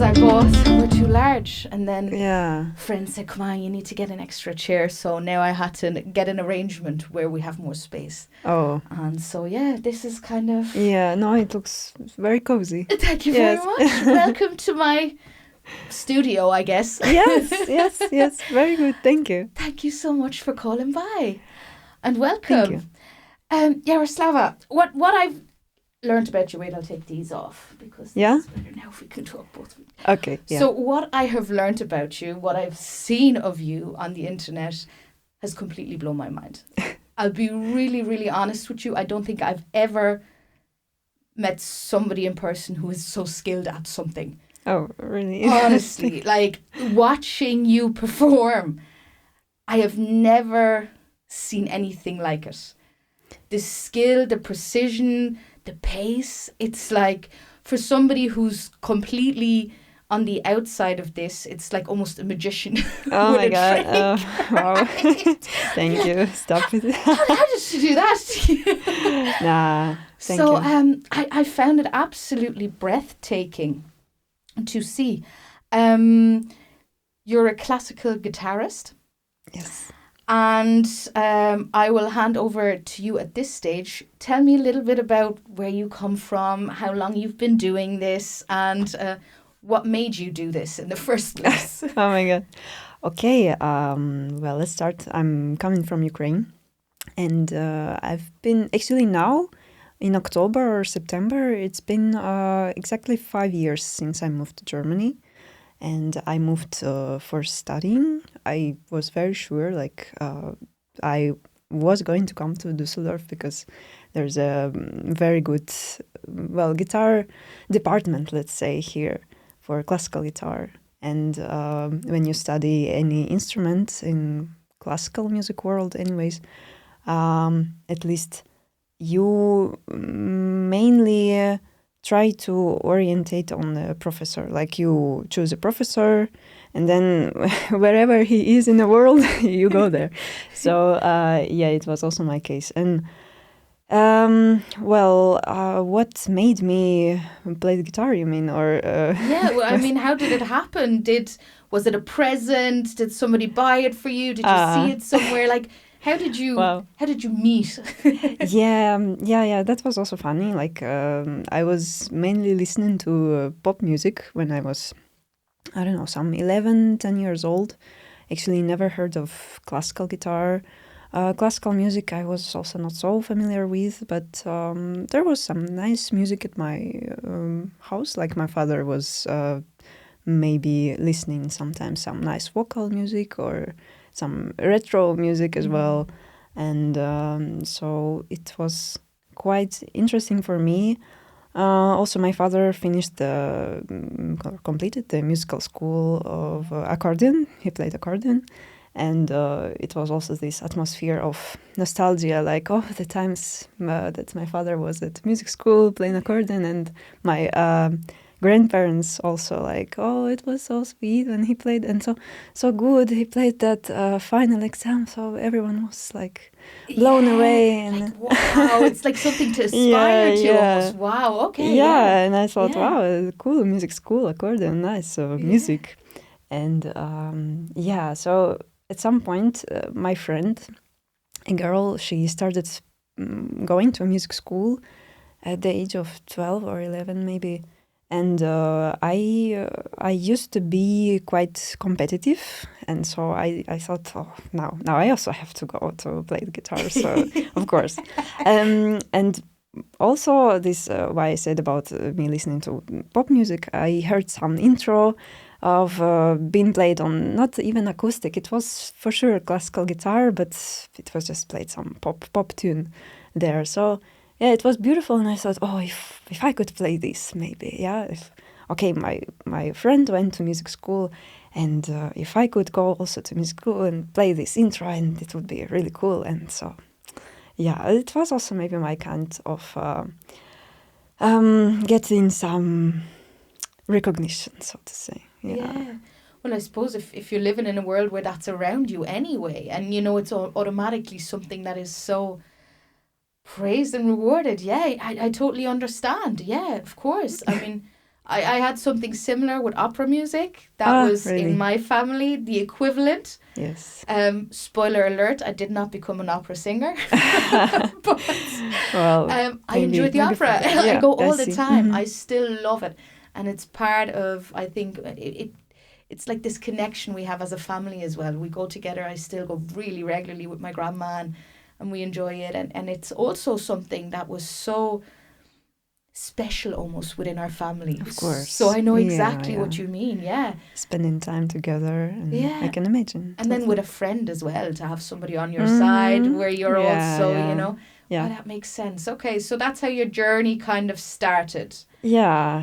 I bought were too large. And then Yeah. friends said, come on, you need to get an extra chair. So now I had to get an arrangement where we have more space. Oh. And so, yeah, this is kind of... Yeah, no, it looks very cozy. Thank you Yes. very much. Welcome to my studio, I guess. Yes. Very good. Thank you. Thank you so much for calling by. And welcome. Thank you. Yaroslava, what I've learned about you, wait, I'll take these off because Yeah? it's better now if we can talk both. Okay. Yeah. So what I have learned about you, what I've seen of you on the internet has completely blown my mind. I'll be really, really honest with you. I don't think I've ever met somebody in person who is so skilled at something. Oh, really? Honestly, like watching you perform, I have never seen anything like it. The skill, the precision, the pace, it's like for somebody who's completely on the outside of this, it's like almost a magician. Oh with my a God. trick, Wow. right? Thank you. Stop it. How did she do that? Nah. Thank So you. I found it absolutely breathtaking to see. You're a classical guitarist. Yes. And I will hand over to you at this stage. Tell me a little bit about where you come from, how long you've been doing this, and what made you do this in the first place. Oh my God. Okay. Well, let's start. I'm coming from Ukraine, and I've been actually now in October or September. It's been exactly 5 years since I moved to Germany. And I moved for studying. I was very sure, I was going to come to Düsseldorf because there's a very good, guitar department, let's say, here for classical guitar. And when you study any instrument in classical music world, anyways, at least you mainly try to orientate on the professor. Like you choose a professor and then wherever he is in the world, you go there. So it was also my case. And what made me play the guitar, you mean? Or Yeah, well, I mean, how did it happen? Was it a present? Did somebody buy it for you? Did you see it somewhere? Like, how did you meet? Yeah. That was also funny. Like I was mainly listening to pop music when I was, I don't know, some 11, 10 years old. Actually, never heard of classical guitar. Classical music I was also not so familiar with, but there was some nice music at my house. Like my father was maybe listening sometimes some nice vocal music or some retro music as well. And so it was quite interesting for me. Also, my father completed the musical school of accordion. He played accordion. And it was also this atmosphere of nostalgia, like, the times that my father was at music school playing accordion, and my grandparents also like, it was so sweet when he played, and so good he played that final exam, so everyone was like blown away. And like, wow, it's like something to aspire to almost. Wow, okay. Yeah, and I thought, wow, cool, music school, accordion, nice, so music. And so at some point, my friend, a girl, she started going to a music school at the age of 12 or 11 maybe. And I used to be quite competitive, and so I thought, now I also have to go to play the guitar, so of course. And also this, why I said about me listening to pop music, I heard some intro of being played on not even acoustic. It was for sure classical guitar, but it was just played some pop tune there. So yeah, it was beautiful, and I thought, if I could play this, maybe, yeah. My friend went to music school, and if I could go also to music school and play this intro, and it would be really cool. And so, yeah, it was also maybe my kind of getting some recognition, so to say. Yeah. Well, I suppose if you're living in a world where that's around you anyway, and it's automatically something that is so praised and rewarded. Yeah, I totally understand. Yeah, of course. I mean, I had something similar with opera music. That was really? in my family, the equivalent. Yes. Spoiler alert, I did not become an opera singer. But Well, I enjoyed the opera. Yeah, I go all the see. time. I still love it. And it's part of, I think, it's like this connection we have as a family as well. We go together. I still go really regularly with my grandma and we enjoy it. And it's also something that was so special almost within our family. Of course. So I know exactly what you mean, Spending time together, and I can imagine. And then with a friend as well, to have somebody on your side where you're also, you know, oh, that makes sense. Okay, so that's how your journey kind of started. Yeah.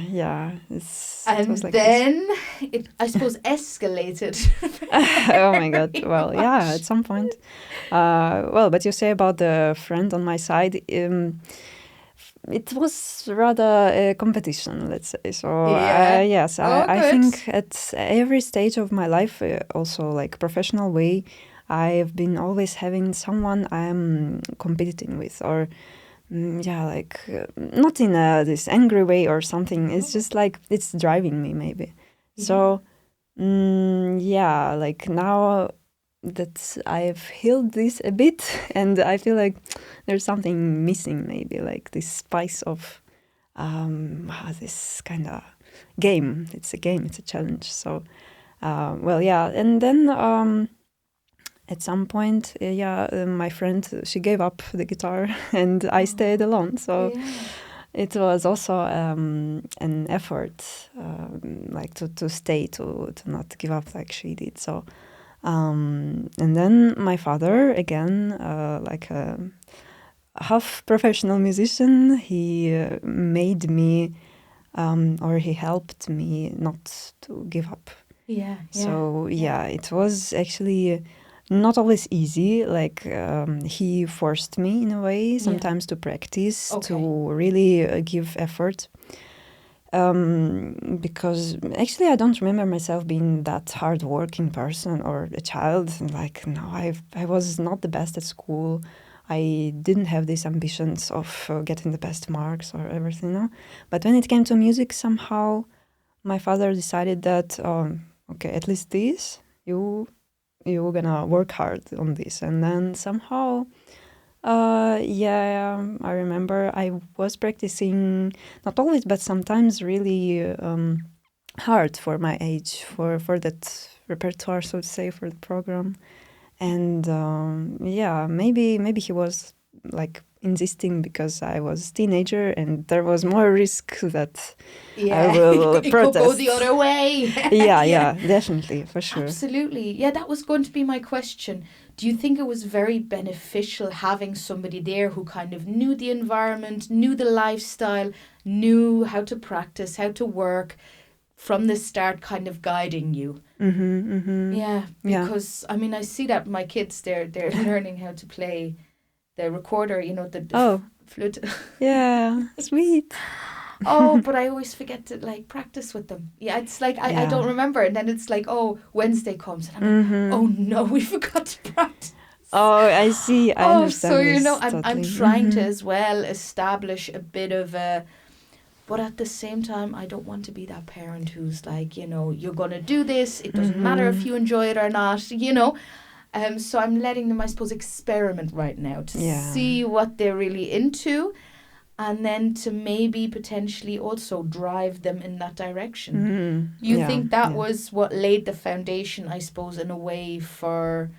And was like then it, I suppose, escalated. Oh my God. Well, yeah, at some point. Well, but you say about the friend on my side, it was rather a competition, let's say. So, yes, I think at every stage of my life, also like professional way, I've been always having someone I'm competing with, or like not in this angry way or something. It's just like it's driving me, maybe. Yeah. So, like now that I've healed this a bit, and I feel like there's something missing, maybe like this spice of this kind of game. It's a game, it's a challenge. So, and then at some point, my friend, she gave up the guitar, and I stayed alone. So it was also an effort, like to stay, to not give up like she did. So. And then my father, again, like a half professional musician, he made me, or he helped me not to give up. So, it was actually not always easy. Like, he forced me in a way, sometimes to practice, to really give effort. Because actually I don't remember myself being that hardworking person or a child. Like, no, I was not the best at school. I didn't have these ambitions of getting the best marks or everything, no? But when it came to music, somehow my father decided that, okay, at least this, you're gonna work hard on this. And then somehow... I remember I was practicing, not always, but sometimes really hard for my age, for that repertoire, so to say, for the program. And maybe he was like insisting because I was a teenager and there was more risk that I will it protest. Could go the other way. yeah, definitely, for sure. Absolutely. Yeah, that was going to be my question. Do you think it was very beneficial having somebody there who kind of knew the environment, knew the lifestyle, knew how to practice, how to work, from the start kind of guiding you? Yeah, because I mean, I see that my kids, they're learning how to play the recorder, you know, the flute. Yeah, sweet. But I always forget to like practice with them. Yeah, it's like I don't remember, and then it's like, Wednesday comes, and I'm like, oh no, we forgot to practice. Oh, I see. I understand. So you know, totally. I'm trying to as well establish a bit of a. But at the same time, I don't want to be that parent who's like, you know, you're going to do this. It doesn't matter if you enjoy it or not, you know. So I'm letting them, I suppose, experiment right now to see what they're really into, and then to maybe potentially also drive them in that direction. You think that was what laid the foundation, I suppose, in a way for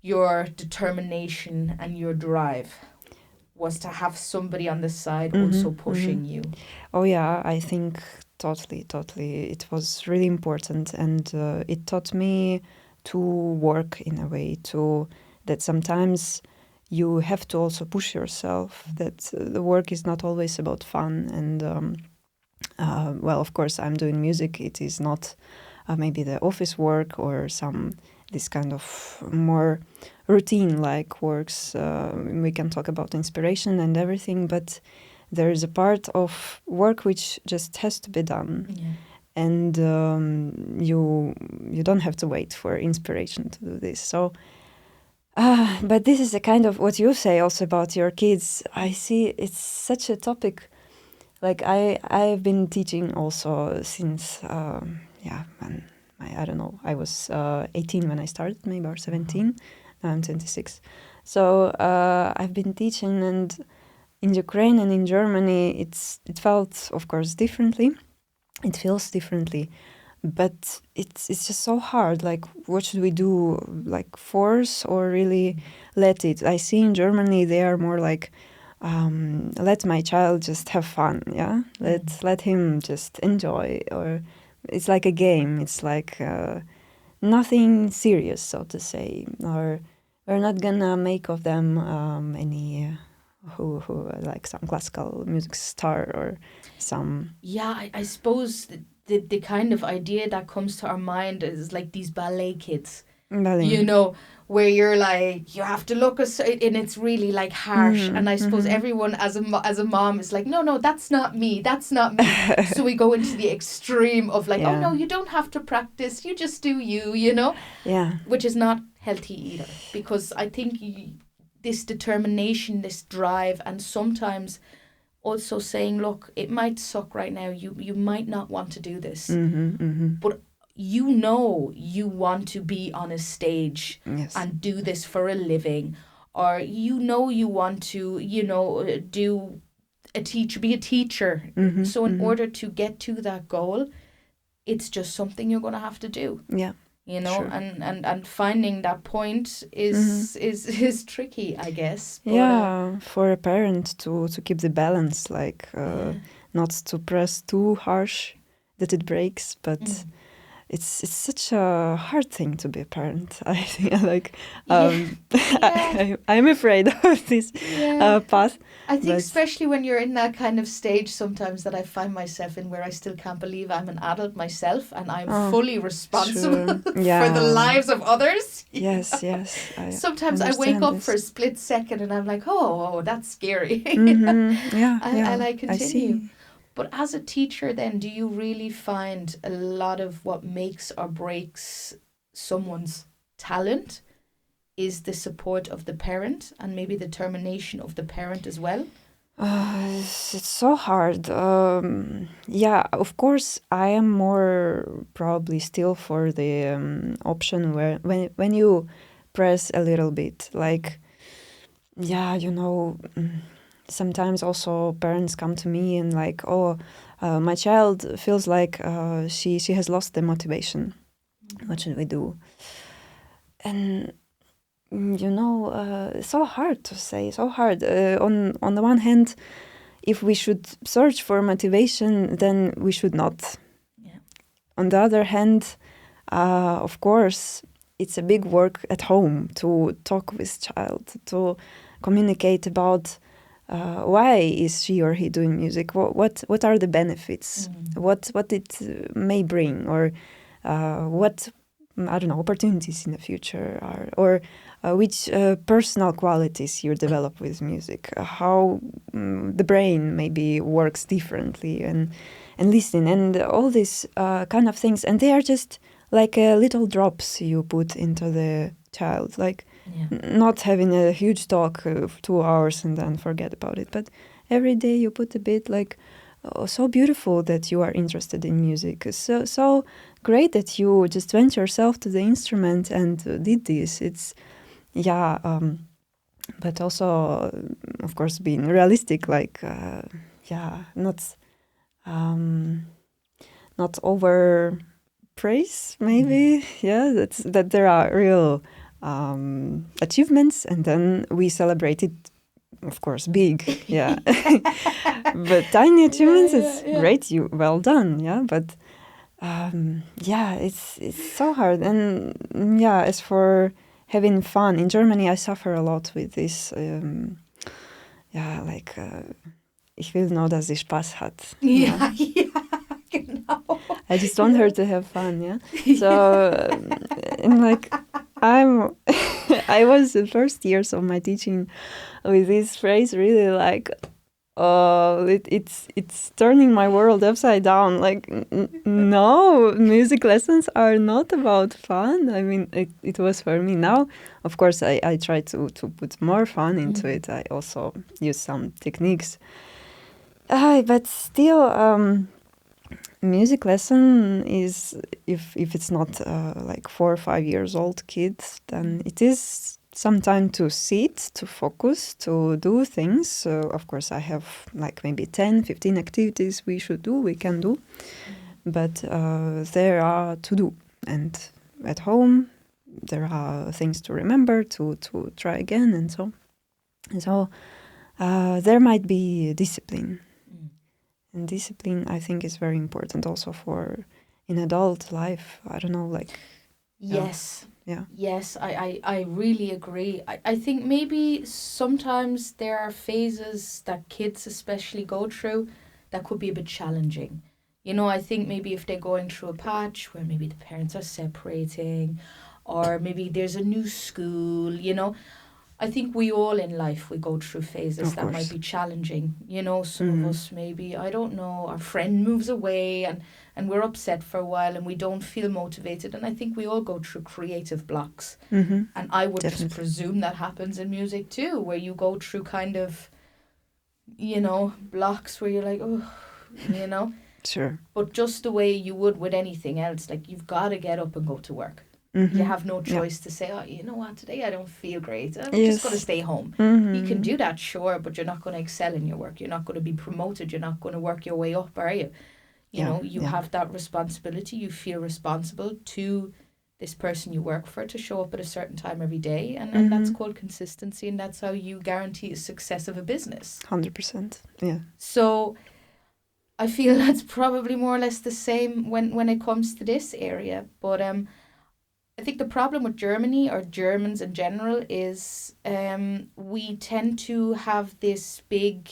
your determination and your drive? Was to have somebody on the side also pushing you? Oh yeah, I think totally. It was really important, and it taught me to work in a way that sometimes you have to also push yourself, that the work is not always about fun. And of course, I'm doing music. It is not maybe the office work or this kind of more routine-like works. We can talk about inspiration and everything, but there is a part of work which just has to be done. And you don't have to wait for inspiration to do this. So, but this is a kind of what you say also about your kids. I see it's such a topic like I've been teaching also since when I don't know, I was 18 when I started, maybe, or 17. Now I'm 26. So I've been teaching, and in Ukraine and in Germany, it felt, of course, differently. It feels differently, but it's just so hard. Like, what should we do? Like, force or really let it? I see in Germany they are more like, let my child just have fun. Yeah, let him just enjoy. Or it's like a game. It's like nothing serious, so to say. Or we're not gonna make of them any. Who like some classical music star or some. Yeah, I suppose the kind of idea that comes to our mind is like these ballet kids, you know, where you're like, you have to look and it's really like harsh. And I suppose everyone as a mom is like, no, that's not me. So we go into the extreme of like, oh no, you don't have to practice. You just do you, you know? Yeah. Which is not healthy either, because I think this determination, this drive, and sometimes also saying, look, it might suck right now. You might not want to do this, but you know you want to be on a stage and do this for a living, or you know you want to, be a teacher. So in order to get to that goal, it's just something you're going to have to do. Yeah. You know, sure. and finding that point is tricky, I guess. But, for a parent to keep the balance, like not to press too harsh that it breaks, but it's such a hard thing to be a parent. I think, like, I'm afraid of this path. I think especially when you're in that kind of stage sometimes that I find myself in, where I still can't believe I'm an adult myself and I'm fully responsible for the lives of others. Yes. Sometimes I wake up for a split second and I'm like, oh, that's scary. And I continue. I see. But as a teacher then, do you really find a lot of what makes or breaks someone's talent is the support of the parent and maybe the determination of the parent as well? It's so hard. Of course, I am more probably still for the option where when you press a little bit, like, sometimes also parents come to me and like, my child feels like she has lost the motivation. What should we do? And so hard to say, so hard. On the one hand, if we should search for motivation, then we should not. Yeah. On the other hand, of course, it's a big work at home to talk with child, to communicate about why is she or he doing music? What are the benefits? What it may bring, or what, I don't know, opportunities in the future are, or which personal qualities you develop with music, how the brain maybe works differently, and listening, and all these kind of things. And they are just like little drops you put into the child, like not having a huge talk of 2 hours and then forget about it. But every day you put a bit, like, so beautiful that you are interested in music. So great that you just went yourself to the instrument and did this. It's, but also, of course, being realistic, like, not over praise, maybe. That there are real achievements, and then we celebrate it, of course, big, but tiny achievements, it's great, you well done, but it's so hard. And as for having fun, in Germany I suffer a lot with this, like, ich will nur, dass sie Spaß hat. Genau. I just want her to have fun, so and like, I was the first years of my teaching with this phrase really like, it's turning my world upside down. Like, no, music lessons are not about fun. I mean, it was for me. Now, of course, I try to put more fun into it. I also use some techniques. But still, music lesson is if it's not like 4 or 5 years old kids, then it is some time to sit, to focus, to do things. So of course I have like maybe 10, 15 activities we can do, but there are to do, and at home there are things to remember, to try again, and so there might be discipline. And discipline, I think, is very important also for in adult life. I don't know, like... Yes. Yeah. Yes, I really agree. I think maybe sometimes there are phases that kids especially go through that could be a bit challenging. You know, I think maybe if they're going through a patch where maybe the parents are separating, or maybe there's a new school, you know, I think we all in life, we go through phases that might be challenging. You know, some of us maybe, I don't know, our friend moves away and we're upset for a while and we don't feel motivated. And I think we all go through creative blocks. And I would just presume that happens in music too, where you go through kind of, you know, blocks where you're like, oh, you know. Sure. But just the way you would with anything else, like you've got to get up and go to work. You have no choice to say, oh, you know what, today I don't feel great. I'm just going to stay home. You can do that, sure, but you're not going to excel in your work. You're not going to be promoted. You're not going to work your way up, are you? You know, you have that responsibility. You feel responsible to this person you work for to show up at a certain time every day. And that's called consistency. And that's how you guarantee the success of a business. 100%. Yeah. So I feel that's probably more or less the same when it comes to this area. But I think the problem with Germany, or Germans in general, is we tend to have this big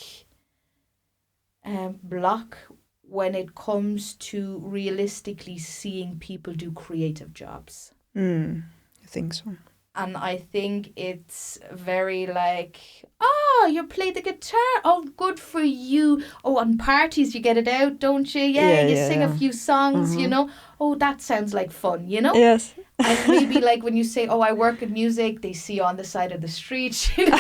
block when it comes to realistically seeing people do creative jobs. I think so. And I think it's very like, oh, you play the guitar. Oh, good for you. Oh, on parties you get it out, don't you? Yeah, you sing a few songs, you know. Oh, that sounds like fun, you know? Yes. And maybe like when you say, oh, I work in music, they see you on the side of the street, you know.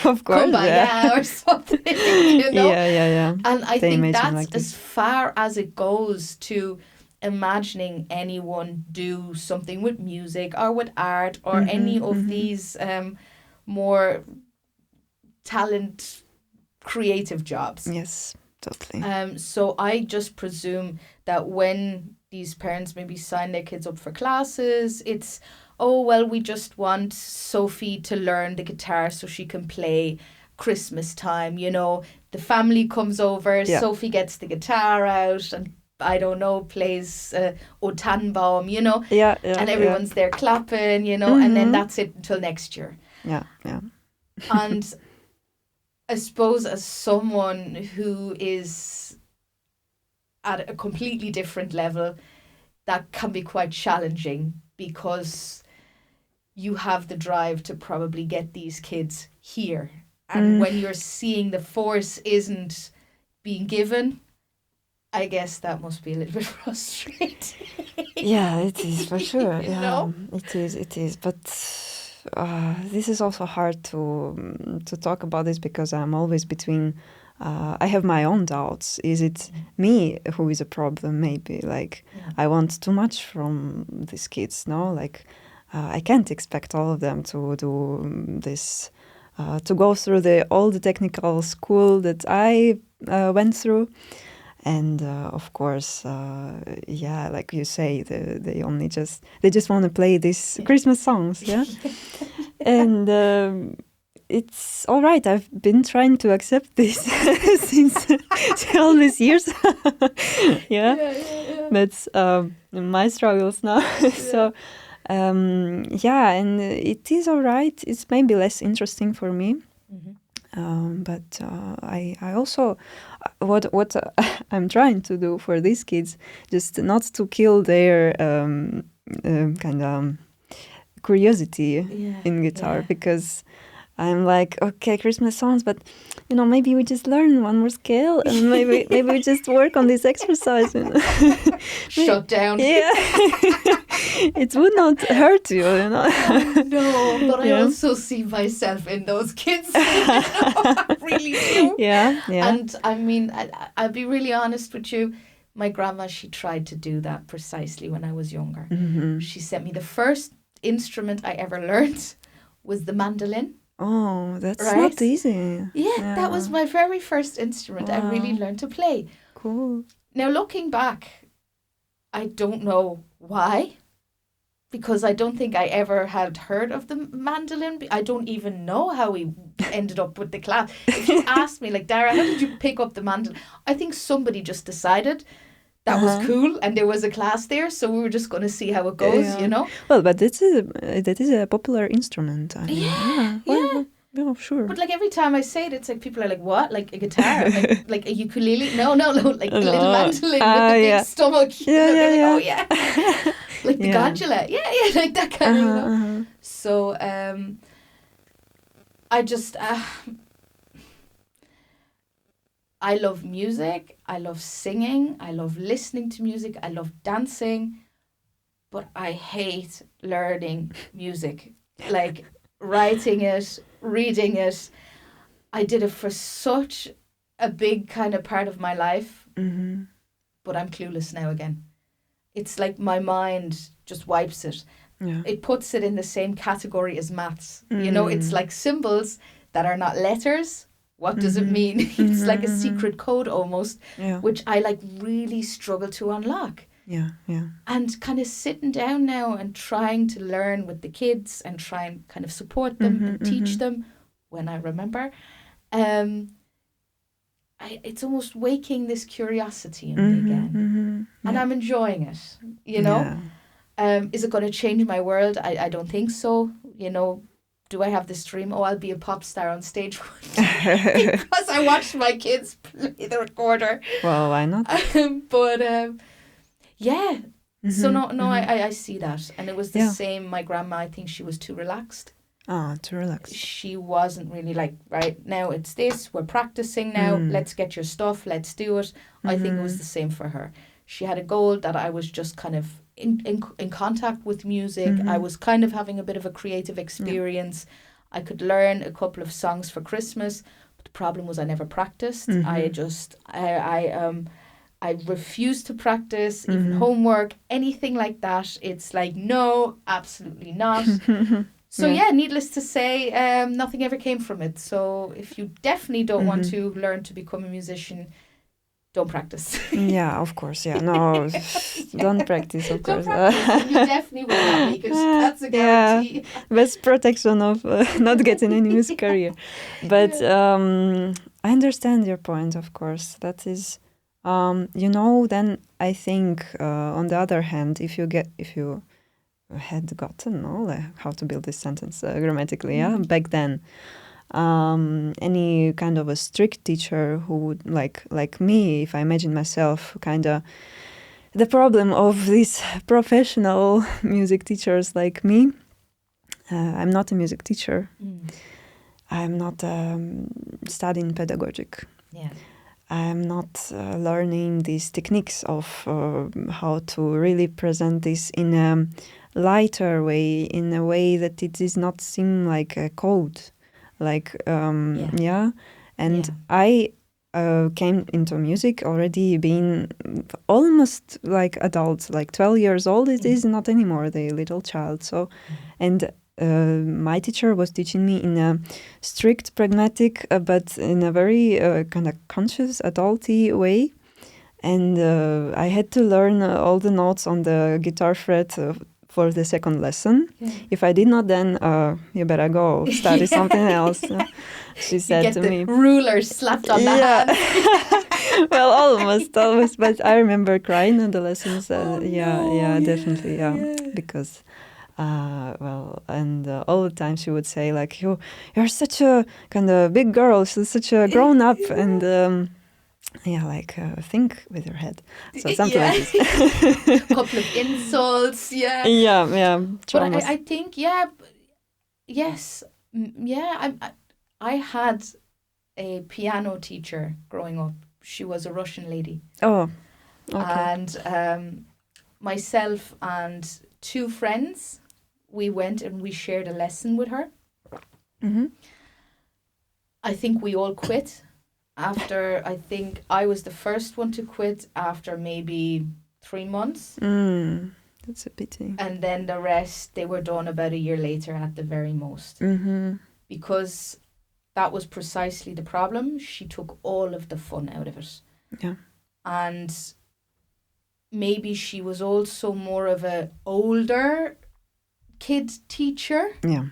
Of course, Kumbaya or something, you know. Yeah. And I think that's like as far as it goes to imagining anyone do something with music or with art or any of these more talent creative jobs. Yes, totally. So I just presume that when these parents maybe sign their kids up for classes, it's, oh, well, we just want Sophie to learn the guitar so she can play Christmas time, you know. The family comes over, Sophie gets the guitar out and, I don't know, plays O Tannenbaum, you know. And everyone's there clapping, you know, and then that's it until next year. Yeah. And I suppose as someone who is at a completely different level, that can be quite challenging because you have the drive to probably get these kids here. And when you're seeing the force isn't being given, I guess that must be a little bit frustrating. Yeah, it is for sure. You know? It is. But this is also hard to talk about this because I'm always between. I have my own doubts. Is it me who is a problem? Maybe like I want too much from these kids. No, like I can't expect all of them to do this. To go through all the technical school that I went through. And of course, like you say, they just want to play these Christmas songs, yeah. And it's all right. I've been trying to accept this since all these years, yeah. That's my struggles now. So, and it is all right. It's maybe less interesting for me. But I also what I'm trying to do for these kids, just not to kill their kind of curiosity in guitar, because I'm like, okay, Christmas songs, but maybe we just learn one more scale, and maybe we just work on this exercise. Shut down. Yeah, it would not hurt you, Oh, no, but I Yeah. also see myself in those kids. I really do. Yeah. And I mean, I'll be really honest with you. My grandma, she tried to do that precisely when I was younger. Mm-hmm. She sent me the first instrument I ever learned was the mandolin. Oh, that's Right? not easy. Yeah, that was my very first instrument I really Wow. learned to play. Cool. Now, looking back, I don't know why, because I don't think I ever had heard of the mandolin. I don't even know how we ended up with the class. If you asked me, like, Dara, how did you pick up the mandolin? I think somebody just decided that was cool and there was a class there, so we were just going to see how it goes, Yeah. Well, but that is a popular instrument. I mean, Yeah. Yeah, sure. But like every time I say it, it's like people are like, "What? Like a guitar? like a ukulele? No, like a little mandolin with the big stomach." Yeah. Oh yeah, like the gondola. Yeah, like that kind of. So I just I love music. I love singing. I love listening to music. I love dancing, but I hate learning music, like writing it, reading it. I did it for such a big kind of part of my life, but I'm clueless now again. It's like my mind just wipes it. Yeah. It puts it in the same category as maths. It's like symbols that are not letters. What does it mean? It's like a secret code almost, which I like really struggle to unlock. Yeah. And kind of sitting down now and trying to learn with the kids and try and kind of support them and teach them when I remember. It's almost waking this curiosity in me again. And I'm enjoying it, Is it going to change my world? I don't think so. Do I have this dream? Oh, I'll be a pop star on stage one day because I watched my kids play the recorder. Well, why not? Yeah. So I see that. And it was the same. My grandma, I think she was too relaxed. Too relaxed. She wasn't really like, right, now it's this, we're practicing now, let's get your stuff, let's do it. I think it was the same for her. She had a goal that I was just kind of in contact with music. I was kind of having a bit of a creative experience. I could learn a couple of songs for Christmas, but the problem was I never practiced. I refused to practice, even homework, anything like that. It's like, no, absolutely not. So needless to say, nothing ever came from it. So if you definitely don't want to learn to become a musician, don't practice. Yeah, of course. Yeah, no, don't practice, of course. You definitely will not make it. That's a guarantee. Yeah, best protection of not getting any music career. But I understand your point, of course. That is, then I think on the other hand, if you had gotten how to build this sentence grammatically, back then, any kind of a strict teacher who would like me, if I imagine myself kind of the problem of these professional music teachers like me. I'm not a music teacher. I'm not studying pedagogic. Yeah. I'm not learning these techniques of how to really present this in a lighter way, in a way that it does not seem like a code. I came into music already being almost like adult, like 12 years old. It is not anymore the little child. So, and my teacher was teaching me in a strict, pragmatic, but in a very kind of conscious, adulty way. And I had to learn all the notes on the guitar fret for the second lesson. If I did not, then you better go study something else. She said to me. You get the ruler slapped on the hand. Well, almost. But I remember crying on the lessons. Definitely. Because, and all the time she would say, like, you're such a kind of big girl. She's such a grown up. And think with your head. So something like this. A couple of insults, Yeah. But I think, yes, I had a piano teacher growing up. She was a Russian lady. Oh, okay. And myself and two friends, we went and we shared a lesson with her. Mm-hmm. I think we all quit after, I think I was the first one to quit after maybe 3 months. That's a pity. And then the rest, they were done about a year later at the very most. Mm-hmm. Because that was precisely the problem. She took all of the fun out of it. Yeah. And maybe she was also more of a older kid teacher. Yeah.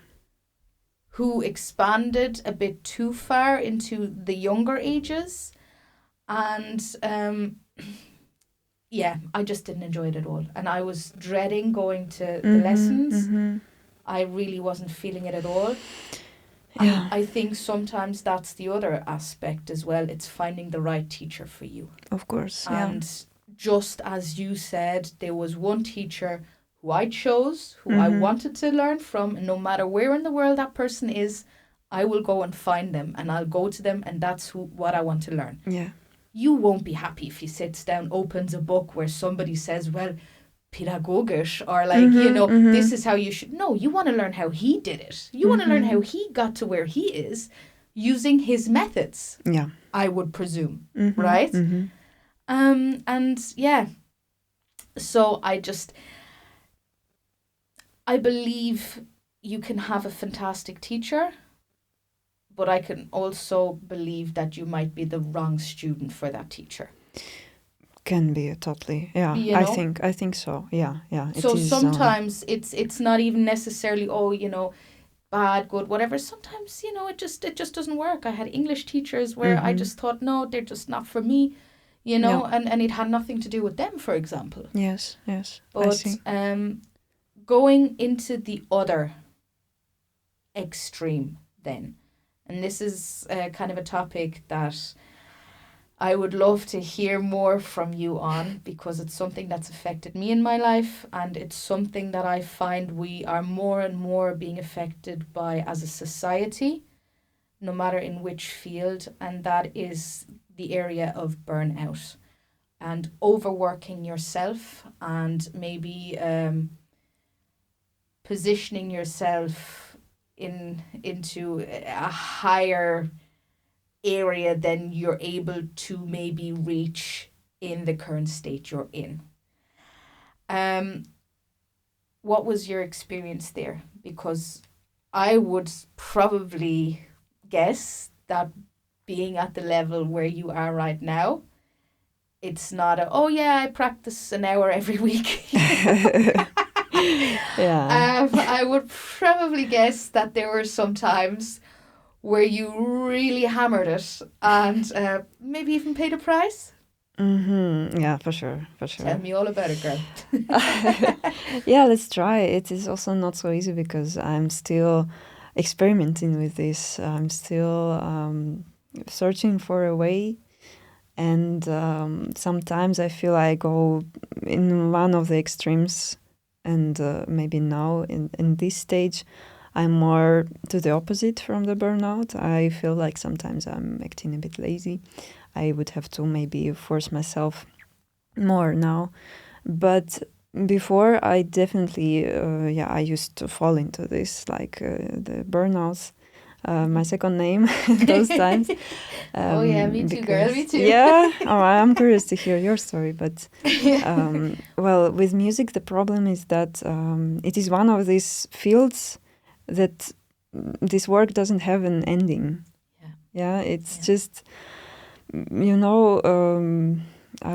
Who expanded a bit too far into the younger ages. And I just didn't enjoy it at all. And I was dreading going to the lessons. Mm-hmm. I really wasn't feeling it at all. Yeah. I think sometimes that's the other aspect as well. It's finding the right teacher for you. Of course, yeah. And just as you said, there was one teacher who I chose, who I wanted to learn from, and no matter where in the world that person is, I will go and find them, and I'll go to them, and that's what I want to learn. Yeah. You won't be happy if he sits down, opens a book where somebody says, well, pedagogisch, or this is how you should. No, you want to learn how he did it. You want to learn how he got to where he is using his methods. Yeah. I would presume, right? So I believe you can have a fantastic teacher, but I can also believe that you might be the wrong student for that teacher. Can be totally, yeah. I think so. Yeah. So sometimes it's not even necessarily bad, good, whatever. Sometimes it just doesn't work. I had English teachers where I just thought, no, they're just not for me, and it had nothing to do with them, for example. Yes. But I see. Going into the other extreme then, and this is kind of a topic that I would love to hear more from you on, because it's something that's affected me in my life, and it's something that I find we are more and more being affected by as a society, no matter in which field, and that is the area of burnout and overworking yourself, and maybe positioning yourself into a higher area than you're able to maybe reach in the current state you're in. What was your experience there? Because I would probably guess that being at the level where you are right now, it's not I practice an hour every week. Yeah. I would probably guess that there were some times where you really hammered it and maybe even paid a price. Yeah, for sure. Tell me all about it, girl. Yeah, let's try. It is also not so easy because I'm still experimenting with this. I'm still searching for a way. And sometimes I feel I go in one of the extremes, and maybe now in this stage I'm more to the opposite from the burnout. I feel like sometimes I'm acting a bit lazy. I would have to maybe force myself more now. But before, I definitely, I used to fall into this, like the burnouts. My second name those times. Me too, girl, me too. Yeah, I'm curious to hear your story. But well, with music, the problem is that it is one of these fields that this work doesn't have an ending. It's just, I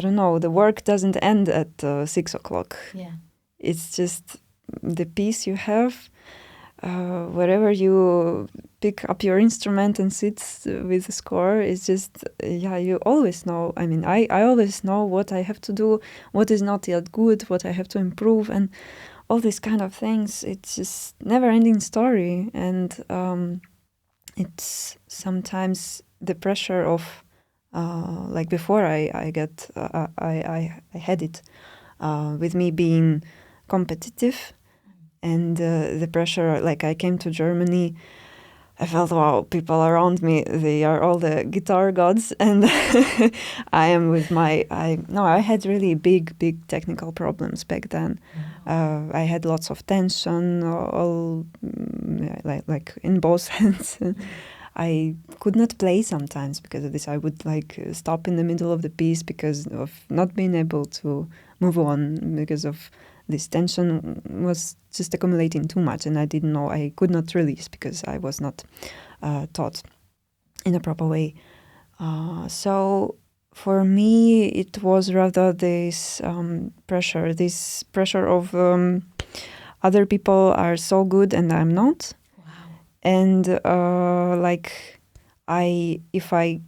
don't know, the work doesn't end at 6 o'clock. It's just the piece you have. Wherever you pick up your instrument and sit with the score, it's just, you always know. I mean, I always know what I have to do, what is not yet good, what I have to improve, and all these kind of things. It's just never-ending story, and it's sometimes the pressure of, like before I had it with me being competitive. And the pressure, like I came to Germany I felt, wow, people around me, they are all the guitar gods, and I am with I had really big technical problems back then. I had lots of tension, like in both hands. I could not play sometimes because of this. I would stop in the middle of the piece because of not being able to move on because of this tension was just accumulating too much, and I didn't know, I could not release because I was not taught in a proper way. So for me, it was rather this pressure of other people are so good and I'm not. And if I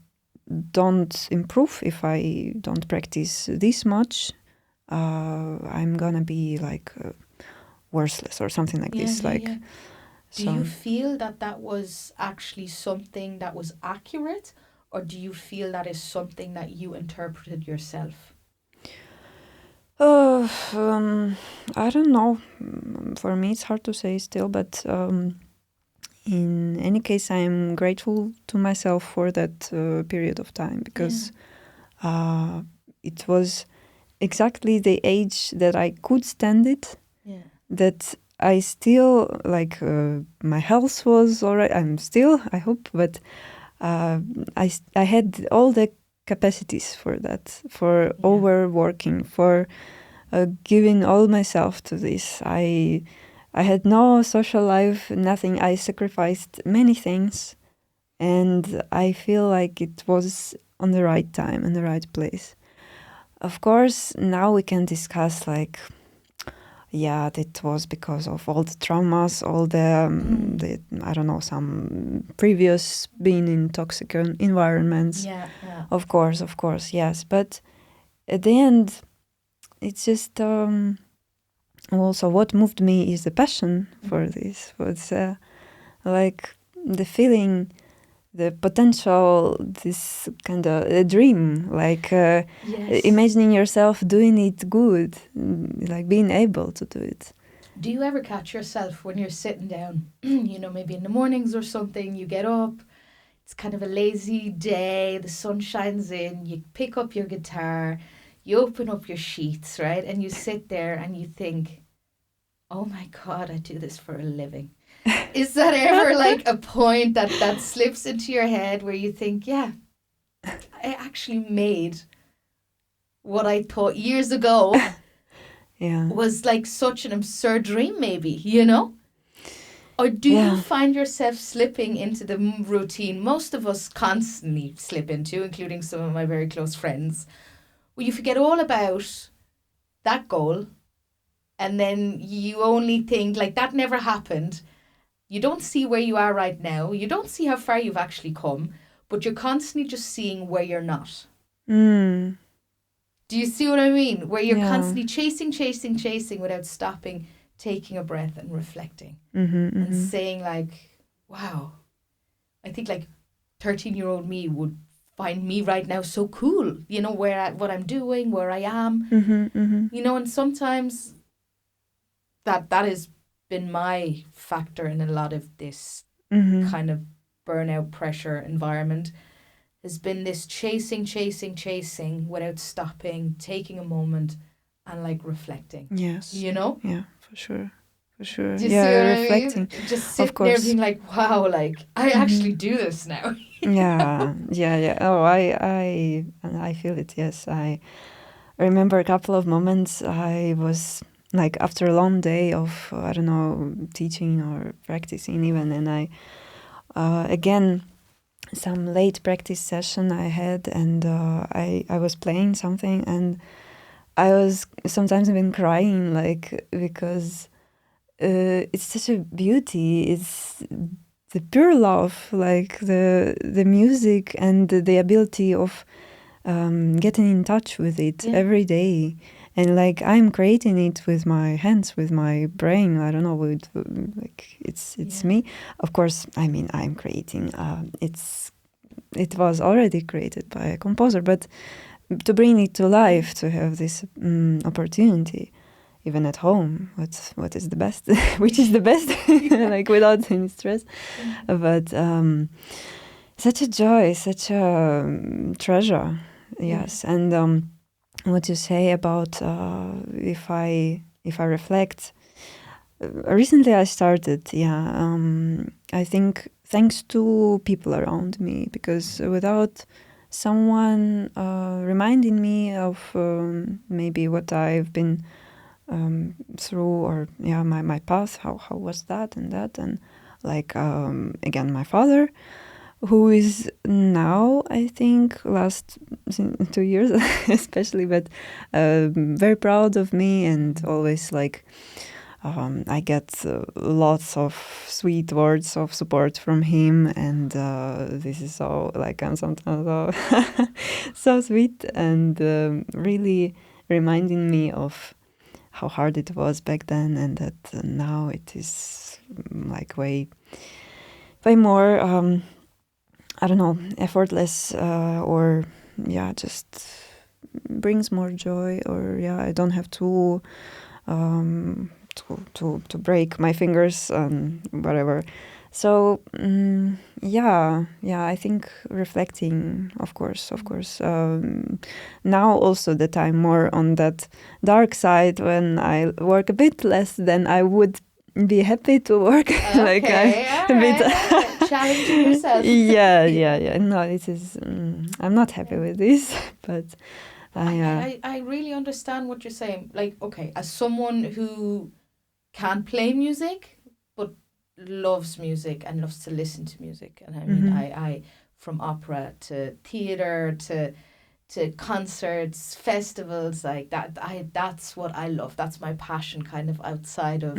don't improve, if I don't practice this much, I'm gonna be worthless or something like this. Do you feel that was actually something that was accurate, or do you feel that is something that you interpreted yourself? I don't know. For me, it's hard to say still, but in any case, I'm grateful to myself for that period of time because it was exactly the age that I could stand it. Yeah. That I still my health was all right. I'm still, I hope, but I had all the capacities for that, for overworking, for giving all myself to this. I had no social life, nothing. I sacrificed many things, and I feel like it was on the right time and the right place. Of course, now we can discuss that was because of all the traumas, all the I don't know, some previous being in toxic environments. Yeah. Of course, yes. But at the end, it's just also what moved me is the passion for this. Was the feeling, the potential, this kind of a dream, imagining yourself doing it good, being able to do it. Do you ever catch yourself when you're sitting down, maybe in the mornings or something, you get up, it's kind of a lazy day, the sun shines in, you pick up your guitar, you open up your sheets, right? And you sit there and you think, oh my God, I do this for a living. Is that ever a point that slips into your head where you think, yeah, I actually made what I thought years ago was such an absurd dream, maybe, Or do you find yourself slipping into the routine most of us constantly slip into, including some of my very close friends, where you forget all about that goal and then you only think that never happened. You don't see where you are right now. You don't see how far you've actually come, but you're constantly just seeing where you're not. Mm. Do you see what I mean? Where you're constantly chasing without stopping, taking a breath and reflecting and saying wow, I think 13-year-old me would find me right now so cool, what I'm doing, where I am, and sometimes that has been my factor in a lot of this kind of burnout pressure environment, has been this chasing without stopping, taking a moment and reflecting. Yes. Yeah, for sure. Do you see what reflecting. I mean? Just sitting there being wow, I actually do this now. Yeah. Oh, I feel it. Yes, I remember a couple of moments. I was after a long day of I don't know, teaching or practicing even, and I again some late practice session I had, and I was playing something, and I was sometimes even crying because it's such a beauty. It's the pure love, the music and the ability of getting in touch with it every day. And I'm creating it with my hands, with my brain. I don't know, it's me. Of course, I mean, I'm creating. It was already created by a composer, but to bring it to life, to have this opportunity, even at home, what is the best, which is the best, like without any stress. But such a joy, such a treasure. Yes, and what you say about if I reflect. Recently, I started. I think thanks to people around me, because without someone reminding me of maybe what I've been through, or my path, how was that, and like again, my father, who is now, I think, last 2 years especially, but very proud of me, and always like I get lots of sweet words of support from him, and this is so like I'm sometimes so sweet, and really reminding me of how hard it was back then, and that now it is like way more I don't know, effortless, or just brings more joy, or I don't have to break my fingers and whatever. So I think reflecting, of course. Now also that I'm more on that dark side, when I work a bit less, then I would be happy to work. Okay, a bit challenging yourself. Yeah. No, it is. I'm not happy with this, but I really understand what you're saying. Like, okay, as someone who can't play music, but loves music and loves to listen to music, and I mean, I from opera to theater to concerts, festivals, like that. That's what I love. That's my passion, kind of outside of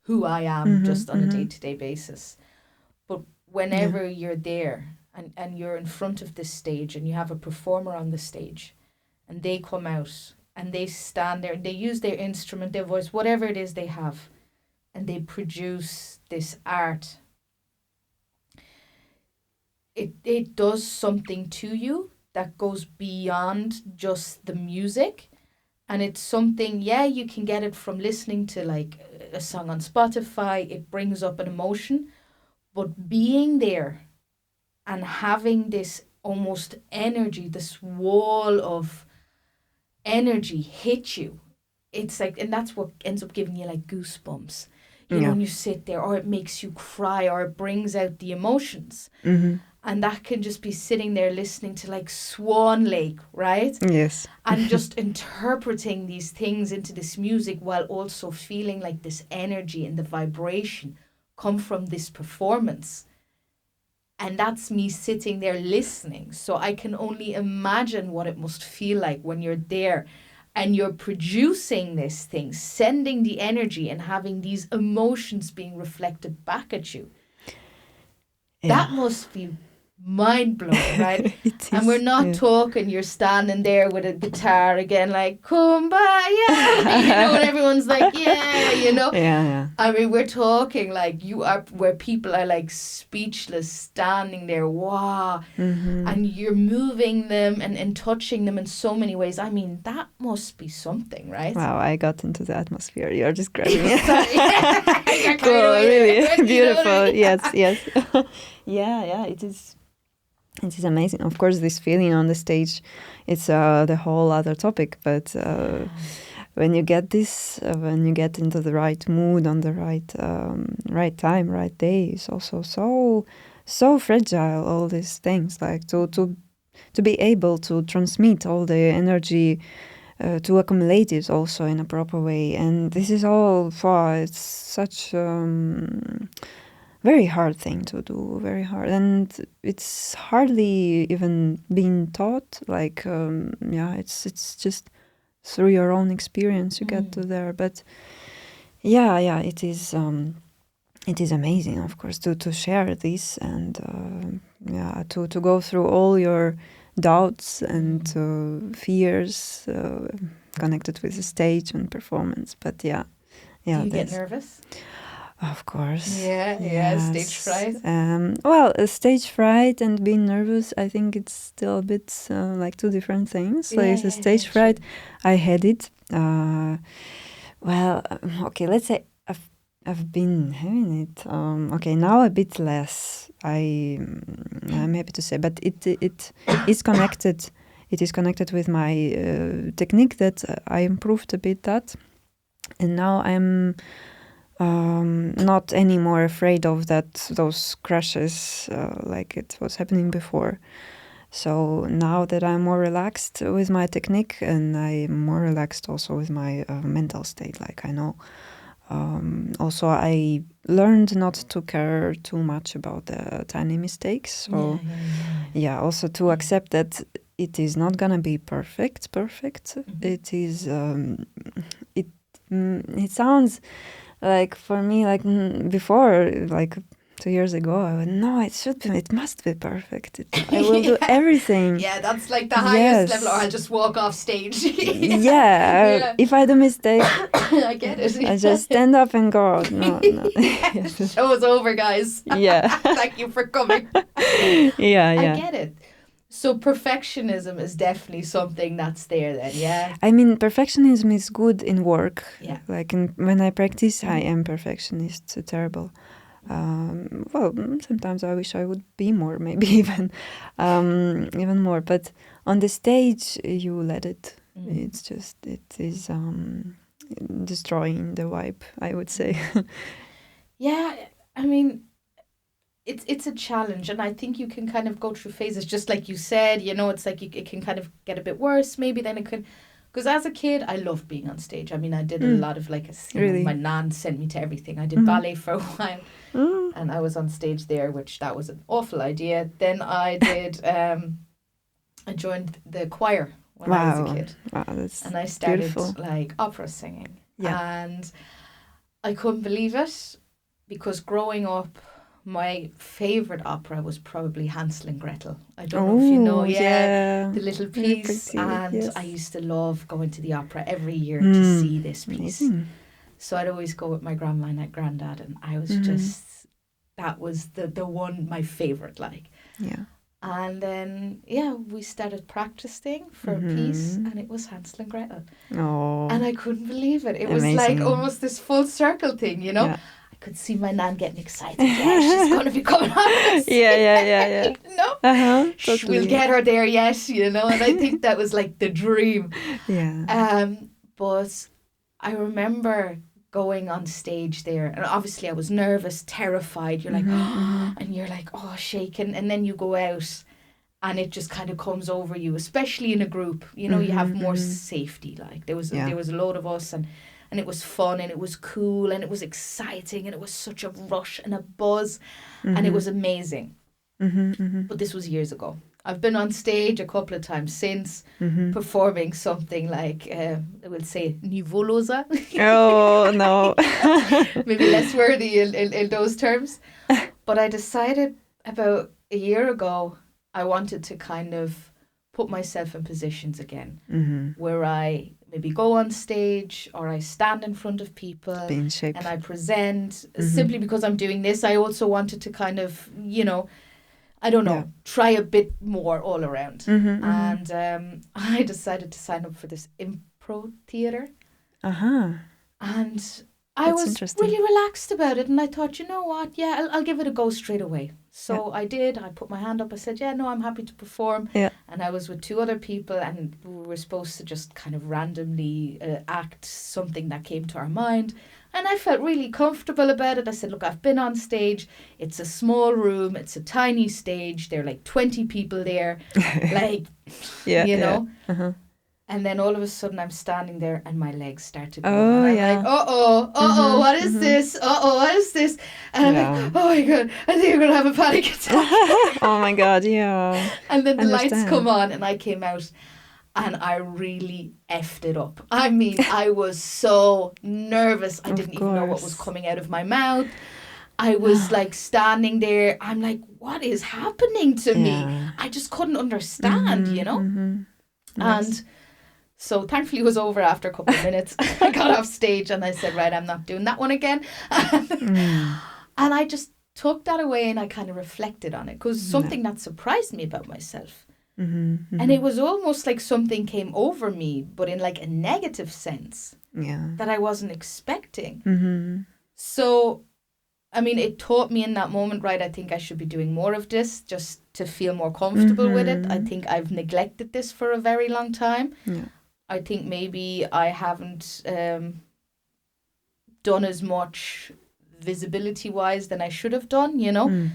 who I am, just on a day-to-day basis. But whenever you're there and you're in front of this stage, and you have a performer on the stage, and they come out and they stand there and they use their instrument, their voice, whatever it is they have, and they produce this art, it does something to you that goes beyond just the music. And it's something, you can get it from listening to like a song on Spotify. It brings up an emotion. But being there and having this almost energy, this wall of energy hit you, it's like, and that's what ends up giving you like goosebumps. You know, when you sit there, or it makes you cry, or it brings out the emotions. And that can just be sitting there listening to like Swan Lake, right? Yes. And just interpreting these things into this music, while also feeling like this energy and the vibration come from this performance. And that's me sitting there listening. So I can only imagine what it must feel like when you're there and you're producing this thing, sending the energy and having these emotions being reflected back at you. That must be mind-blowing, right? And we're not talking you're standing there with a guitar again, like, kumbaya, and everyone's like, I mean, we're talking like you are, where people are like speechless, standing there, wow, and you're moving them and touching them in so many ways. I mean, that must be something, right? Wow, I got into the atmosphere. You're describing it. Cool, really beautiful. Yes. It is. It is amazing. Of course, this feeling on the stage, it's the whole other topic. But when you get this, when you get into the right mood, on the right time, right day, it's also so fragile. All these things, like to be able to transmit all the energy, to accumulate it also in a proper way. And this is all it's such. Very hard thing to do, very hard, and it's hardly even being taught. Like, it's just through your own experience you get to there. But it is amazing, of course, to share this, and to go through all your doubts and fears connected with the stage and performance. But do you get nervous? Of course. Yes. Stage fright. Stage fright and being nervous, I think it's still a bit like two different things. Stage fright, I had it Well, okay, let's say I've been having it. Okay, now a bit less. I'm happy to say, but it is connected. It is connected with my technique that I improved a bit that, and now I'm not anymore afraid of those crashes like it was happening before. So now that I'm more relaxed with my technique, and I'm more relaxed also with my mental state, like I know. Also, I learned not to care too much about the tiny mistakes. So, yeah, also to accept that it is not gonna be perfect. It is. It sounds like for me, like before, like 2 years ago, I went, no, it must be perfect. I will do everything. Yeah, that's like the highest level, or I'll just walk off stage. Yeah. If I do mistake, I get it. I just stand up and go out. No. Show is over, guys. Yeah. Thank you for coming. Yeah. I get it. So perfectionism is definitely something that's there then, yeah? I mean, perfectionism is good in work. Yeah. Like when I practice, I am perfectionist. Terrible. Well, sometimes I wish I would be more, maybe even more. But on the stage, you let it. It's just, it is destroying the vibe, I would say. Yeah, I mean, it's a challenge, and I think you can kind of go through phases, just like you said. You know, it's like it can kind of get a bit worse. Maybe then it could. Because as a kid, I loved being on stage. I mean, I did a lot of my nan sent me to everything. I did ballet for a while, and I was on stage there, which that was an awful idea. Then I did, I joined the choir when I was a kid. Wow, that's and I started beautiful. Like opera singing. Yeah. And I couldn't believe it, because growing up, my favourite opera was probably Hansel and Gretel. I don't know if you know, the little piece. And yes. I used to love going to the opera every year to see this piece. Amazing. So I'd always go with my grandma and granddad, and I was just, that was the one, my favourite, like. Yeah. And then, we started practicing for a piece, and it was Hansel and Gretel. Oh. And I couldn't believe it. It Amazing. was like almost this full circle thing, you know? Yeah. I could see my nan getting excited. Yeah, she's going to be coming on this. Yeah. No? Totally. We'll get her there, yes, you know? And I think that was like the dream. Yeah. But I remember going on stage there, and obviously I was nervous, terrified. You're like, and you're like, shaking. And then you go out, and it just kind of comes over you, especially in a group. You know, you have more safety. Like there was a load of us, and it was fun, and it was cool, and it was exciting, and it was such a rush and a buzz, and it was amazing. But this was years ago. I've been on stage a couple of times since, performing something like, I would say, nivolosa. Oh, no. Maybe less worthy in those terms. But I decided about a year ago, I wanted to kind of put myself in positions again, where I maybe go on stage, or I stand in front of people Be in shape. and I present. Simply because I'm doing this, I also wanted to kind of, I don't know, try a bit more all around. And I decided to sign up for this improv theatre. And I was really relaxed about it. And I thought, you know what? Yeah, I'll give it a go straight away. So I did. I put my hand up. I said, I'm happy to perform. Yeah. And I was with 2 other people, and we were supposed to just kind of randomly act something that came to our mind. And I felt really comfortable about it. I said, look, I've been on stage. It's a small room. It's a tiny stage. There are like 20 people there. Like, you know. And then all of a sudden I'm standing there, and my legs start to go. And I'm like, what is this? What is this? And I'm like, oh my God, I think I'm going to have a panic attack. Oh my God, yeah. And then the lights come on, and I came out. And I really effed it up. I mean, I was so nervous. I didn't even know what was coming out of my mouth. I was like standing there. I'm like, what is happening to me? I just couldn't understand, you know? Yes. And so thankfully it was over after a couple of minutes. I got off stage and I said, right, I'm not doing that one again. And I just took that away, and I kind of reflected on it, because something that surprised me about myself. And it was almost like something came over me, but in like a negative sense. that I wasn't expecting. Mm-hmm. So, I mean, it taught me in that moment, right, I think I should be doing more of this just to feel more comfortable with it. I think I've neglected this for a very long time. Yeah. I think maybe I haven't done as much visibility-wise than I should have done, you know?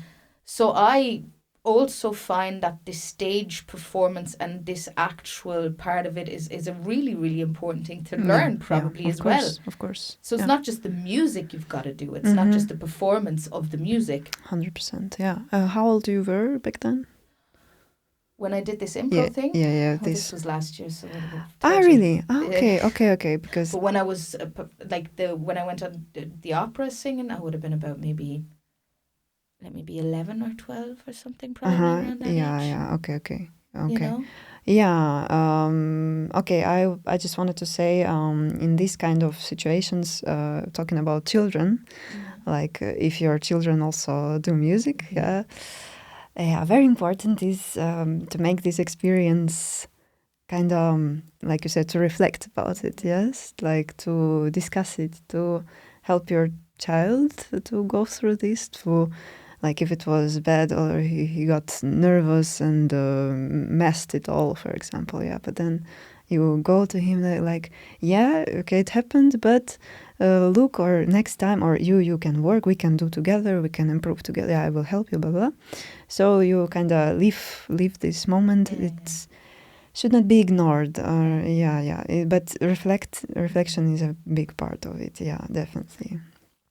So I also find that this stage performance and this actual part of it is a really, really important thing to learn probably as well. Of course. So it's not just the music you've got to do. It's not just the performance of the music. 100%, yeah. How old you were back then? When I did this improv thing? Yeah. This was last year, so... really? Okay. Because... But when I was, when I went on the opera singing, I would have been about maybe 11 or 12 or something, probably around that age. Yeah, okay. You know? Yeah, okay, I just wanted to say, in these kind of situations, talking about children, like if your children also do music, very important is to make this experience kind of, like you said, to reflect about it, yes? Like to discuss it, to help your child to go through this, to... Like if it was bad or he got nervous and messed it all, for example, but then you go to him like, okay, it happened, but look, or next time, or you can work, we can do together, we can improve together, I will help you, blah, blah. So you kind of leave this moment. It should not be ignored, but reflection is a big part of it, definitely.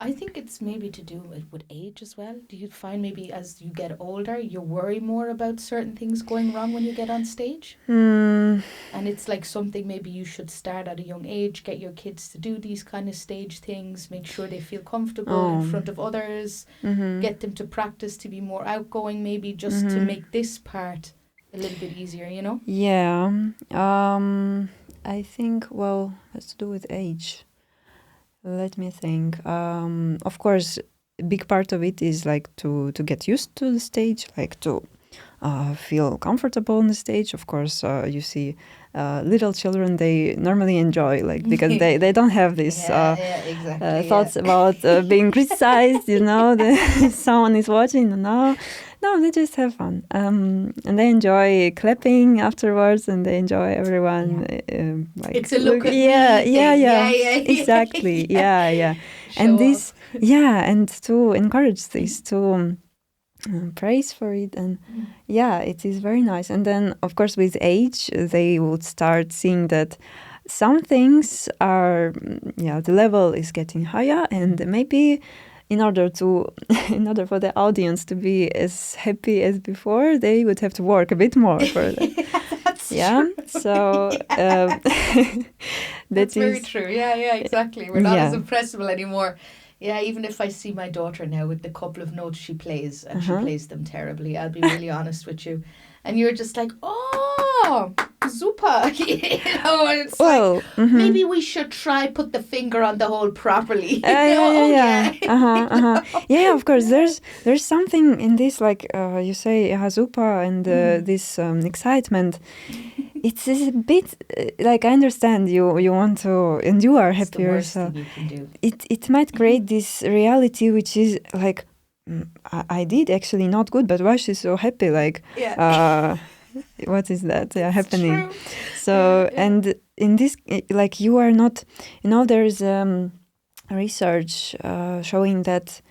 I think it's maybe to do with age as well. Do you find maybe as you get older, you worry more about certain things going wrong when you get on stage? And it's like something maybe you should start at a young age, get your kids to do these kind of stage things, make sure they feel comfortable in front of others, get them to practice to be more outgoing, maybe just to make this part a little bit easier, you know? Yeah. I think, well, has to do with age. Let me think. Of course, a big part of it is like to get used to the stage, like to feel comfortable on the stage. Of course, you see little children, they normally enjoy, like, because they don't have these thoughts about being criticized, you know, someone is watching. No, they just have fun. And they enjoy clapping afterwards, and they enjoy everyone. Like, it's a look at me. Exactly. And this, and to encourage this, to praise for it, and it is very nice. And then, of course, with age, they would start seeing that some things are, the level is getting higher, and maybe in order for the audience to be as happy as before, they would have to work a bit more for that. That's true. So that's very true. Exactly. We're not as impressible anymore. Yeah, even if I see my daughter now with the couple of notes she plays, and she plays them terribly, I'll be really honest with you. And you're just like, oh, super. You know, and it's maybe we should try put the finger on the hole properly. Of course, there's something in this, like you say, super, and this excitement. It's a bit like, I understand you want to, and you are happier. It's the worst thing you can do. It might create this reality which is like, I did actually not good, but why she's so happy? Like, what is that happening? True. So, and in this, like, you are not, you know, there's research showing that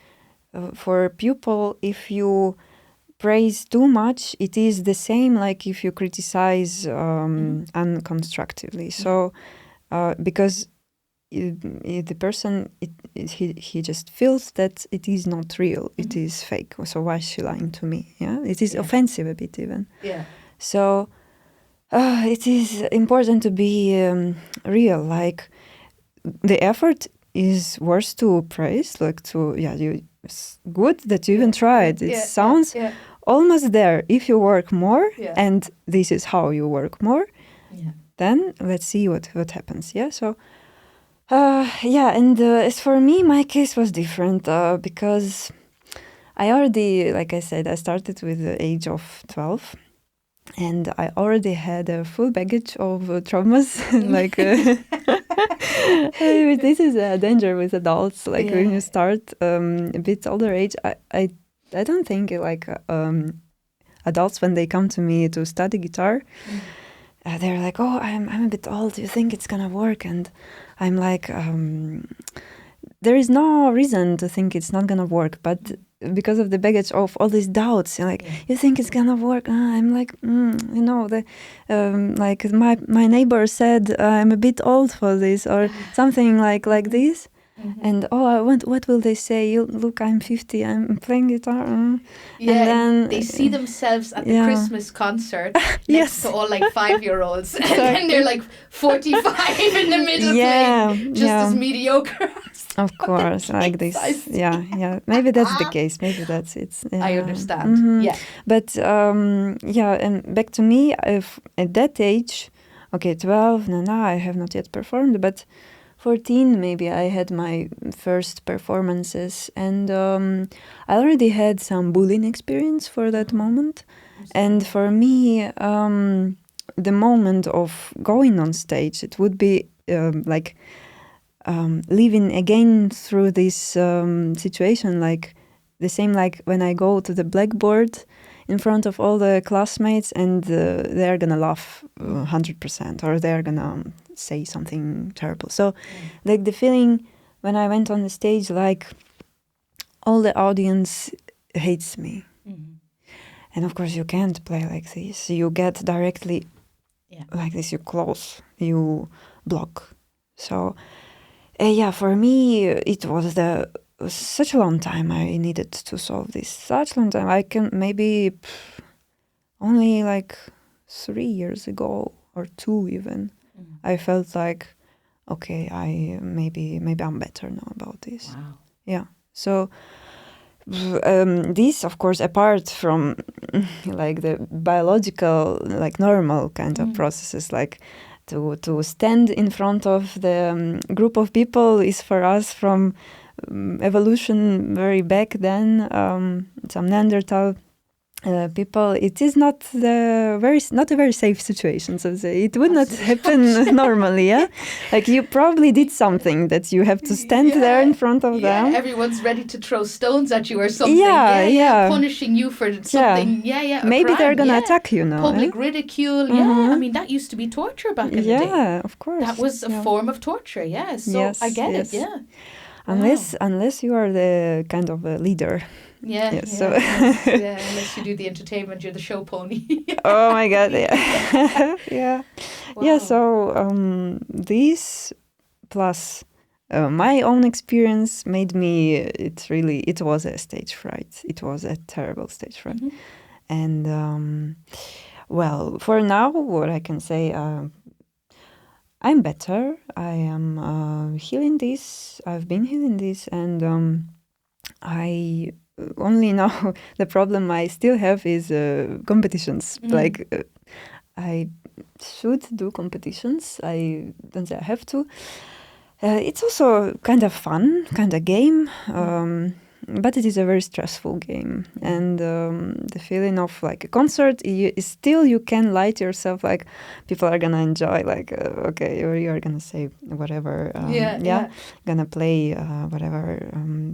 for pupil, if you praise too much, it is the same like if you criticize unconstructively. So, because the person, he just feels that it is not real, it is fake. So why is she lying to me? It is offensive a bit even. So it is important to be real. Like, the effort is worth to praise. Like, to it's good that you even tried. It sounds almost there. If you work more, and this is how you work more, then let's see what happens. So. And as for me, my case was different because I already, like I said, I started with the age of 12, and I already had a full baggage of traumas. Like, This is a danger with adults. Like when you start a bit older age, I don't think like adults when they come to me to study guitar, they're like, oh, I'm a bit old. Do you think it's gonna work? And I'm like, there is no reason to think it's not gonna work, but because of the baggage of all these doubts, you're like, you think it's gonna work? I'm like, like my neighbor said I'm a bit old for this, or something like this. And what will they say? You look, I'm 50. I'm playing guitar. Yeah, and then they see themselves at the Christmas concert next to all like 5-year-olds, and then they're like 45 in the middle, playing just as mediocre. Of course, like this. Yeah. Maybe that's the case. Maybe that's it. I understand. Yeah. But and back to me, at that age, 12, no, I have not yet performed, but 14 maybe I had my first performances, and I already had some bullying experience for that moment. And for me, the moment of going on stage, it would be like living again through this situation, like the same like when I go to the blackboard in front of all the classmates, and they're gonna laugh 100%, or they're gonna say something terrible. So like the feeling when I went on the stage, like all the audience hates me. And of course you can't play like this. You get directly like this, you close, you block. So for me it was such a long time I needed to solve this. Such a long time. I can maybe only like 3 years ago or 2 even. I felt like, okay, maybe I'm better now about this. Wow. Yeah. So this, of course, apart from like the biological, like normal kind of processes, like to stand in front of the group of people is for us from evolution very back then, some Neanderthal people, it is not a very safe situation. So it would not happen normally. Like you probably did something that you have to stand there in front of them. Everyone's ready to throw stones at you or something. Punishing you for something. Maybe they're gonna attack you now. Public ridicule. I mean, that used to be torture back in the day. Yeah, of course. That was a form of torture. So I get it. Yeah. Unless you are the kind of a leader. Unless you do the entertainment, you're the show pony. Oh my God, yeah. Wow. So this plus my own experience made me, it was a stage fright. It was a terrible stage fright. And well, for now, what I can say, I'm better. I am healing this. I've been healing this, and I only now the problem I still have is competitions. Like I should do competitions. I don't say I have to. It's also kind of fun, kind of game. But it is a very stressful game, and the feeling of like a concert is still, you can lie to yourself like people are gonna enjoy, like okay, or you're gonna say whatever, gonna play whatever.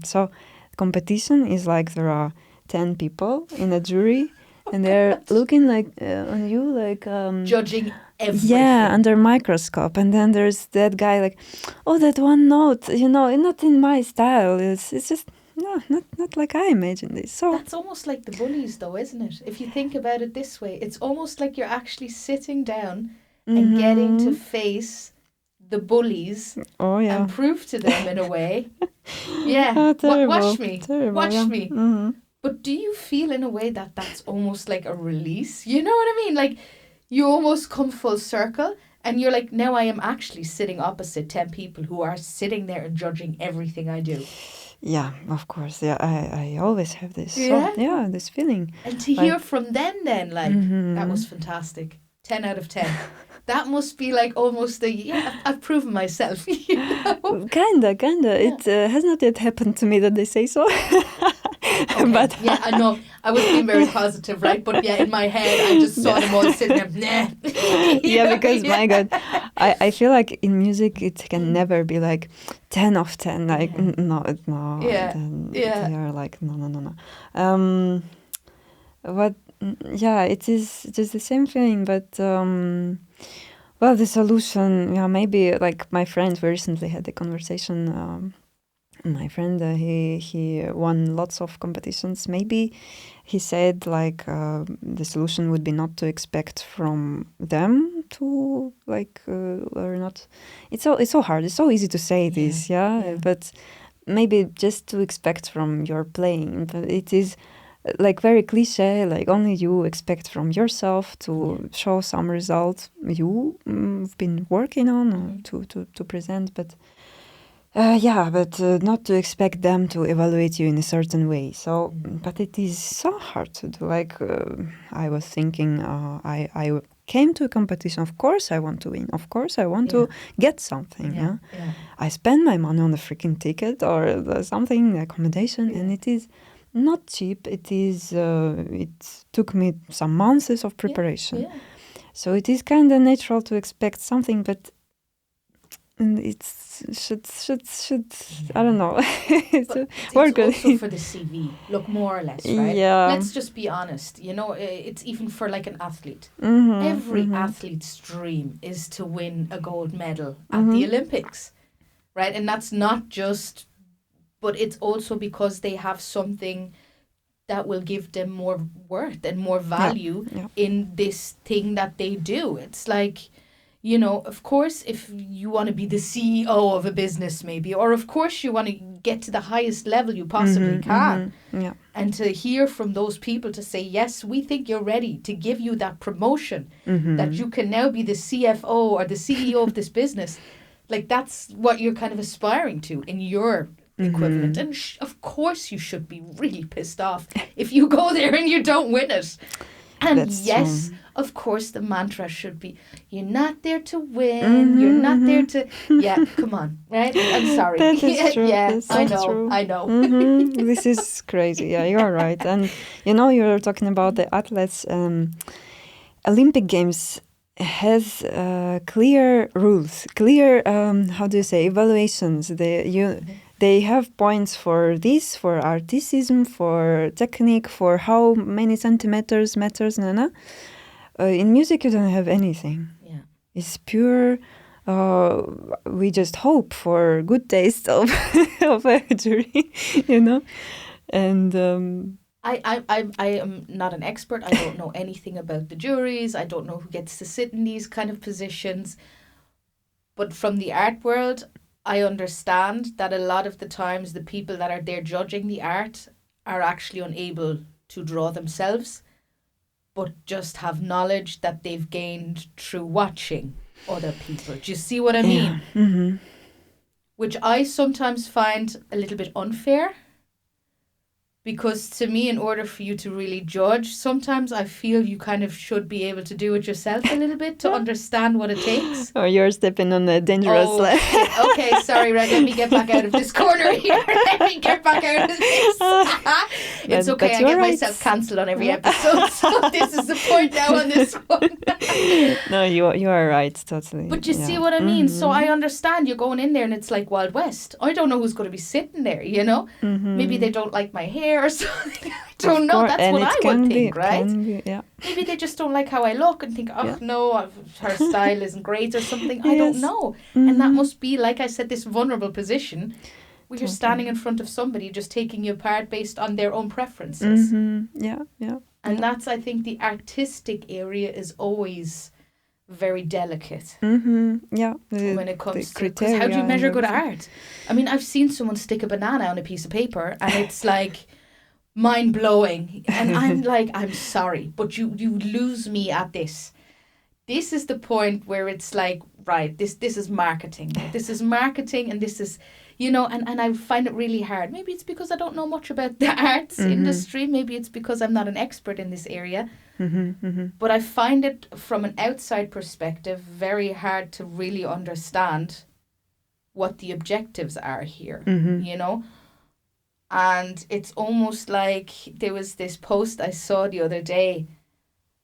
So competition is like there are 10 people in a jury, and they're looking like on you like judging everything. Yeah, under microscope, and then there's that guy like, oh, that one note, not in my style. It's just. No, not like I imagined this. So that's almost like the bullies, though, isn't it? If you think about it this way, it's almost like you're actually sitting down and getting to face the bullies and prove to them in a way. Watch me. Watch me. But do you feel in a way that that's almost like a release? You know what I mean? Like you almost come full circle and you're like, now I am actually sitting opposite 10 people who are sitting there and judging everything I do. Yeah, of course. Yeah, I always have this. Yeah, this feeling. And to hear from them then, like, that was fantastic. 10 out of 10. That must be like almost I've proven myself. Kinda. It has not yet happened to me that they say so. Okay. But yeah, I know. I was being very positive, right? But yeah, in my head, I just saw them all sitting there. Nah. yeah, because my God, I feel like in music it can never be like 10 of 10. Like no. Yeah. Then Yeah. they are like no. But yeah, it is just the same thing. But well, the solution, yeah, maybe like my friend. We recently had a conversation. My friend, he won lots of competitions. Maybe he said like the solution would be not to expect from them to like or not. It's so hard. It's so easy to say this, yeah. But maybe just to expect from your playing. But it is like very cliche. Like only you expect from yourself to show some result you've been working on or to present, but. But not to expect them to evaluate you in a certain way. So, but it is so hard to do. Like, I was thinking, I came to a competition. Of course, I want to win. Of course, I want to get something. Yeah. I spend my money on the freaking ticket or something, the accommodation, and it is not cheap. It is. It took me some months of preparation. So it is kind of natural to expect something, but. And it's should I don't know. It's also for the CV, look, more or less, right? Yeah. Let's just be honest. You know, it's even for like an athlete. Every athlete's dream is to win a gold medal at the Olympics, right? And that's not just, but it's also because they have something that will give them more worth and more value in this thing that they do. It's like, you know, of course, if you want to be the CEO of a business, maybe, or of course you want to get to the highest level you possibly can. And to hear from those people to say, yes, we think you're ready, to give you that promotion, that you can now be the CFO or the CEO of this business. Like, that's what you're kind of aspiring to in your equivalent. And of course you should be really pissed off if you go there and you don't win it. And that's yes, true. Of course, the mantra should be, you're not there to win, you're not there to... Yeah, come on, right? I'm sorry. That is true. Yeah, That's so true. I know. This is crazy. Yeah, you are right. And, you know, you're talking about the athletes. Olympic Games has clear rules, clear, how do you say, evaluations. They have points for this, for articism, for technique, for how many centimeters matters. In music, you don't have anything. Yeah, it's pure. We just hope for good taste of a jury, you know, and. I am not an expert. I don't know anything about the juries. I don't know who gets to sit in these kind of positions. But from the art world, I understand that a lot of the times the people that are there judging the art are actually unable to draw themselves, but just have knowledge that they've gained through watching other people. Do you see what I mean? Mm-hmm. Which I sometimes find a little bit unfair. Because to me, in order for you to really judge, sometimes I feel you kind of should be able to do it yourself a little bit to understand what it takes. Oh, you're stepping on a dangerous line. Okay, sorry, Red. Let me get back out of this corner here. Let me get back out of this. It's okay. I get myself cancelled on every episode. So this is the point now on this one. No, you are right, totally. But you see what I mean? So I understand you're going in there and it's like Wild West. I don't know who's going to be sitting there, you know? Maybe they don't like my hair or something. I don't know. That's what I would think, right? Maybe they just don't like how I look and think, no, her style isn't great or something. I don't know. And that must be, like I said, this vulnerable position where you're standing in front of somebody just taking you apart based on their own preferences. And that's, I think, the artistic area is always very delicate. When it comes to, because how do you measure good art? I mean, I've seen someone stick a banana on a piece of paper and it's like mind-blowing. And I'm like, I'm sorry, but you lose me at this. This is the point where it's like, right, this is marketing. This is marketing and this is, you know, and I find it really hard. Maybe it's because I don't know much about the arts industry. Maybe it's because I'm not an expert in this area. But I find it, from an outside perspective, very hard to really understand what the objectives are here, you know? And it's almost like there was this post I saw the other day,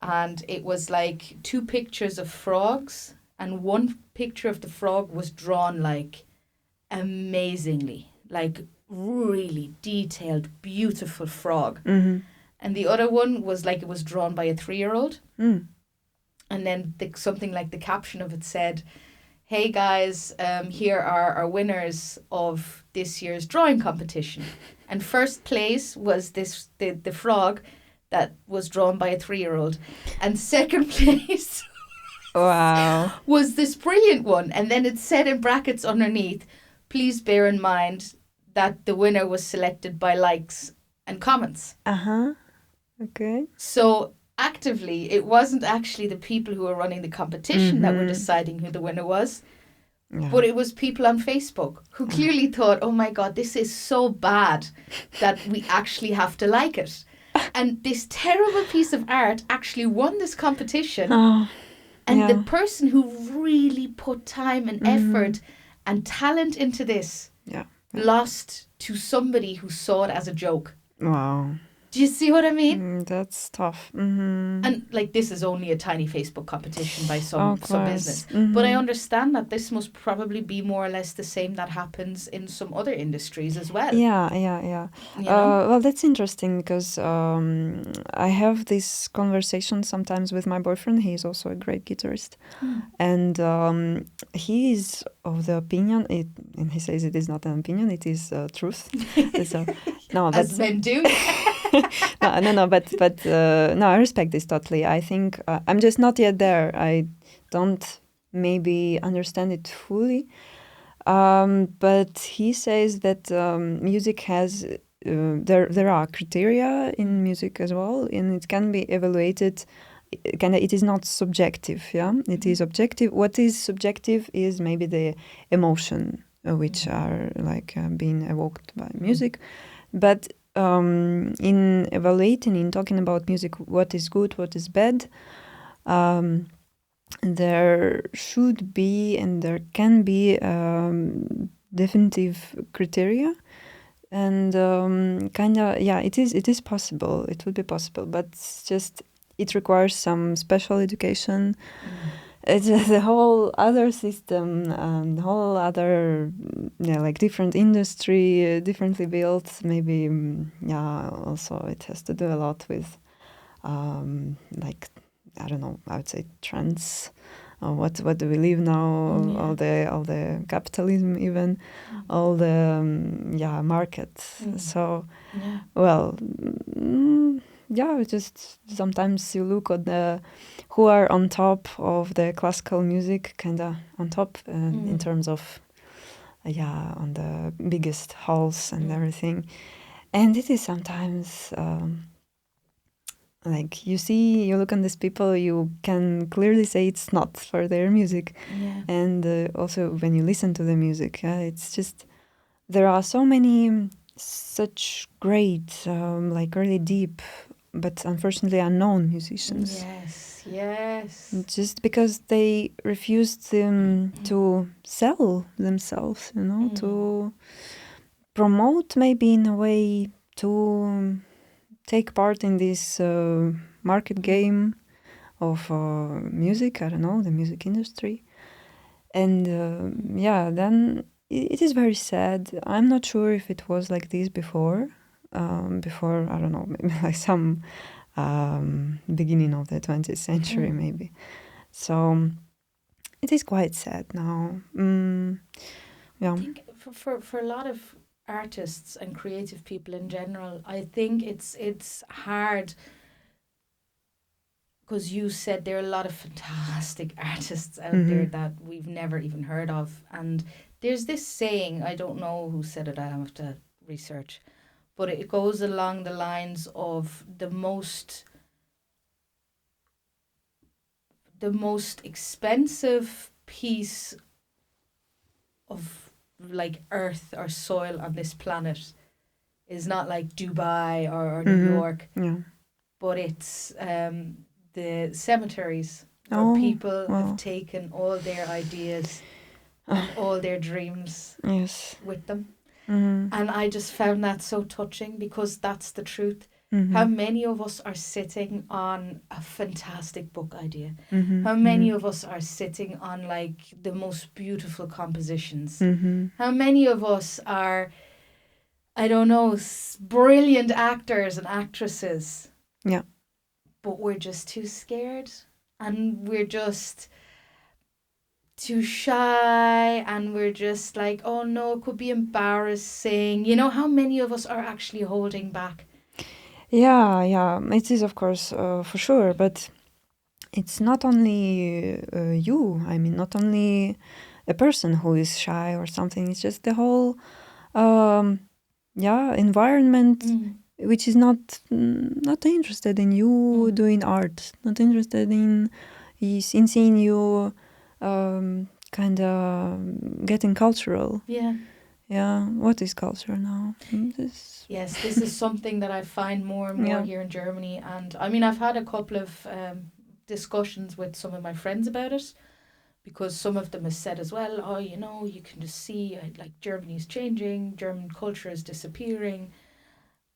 and it was like 2 pictures of frogs, and one picture of the frog was drawn like amazingly, like really detailed, beautiful frog. Mm-hmm. And the other one was like it was drawn by a 3-year-old. Mm. And then something like the caption of it said, "Hey guys, here are our winners of this year's drawing competition." And first place was the frog that was drawn by a 3-year-old. And second place Wow. was this brilliant one. And then it said in brackets underneath, "Please bear in mind that the winner was selected by likes and comments." Uh-huh. Okay. So actively, it wasn't actually the people who were running the competition that were deciding who the winner was, but it was people on Facebook who clearly thought, "Oh my God, this is so bad that we actually have to like it." And this terrible piece of art actually won this competition. Oh, And the person who really put time and effort and talent into this lost to somebody who saw it as a joke. Wow. Do you see what I mean? That's tough. Mm-hmm. And like, this is only a tiny Facebook competition by some business. Mm-hmm. But I understand that this must probably be more or less the same that happens in some other industries as well. Yeah. You know? Well, that's interesting because I have this conversation sometimes with my boyfriend. He's also a great guitarist. And he is of the opinion, and he says it is not an opinion, it is truth. So, no, as men do. no, but no, I respect this totally. I think I'm just not yet there. I don't maybe understand it fully. But he says that music has there are criteria in music as well, and it can be evaluated. It is not subjective. Yeah, it is objective. What is subjective is maybe the emotion which are like being evoked by music, but in evaluating, in talking about music, what is good, what is bad, there should be and there can be definitive criteria, and it is possible. It would be possible, but it's just it requires some special education. It's a whole other system, the whole other, like different industry, differently built. Maybe, also it has to do a lot with, like, I don't know, I would say trends. What do we live now? All the capitalism, even all the market. So, well. Just sometimes you look at the who are on top of the classical music, kind of on top in terms of, on the biggest halls and everything. And it is sometimes like you look at these people, you can clearly say it's not for their music. Yeah. And also when you listen to the music, it's just, there are so many such great, like really deep, but unfortunately unknown musicians. Yes. Just because they refused to sell themselves, to promote maybe in a way, to take part in this market game of music, I don't know, the music industry. And then it is very sad. I'm not sure if it was like this before, I don't know, maybe like some beginning of the 20th century, maybe. So it is quite sad now. I think for a lot of artists and creative people in general, I think it's hard, because you said there are a lot of fantastic artists out there that we've never even heard of. And there's this saying, I don't know who said it, I have to research, but it goes along the lines of the most expensive piece of like earth or soil on this planet is not like Dubai or New York, but it's the cemeteries where people have taken all their ideas and all their dreams with them. And I just found that so touching, because that's the truth. How many of us are sitting on a fantastic book idea? How many of us are sitting on like the most beautiful compositions? How many of us are, I don't know, brilliant actors and actresses? Yeah. But we're just too scared, and we're just too shy, and we're just like, oh no, it could be embarrassing. You know, how many of us are actually holding back? Yeah, it is, of course, for sure, but it's not only you. I mean, not only a person who is shy or something. It's just the whole, environment, which is not interested in you doing art, not interested in seeing you kind of getting cultural. Yeah. Yeah, what is culture now? Yes, this is something that I find more and more here in Germany. And I mean, I've had a couple of discussions with some of my friends about it, because some of them have said as well, oh, you know, you can just see like Germany's changing, German culture is disappearing.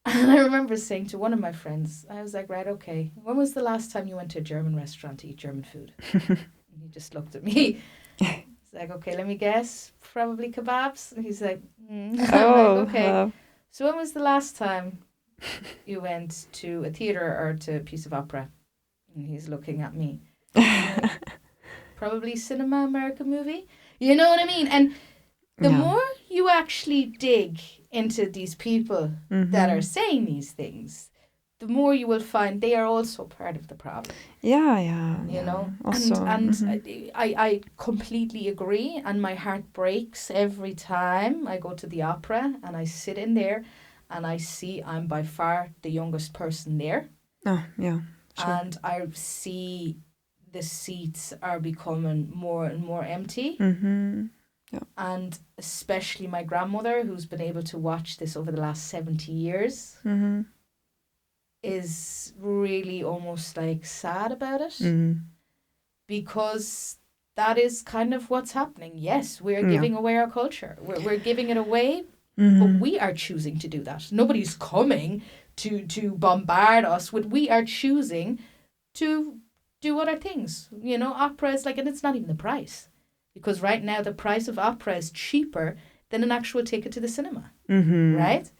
And I remember saying to one of my friends, I was like, right, okay, when was the last time you went to a German restaurant to eat German food? And he just looked at me. He's like, okay, let me guess, probably kebabs. And he's like, I'm like, okay. So when was the last time you went to a theatre or to a piece of opera? And he's looking at me. Like, probably cinema, American movie. You know what I mean? And the more you actually dig into these people that are saying these things, the more you will find they are also part of the problem. You know? Also, and I completely agree, and my heart breaks every time I go to the opera and I sit in there and I see I'm by far the youngest person there. Oh, yeah. Sure. And I see the seats are becoming more and more empty. Yeah. And especially my grandmother, who's been able to watch this over the last 70 years, is really almost like sad about it. Because that is kind of what's happening. Yes, we're giving away our culture. We're giving it away, but we are choosing to do that. Nobody's coming to bombard us with. We are choosing to do other things. You know, opera is like, and it's not even the price. Because right now the price of opera is cheaper than an actual ticket to the cinema. Right?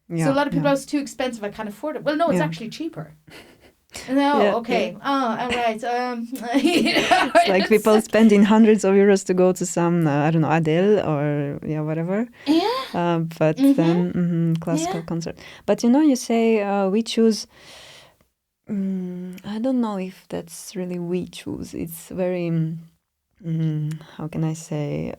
Yeah, so a lot of people, oh, it's too expensive, I can't afford it. Well, no, it's actually cheaper. No, okay. Oh, all right. It's like people spending hundreds of euros to go to some, I don't know, Adele or whatever. Yeah. But then classical concert. But you know, you say we choose. I don't know if that's really we choose. It's very. How can I say?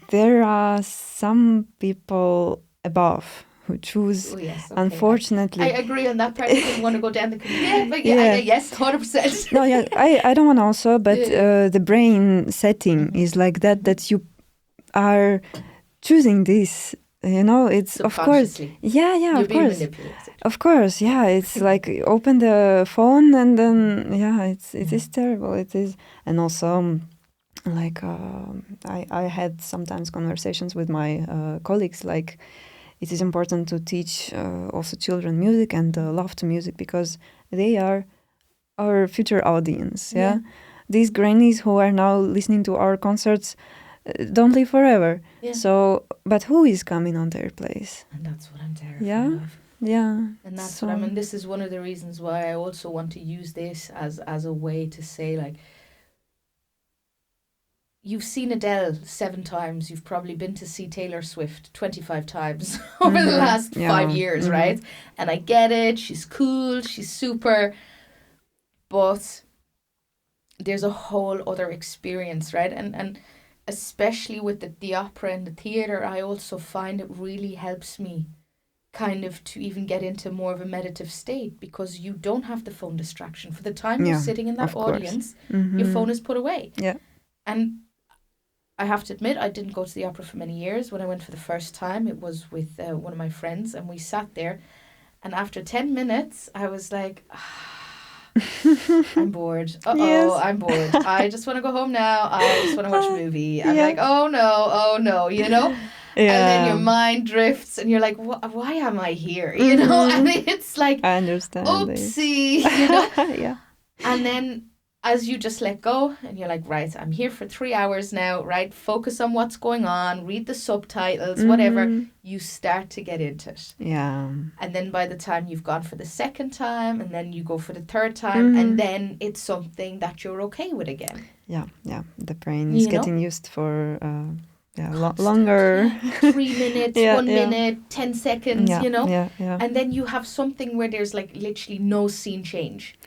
There are some people above who choose. Oh, yes, okay. Unfortunately, I agree on that part. I didn't want to go down the but yes, 100%. No, I don't want to also, but the brain setting is like that you are choosing this. You know, it's of course, You're of course, manipulated. Of course, it's like open the phone and then it is terrible. It is, and also. Like I had sometimes conversations with my colleagues, like it is important to teach also children music and love to music, because they are our future audience. These grannies who are now listening to our concerts don't live forever. So, but who is coming on their place? And that's what I'm terrified of. And that's what I mean. This is one of the reasons why I also want to use this as a way to say, like, you've seen Adele 7 times. You've probably been to see Taylor Swift 25 times over the last 5 years, right? And I get it. She's cool. She's super. But there's a whole other experience, right? And especially with the opera and the theatre, I also find it really helps me kind of to even get into more of a meditative state, because you don't have the phone distraction. For the time you're sitting in that audience, your phone is put away. And I have to admit, I didn't go to the opera for many years. When I went for the first time, it was with one of my friends, and we sat there. And after 10 minutes, I was like, I'm bored. Yes. I'm bored. I just want to go home now. I just want to watch a movie. I'm Yeah. like, oh no, you know? And then your mind drifts and you're like, why am I here? You know? And it's like, I understand. oopsie, you know? Yeah. And then as you just let go and you're like, right, I'm here for 3 hours now, right? Focus on what's going on, read the subtitles, whatever. You start to get into it. Yeah. And then by the time you've gone for the second time and then you go for the third time and then it's something that you're okay with again. Yeah. The brain is You know? getting used for longer. 3 minutes, 1 minute, 10 seconds, you know? Yeah. And then you have something where there's like literally no scene change.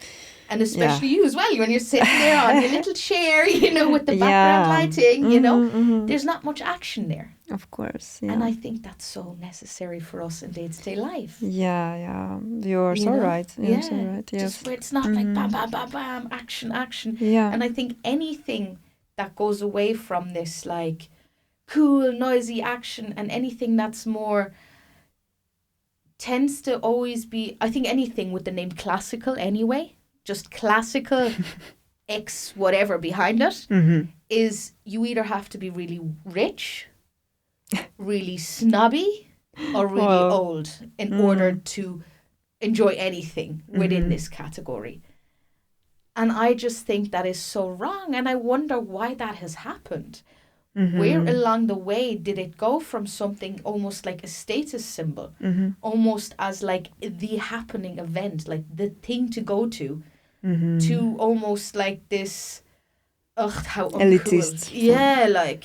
And especially you as well, when you're sitting there on your little chair, you know, with the background lighting, you know, there's not much action there. Of course, yeah. And I think that's so necessary for us in day-to-day life. Yeah. You're so right. You're so right, yes. Just where it's not like bam, bam, bam, bam, action. Yeah. And I think anything that goes away from this, like, cool, noisy action and anything that's more tends to always be, I think anything with the name classical anyway, just classical X whatever behind it, is you either have to be really rich, really snobby, or really old in order to enjoy anything within this category. And I just think that is so wrong. And I wonder why that has happened. Where along the way did it go from something almost like a status symbol, almost as like the happening event, like the thing to go to almost like this, how uncool. Elitist. Yeah, like,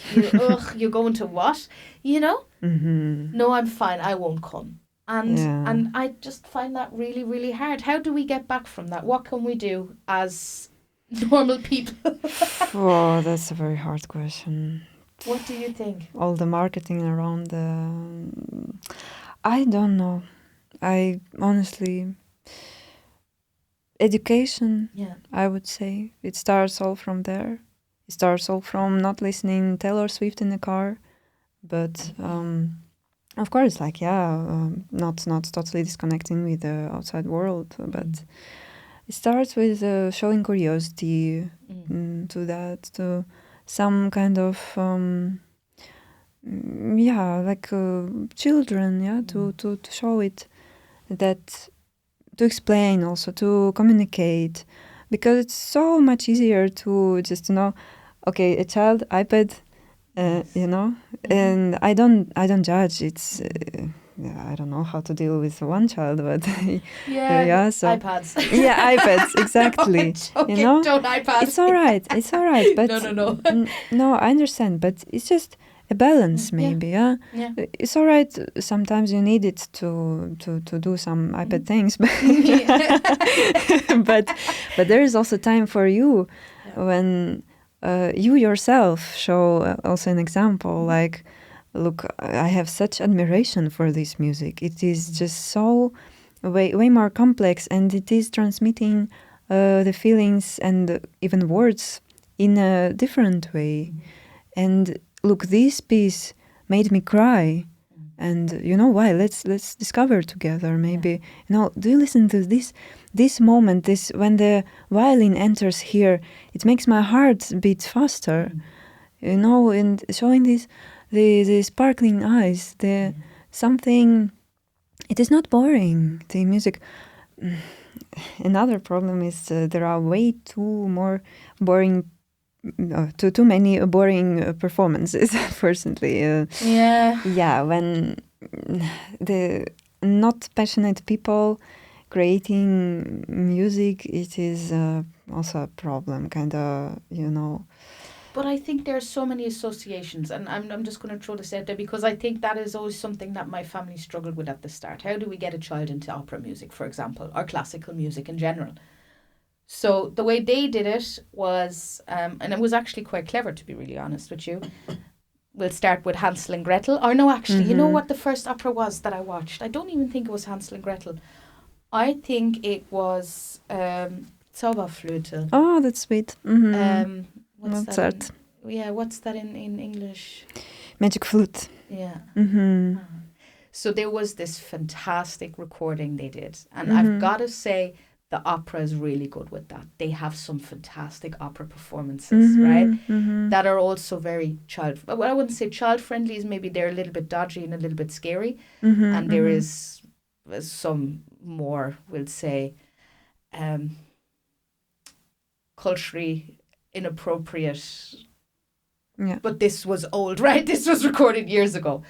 you're going to what? You know? No, I'm fine. I won't come. And I just find that really, really hard. How do we get back from that? What can we do as normal people? Oh, that's a very hard question. What do you think? All the marketing around I don't know. I honestly... Education, I would say. It starts all from there. It starts all from not listening Taylor Swift in the car. But, of course, like, not totally disconnecting with the outside world. But it starts with showing curiosity to that, to some kind of, children, to show it that... To explain also, to communicate, because it's so much easier to just know, okay, a child, iPad, you know, and I don't judge. It's I don't know how to deal with one child, but so iPads. iPads, exactly. Okay, you know, don't iPads. It's all right. But no. No, I understand, but it's just a balance, maybe. Yeah. It's all right. Sometimes you need it to do some iPad things, but there is also time for you when you yourself show also an example. Like, look, I have such admiration for this music. It is just so way more complex, and it is transmitting the feelings and even words in a different way. And look, this piece made me cry, and you know why? Let's discover together. Maybe do you listen to this moment? This when the violin enters here, it makes my heart beat faster. You know, and showing the sparkling eyes, the something. It is not boring. The music. Another problem is there are way too many boring performances. Personally, when the not passionate people creating music, it is also a problem, kind of, But I think there are so many associations, and I'm just going to throw this out there because I think that is always something that my family struggled with at the start. How do we get a child into opera music, for example, or classical music in general? So the way they did it was, and it was actually quite clever, to be really honest with you. We'll start with Hansel and Gretel. Or no, actually, you know what the first opera was that I watched? I don't even think it was Hansel and Gretel. I think it was Zauberflöte. Oh, that's sweet. What's Mozart. that? What's that in English? Magic Flute. Yeah. Mm-hmm. So there was this fantastic recording they did. And I've got to say the opera is really good with that. They have some fantastic opera performances, right? That are also very well, I wouldn't say child friendly, is maybe they're a little bit dodgy and a little bit scary. And there is some more, we'll say, culturally inappropriate. Yeah. But this was old, right? This was recorded years ago.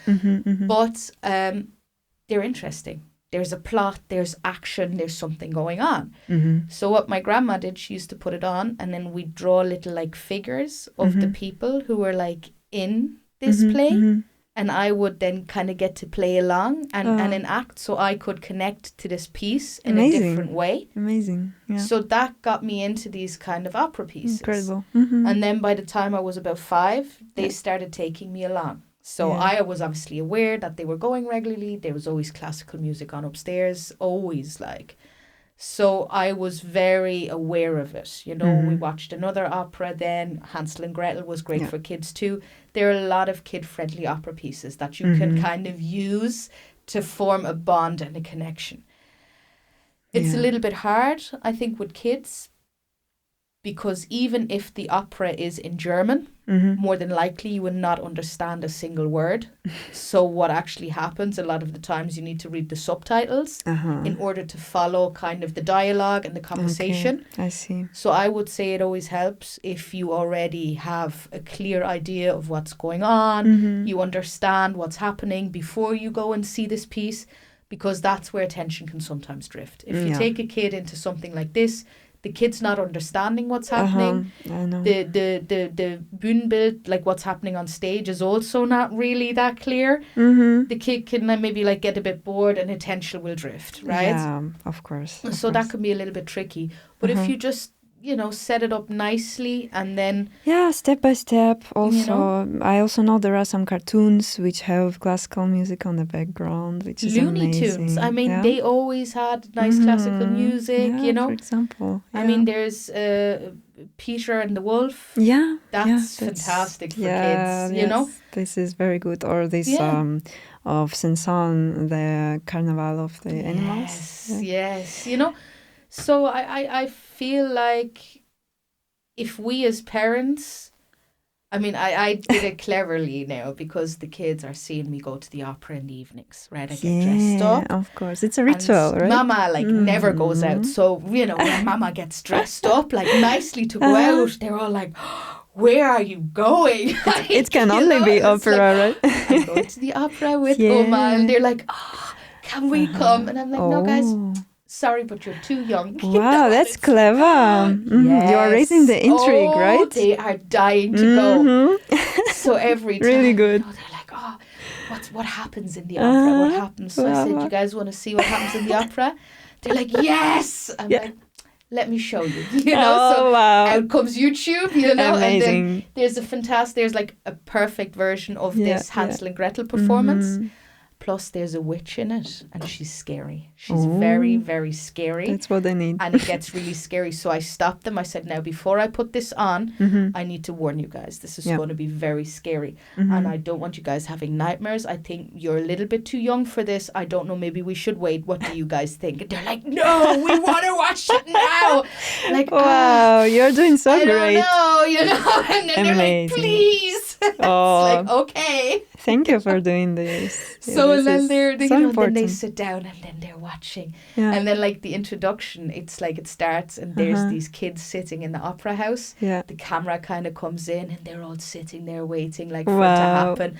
But they're interesting. There's a plot, there's action, there's something going on. So what my grandma did, she used to put it on, and then we'd draw little like figures of the people who were like in this play. And I would then kind of get to play along and enact, so I could connect to this piece in a different way. Amazing. Yeah. So that got me into these kind of opera pieces. Incredible. And then by the time I was about 5, they started taking me along. So I was obviously aware that they were going regularly. There was always classical music on upstairs, always like. So I was very aware of it. You know, we watched another opera then. Hansel and Gretel was great for kids too. There are a lot of kid-friendly opera pieces that you can kind of use to form a bond and a connection. It's a little bit hard, I think, with kids, because even if the opera is in German, more than likely you will not understand a single word. So what actually happens, a lot of the times you need to read the subtitles in order to follow kind of the dialogue and the conversation. Okay. I see. So I would say it always helps if you already have a clear idea of what's going on, you understand what's happening before you go and see this piece, because that's where attention can sometimes drift. If you take a kid into something like this, the kid's not understanding what's happening. I know. The Bühnenbild, like what's happening on stage, is also not really that clear. The kid can maybe like get a bit bored and attention will drift, right? Yeah, of course. So that can be a little bit tricky. But if you just, you know, set it up nicely and then... Yeah, step by step. Also, I also know there are some cartoons which have classical music on the background, which is Looney amazing. Tunes. I mean, they always had nice classical music, you know. For example. I mean, there's Peter and the Wolf. Yeah. That's fantastic for kids, you know. This is very good. Or this of Saint-Saëns, the Carnival of the Animals. Yes, you know. So I feel like if we as parents, I mean, I did it cleverly now because the kids are seeing me go to the opera in the evenings, right? I get dressed up. Of course. It's a ritual, right? Mama, like, never goes out. So, you know, when Mama gets dressed up, like, nicely to go out, they're all like, where are you going? Like, it can only be opera, like, right? I'm going to the opera with Oma. And they're like, can we come? And I'm like, no, guys. Sorry, but you're too young. Wow, that's clever. Yes. You are raising the intrigue, right? They are dying to go. So every time, really good. You know, they're like, what happens in the opera? What happens? So I said, you guys want to see what happens in the opera? They're like, yes. I'm like, let me show you. You know, out comes YouTube, you know. Amazing. And then there's like a perfect version of this Hansel and Gretel performance. Plus, there's a witch in it, and she's scary. She's very, very scary. That's what I need. And it gets really scary. So I stopped them. I said, now, before I put this on, I need to warn you guys. This is going to be very scary. And I don't want you guys having nightmares. I think you're a little bit too young for this. I don't know. Maybe we should wait. What do you guys think? And they're like, no, we want to watch it now. Like, wow, you're doing so great. I don't know, you know. And then they're like, please. It's like, okay. Thank you for doing this. So this then then they important. sit down and then they're watching. And then like the introduction, it's like it starts and there's these kids sitting in the opera house. The camera kind of comes in and they're all sitting there waiting like for it to happen.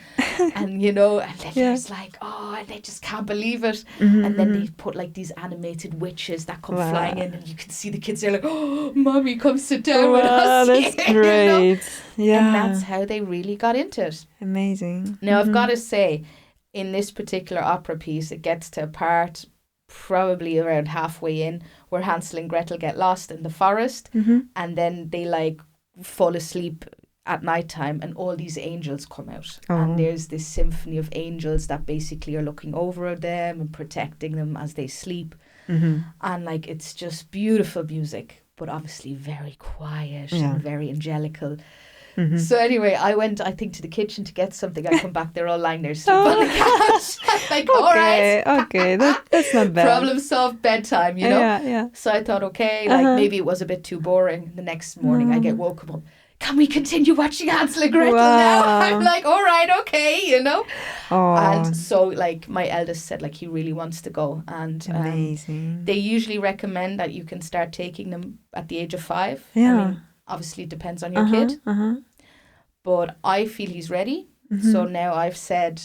And you know, and then there's like, and they just can't believe it. And then they put like these animated witches that come flying in and you can see the kids, they're like, oh, mommy, come sit down with us. That's here, great. You know? And that's how they really got into it. Amazing. Now, I've got to say, in this particular opera piece, it gets to a part probably around halfway in where Hansel and Gretel get lost in the forest and then they like fall asleep at nighttime and all these angels come out. And there's this symphony of angels that basically are looking over them and protecting them as they sleep. And like, it's just beautiful music, but obviously very quiet and very angelical. So anyway, I went, I think, to the kitchen to get something. I come back, they're all lying there asleep on the couch. I'm like, all right. Okay, that's not bad. Problem solved, bedtime, you know? Yeah. So I thought, okay, like maybe it was a bit too boring. The next morning I get woken up. Can we continue watching Hansel and Gretel now? I'm like, all right, okay, you know? Oh. And so, like, my eldest said, like, he really wants to go. And amazing. They usually recommend that you can start taking them at the age of 5. Yeah. I mean, obviously, it depends on your kid. But I feel he's ready. So now I've said,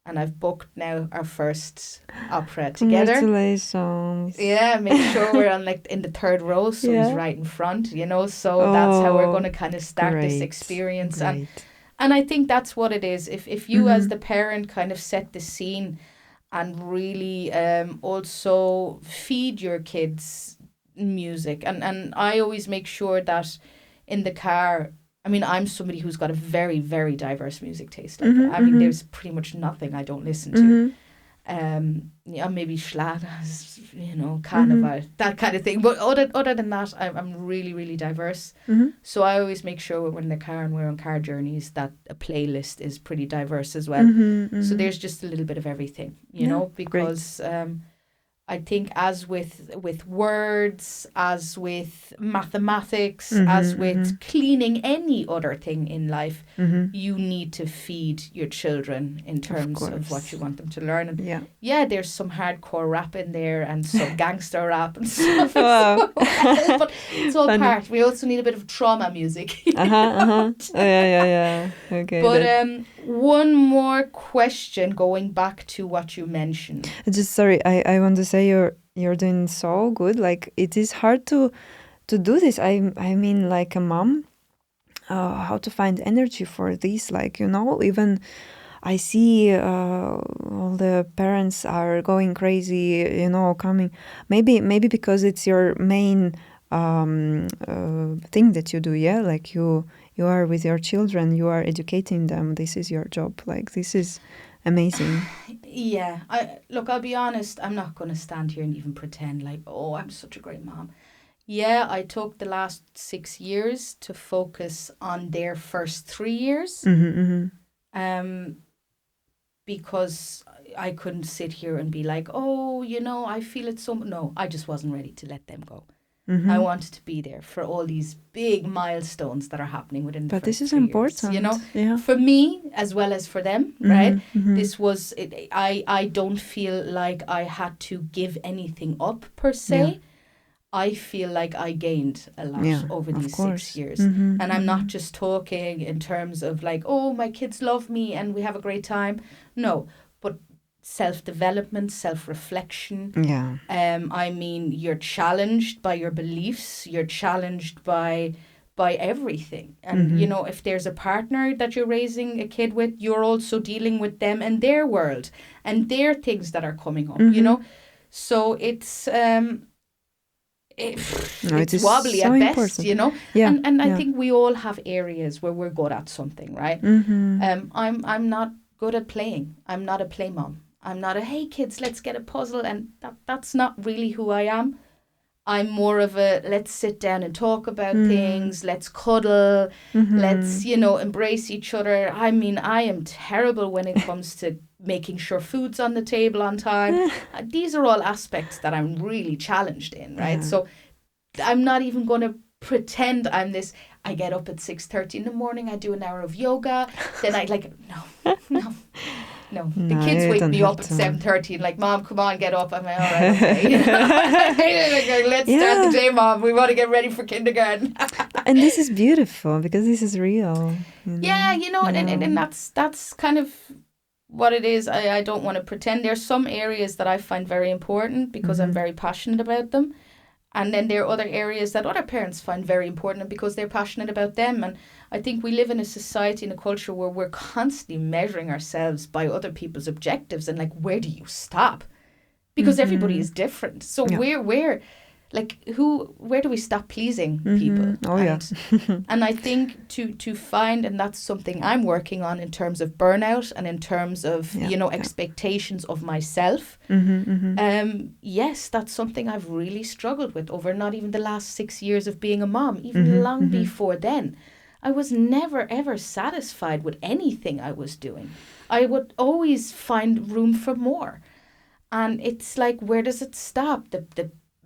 and I've booked now our first opera together. Congratulations. Yeah, make sure we're on like in the third row, so he's right in front, you know. So that's how we're going to kind of start this experience. And I think that's what it is. If you as the parent kind of set the scene and really also feed your kids music. And I always make sure that in the car, I mean, I'm somebody who's got a very, very diverse music taste. Like, I mean, there's pretty much nothing I don't listen to. Yeah, maybe Schlagers, you know, Carnival, that kind of thing. But other than that, I'm really, really diverse. So I always make sure when we're in the car and we're on car journeys that a playlist is pretty diverse as well. So there's just a little bit of everything, you know, because I think as with words, as with mathematics, as with cleaning any other thing in life, you need to feed your children in terms of what you want them to learn. And yeah, there's some hardcore rap in there and some gangster rap and stuff. But it's all part. We also need a bit of trauma music. Yeah. Okay. But one more question going back to what you mentioned. Just sorry, I want to say you're doing so good. Like, it is hard to do this. I mean, like a mom, how to find energy for this? Like, you know, even I see all the parents are going crazy, you know, coming. Maybe because it's your main thing that you do. Yeah, like you are with your children, you are educating them. This is your job. Like, this is amazing. Yeah, I'll be honest, I'm not going to stand here and even pretend like, oh, I'm such a great mom. Yeah, I took the last 6 years to focus on their first 3 years. Because I couldn't sit here and be like, oh, you know, I feel it so... No, I just wasn't ready to let them go. I wanted to be there for all these big milestones that are happening within the first 3 years. But this is important, you know, for me as well as for them, right? This was, I don't feel like I had to give anything up per se. I feel like I gained a lot over these 6 years. And I'm not just talking in terms of like, oh, my kids love me and we have a great time. No, but self-development, self-reflection. I mean, you're challenged by your beliefs. You're challenged by everything. And, you know, if there's a partner that you're raising a kid with, you're also dealing with them and their world and their things that are coming up, you know. So it's... it's wobbly so at best, important. You know. And I think we all have areas where we're good at something, right? I'm not good at playing. I'm not a play mom. I'm not a, hey kids, let's get a puzzle, and that's not really who I am. I'm more of a, let's sit down and talk about things, let's cuddle, let's, you know, embrace each other. I mean, I am terrible when it comes to making sure food's on the table on time. These are all aspects that I'm really challenged in, right? So I'm not even going to pretend I'm this. I get up at 6:30 in the morning, I do an hour of yoga, then I like, no. The kids wake me up at 7:30 and like, Mom, come on, get up. I'm like, all right, okay. Let's start the day, Mom. We want to get ready for kindergarten. And this is beautiful because this is real. You know? Yeah, you know, and that's kind of what it is. I don't want to pretend. There's some areas that I find very important because I'm very passionate about them. And then there are other areas that other parents find very important because they're passionate about them. And I think we live in a society and a culture where we're constantly measuring ourselves by other people's objectives. And like, where do you stop? Because everybody is different. So where do we stop pleasing people? And I think to find, and that's something I'm working on in terms of burnout and in terms of, you know, expectations of myself. Yes, that's something I've really struggled with over not even the last 6 years of being a mom, even long before then. I was never ever satisfied with anything I was doing. I would always find room for more. And it's like, where does it stop?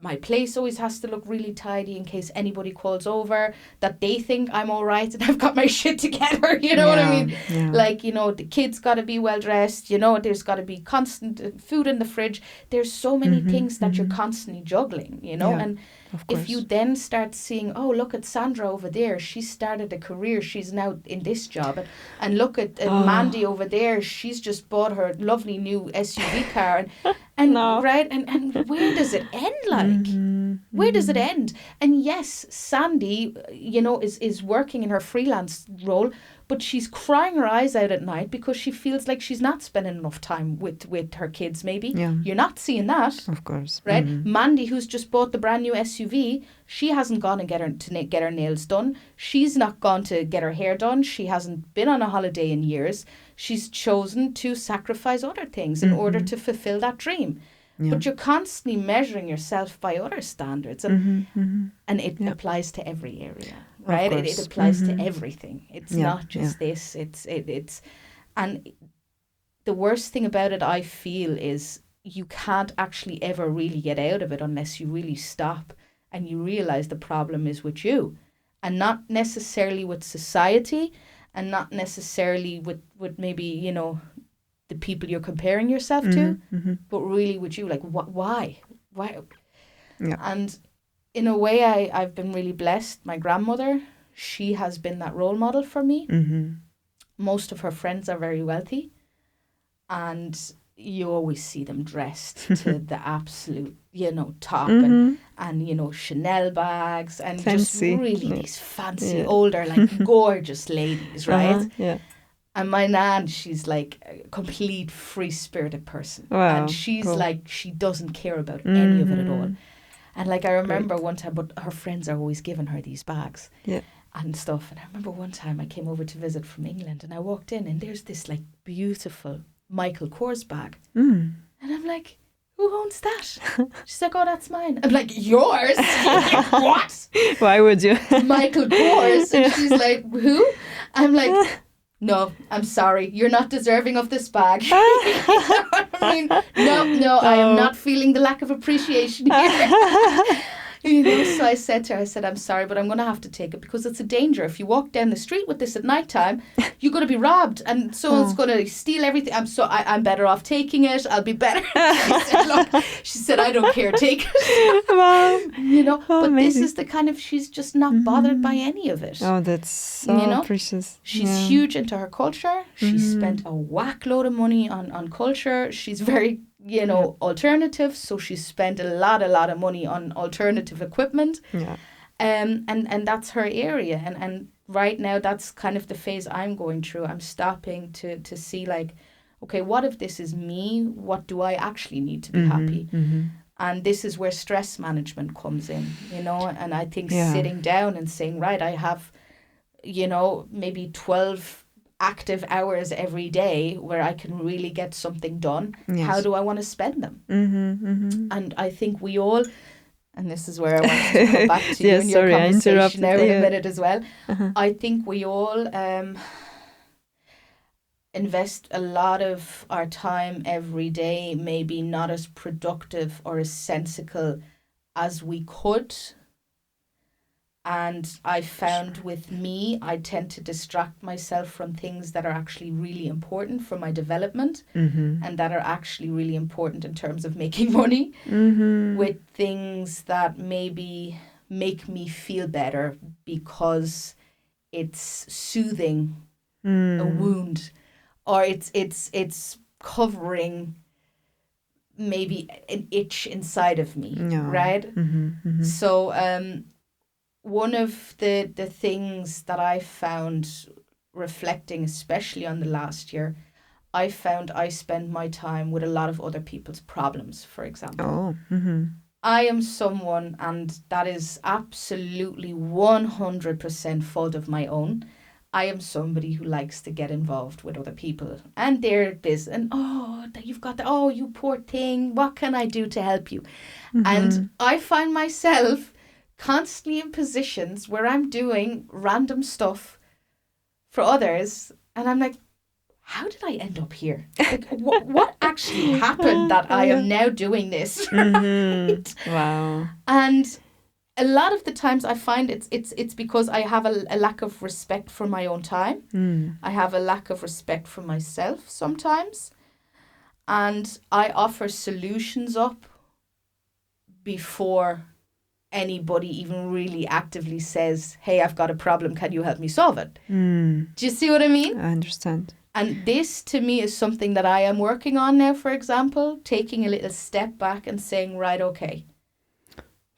My place always has to look really tidy in case anybody calls over, that they think I'm all right and I've got my shit together. You know what I mean? Yeah. Like, you know, the kids got to be well dressed. You know, there's got to be constant food in the fridge. There's so many things that you're constantly juggling, you know? Yeah, And of course. if you then start seeing, oh, look at Sandra over there. She started a career. She's now in this job. And look at Mandy over there. She's just bought her lovely new SUV car. And No. right, and where does it end, like? Where does it end? And yes, Sandy, you know, is working in her freelance role, but she's crying her eyes out at night because she feels like she's not spending enough time with her kids, maybe. Yeah. You're not seeing that. Of course. Right? Mandy, who's just bought the brand new SUV, she hasn't gone and get her nails done. She's not gone to get her hair done. She hasn't been on a holiday in years. She's chosen to sacrifice other things in order to fulfill that dream. Yeah. But you're constantly measuring yourself by other standards, and it applies to every area, right? It applies to everything. It's not just this. It's and the worst thing about it, I feel, is you can't actually ever really get out of it unless you really stop and you realize the problem is with you, and not necessarily with society, and not necessarily with maybe, you know, the people you're comparing yourself to, but really with you. Like, why? Yeah. And in a way, I've been really blessed. My grandmother, she has been that role model for me. Most of her friends are very wealthy, and you always see them dressed to the absolute, you know, top, and you know, Chanel bags, and fancy. just really these fancy, older, like gorgeous ladies, right? Yeah. And my nan, she's like a complete free-spirited person. Wow, and she's cool. like, she doesn't care about any of it at all. And like, I remember one time, but her friends are always giving her these bags and stuff. And I remember one time I came over to visit from England, and I walked in, and there's this like beautiful Michael Kors bag. And I'm like, who owns that? She's like, oh, that's mine. I'm like, yours? What? Why would you? Michael Kors? And she's like, who? I'm like, no, I'm sorry. You're not deserving of this bag. You know what I mean? No, I am not feeling the lack of appreciation here. You know, so I said to her, I'm sorry, but I'm going to have to take it because it's a danger. If you walk down the street with this at nighttime, you're going to be robbed and someone's going to steal everything. I'm better off taking it. I'll be better. She said, I don't care. Take it. Wow. You know, but amazing. this is the kind of, she's just not bothered by any of it. Oh, that's so You know? precious. She's huge into her culture. She spent a whack load of money on culture. She's very, you know, alternative. So she spent a lot of money on alternative equipment. Yeah. And that's her area. And right now, that's kind of the phase I'm going through. I'm stopping to see, like, okay, what if this is me? What do I actually need to be happy? And this is where stress management comes in, you know. And I think sitting down and saying, right, I have, you know, maybe 12 active hours every day where I can really get something done. Yes. How do I want to spend them? And I think we all, and this is where I want to come back to you in your conversation now in a minute as well. I think we all invest a lot of our time every day, maybe not as productive or as sensible as we could. And I found with me, I tend to distract myself from things that are actually really important for my development and that are actually really important in terms of making money with things that maybe make me feel better because it's soothing a wound, or it's covering maybe an itch inside of me, right? So one of the things that I found reflecting, especially on the last year, I found I spend my time with a lot of other people's problems, for example. I am someone, and that is absolutely 100% fault of my own. I am somebody who likes to get involved with other people and their business. And, you've got you poor thing. What can I do to help you? And I find myself constantly in positions where I'm doing random stuff for others. And I'm like, how did I end up here? Like, what actually happened that I am now doing this? Right? Wow. And a lot of the times I find it's because I have a lack of respect for my own time. I have a lack of respect for myself sometimes. And I offer solutions up before anybody even really actively says, hey, I've got a problem, can you help me solve it? Do you see what I mean? I understand. And this to me is something that I am working on now, for example, taking a little step back and saying, right, okay.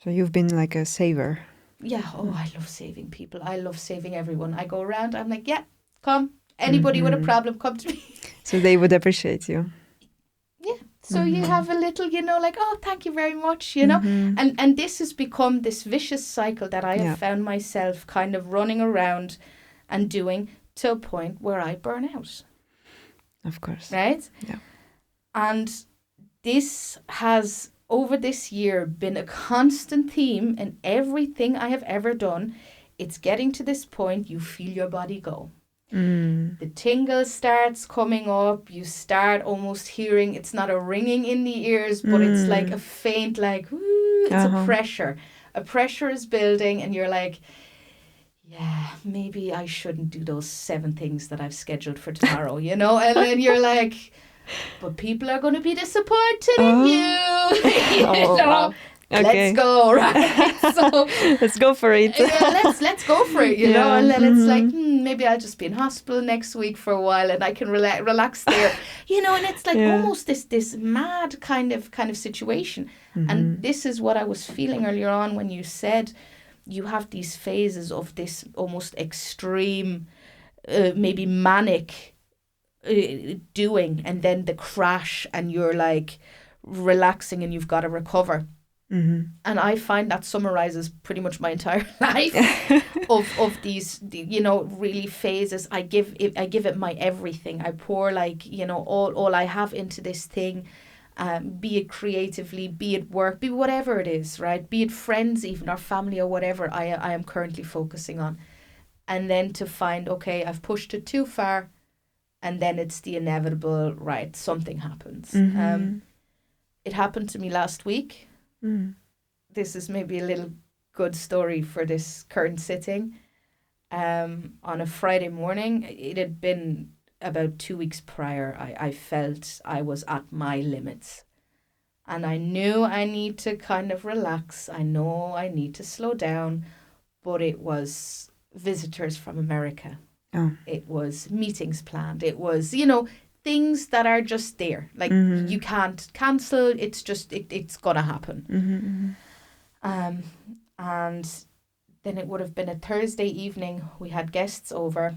So you've been like a saver. Yeah, I love saving people. I love saving everyone. I go around, I'm like, yeah, come. Anybody with a problem, come to me. So they would appreciate you. Yeah. So you have a little, like, oh, thank you very much, And this has become this vicious cycle that I have found myself kind of running around and doing to a point where I burn out. Of course. Right? Yeah. And this has, over this year, been a constant theme in everything I have ever done. It's getting to this point, you feel your body go. The tingle starts coming up. You start almost hearing, it's not a ringing in the ears, but it's like a faint, like, whoo, it's a pressure. A pressure is building and you're like, yeah, maybe I shouldn't do those 7 things that I've scheduled for tomorrow, And then you're like, but people are going to be disappointed in you. Wow. Okay. Let's go, right? So let's go for it. let's go for it, And then it's like, maybe I'll just be in hospital next week for a while, and I can relax there, And it's like almost this mad kind of situation. And this is what I was feeling earlier on when you said you have these phases of this almost extreme, maybe manic doing, and then the crash, and you're like relaxing, and you've got to recover. And I find that summarizes pretty much my entire life of these, really phases. I give it my everything. I pour all I have into this thing, be it creatively, be it work, be whatever it is, right? Be it friends, even, or family, or whatever I am currently focusing on. And then to find, okay, I've pushed it too far, and then it's the inevitable, right? Something happens. It happened to me last week. This is maybe a little good story for this current sitting. On a Friday morning, it had been about 2 weeks prior, I felt I was at my limits. And I knew I need to kind of relax. I know I need to slow down. But it was visitors from America. It was meetings planned. It was, things that are just there. Like, you can't cancel. It's just, it's going to happen. And then it would have been a Thursday evening. We had guests over.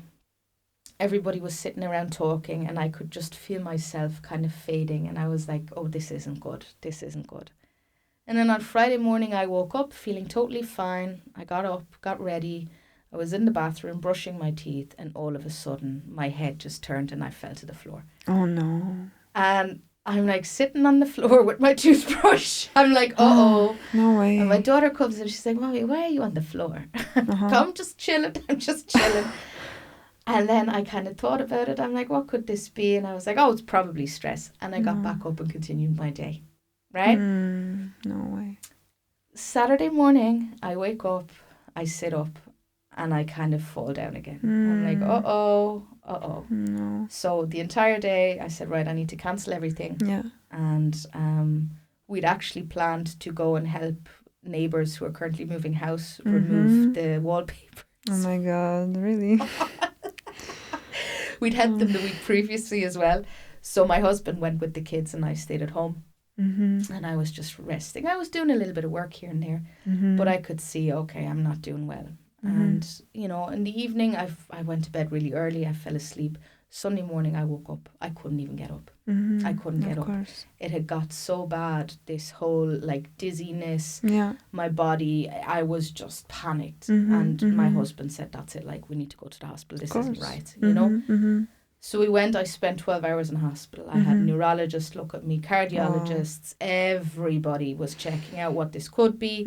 Everybody was sitting around talking, and I could just feel myself kind of fading. And I was like, oh, this isn't good. This isn't good. And then on Friday morning, I woke up feeling totally fine. I got up, got ready. I was in the bathroom brushing my teeth, and all of a sudden my head just turned and I fell to the floor. Oh no. And I'm like sitting on the floor with my toothbrush. I'm like, uh-oh. No way. And my daughter comes and she's like, Mommy, why are you on the floor? I'm just chilling. I'm just chilling. And then I kind of thought about it. I'm like, what could this be? And I was like, oh, it's probably stress. And I got back up and continued my day. Right? No way. Saturday morning, I wake up, I sit up, and I kind of fall down again. I'm like, uh-oh. No. So the entire day, I said, right, I need to cancel everything. Yeah. And we'd actually planned to go and help neighbours who are currently moving house remove the wallpaper. Oh my God, really? We'd helped them the week previously as well. So my husband went with the kids and I stayed at home. And I was just resting. I was doing a little bit of work here and there, but I could see, okay, I'm not doing well. And, in the evening, I went to bed really early. I fell asleep. Sunday morning, I woke up. I couldn't even get up. I couldn't get up. It had got so bad, this whole, dizziness. Yeah. My body, I was just panicked. And my husband said, that's it. We need to go to the hospital. This isn't right, So we went. I spent 12 hours in hospital. I had neurologists look at me, cardiologists. Everybody was checking out what this could be.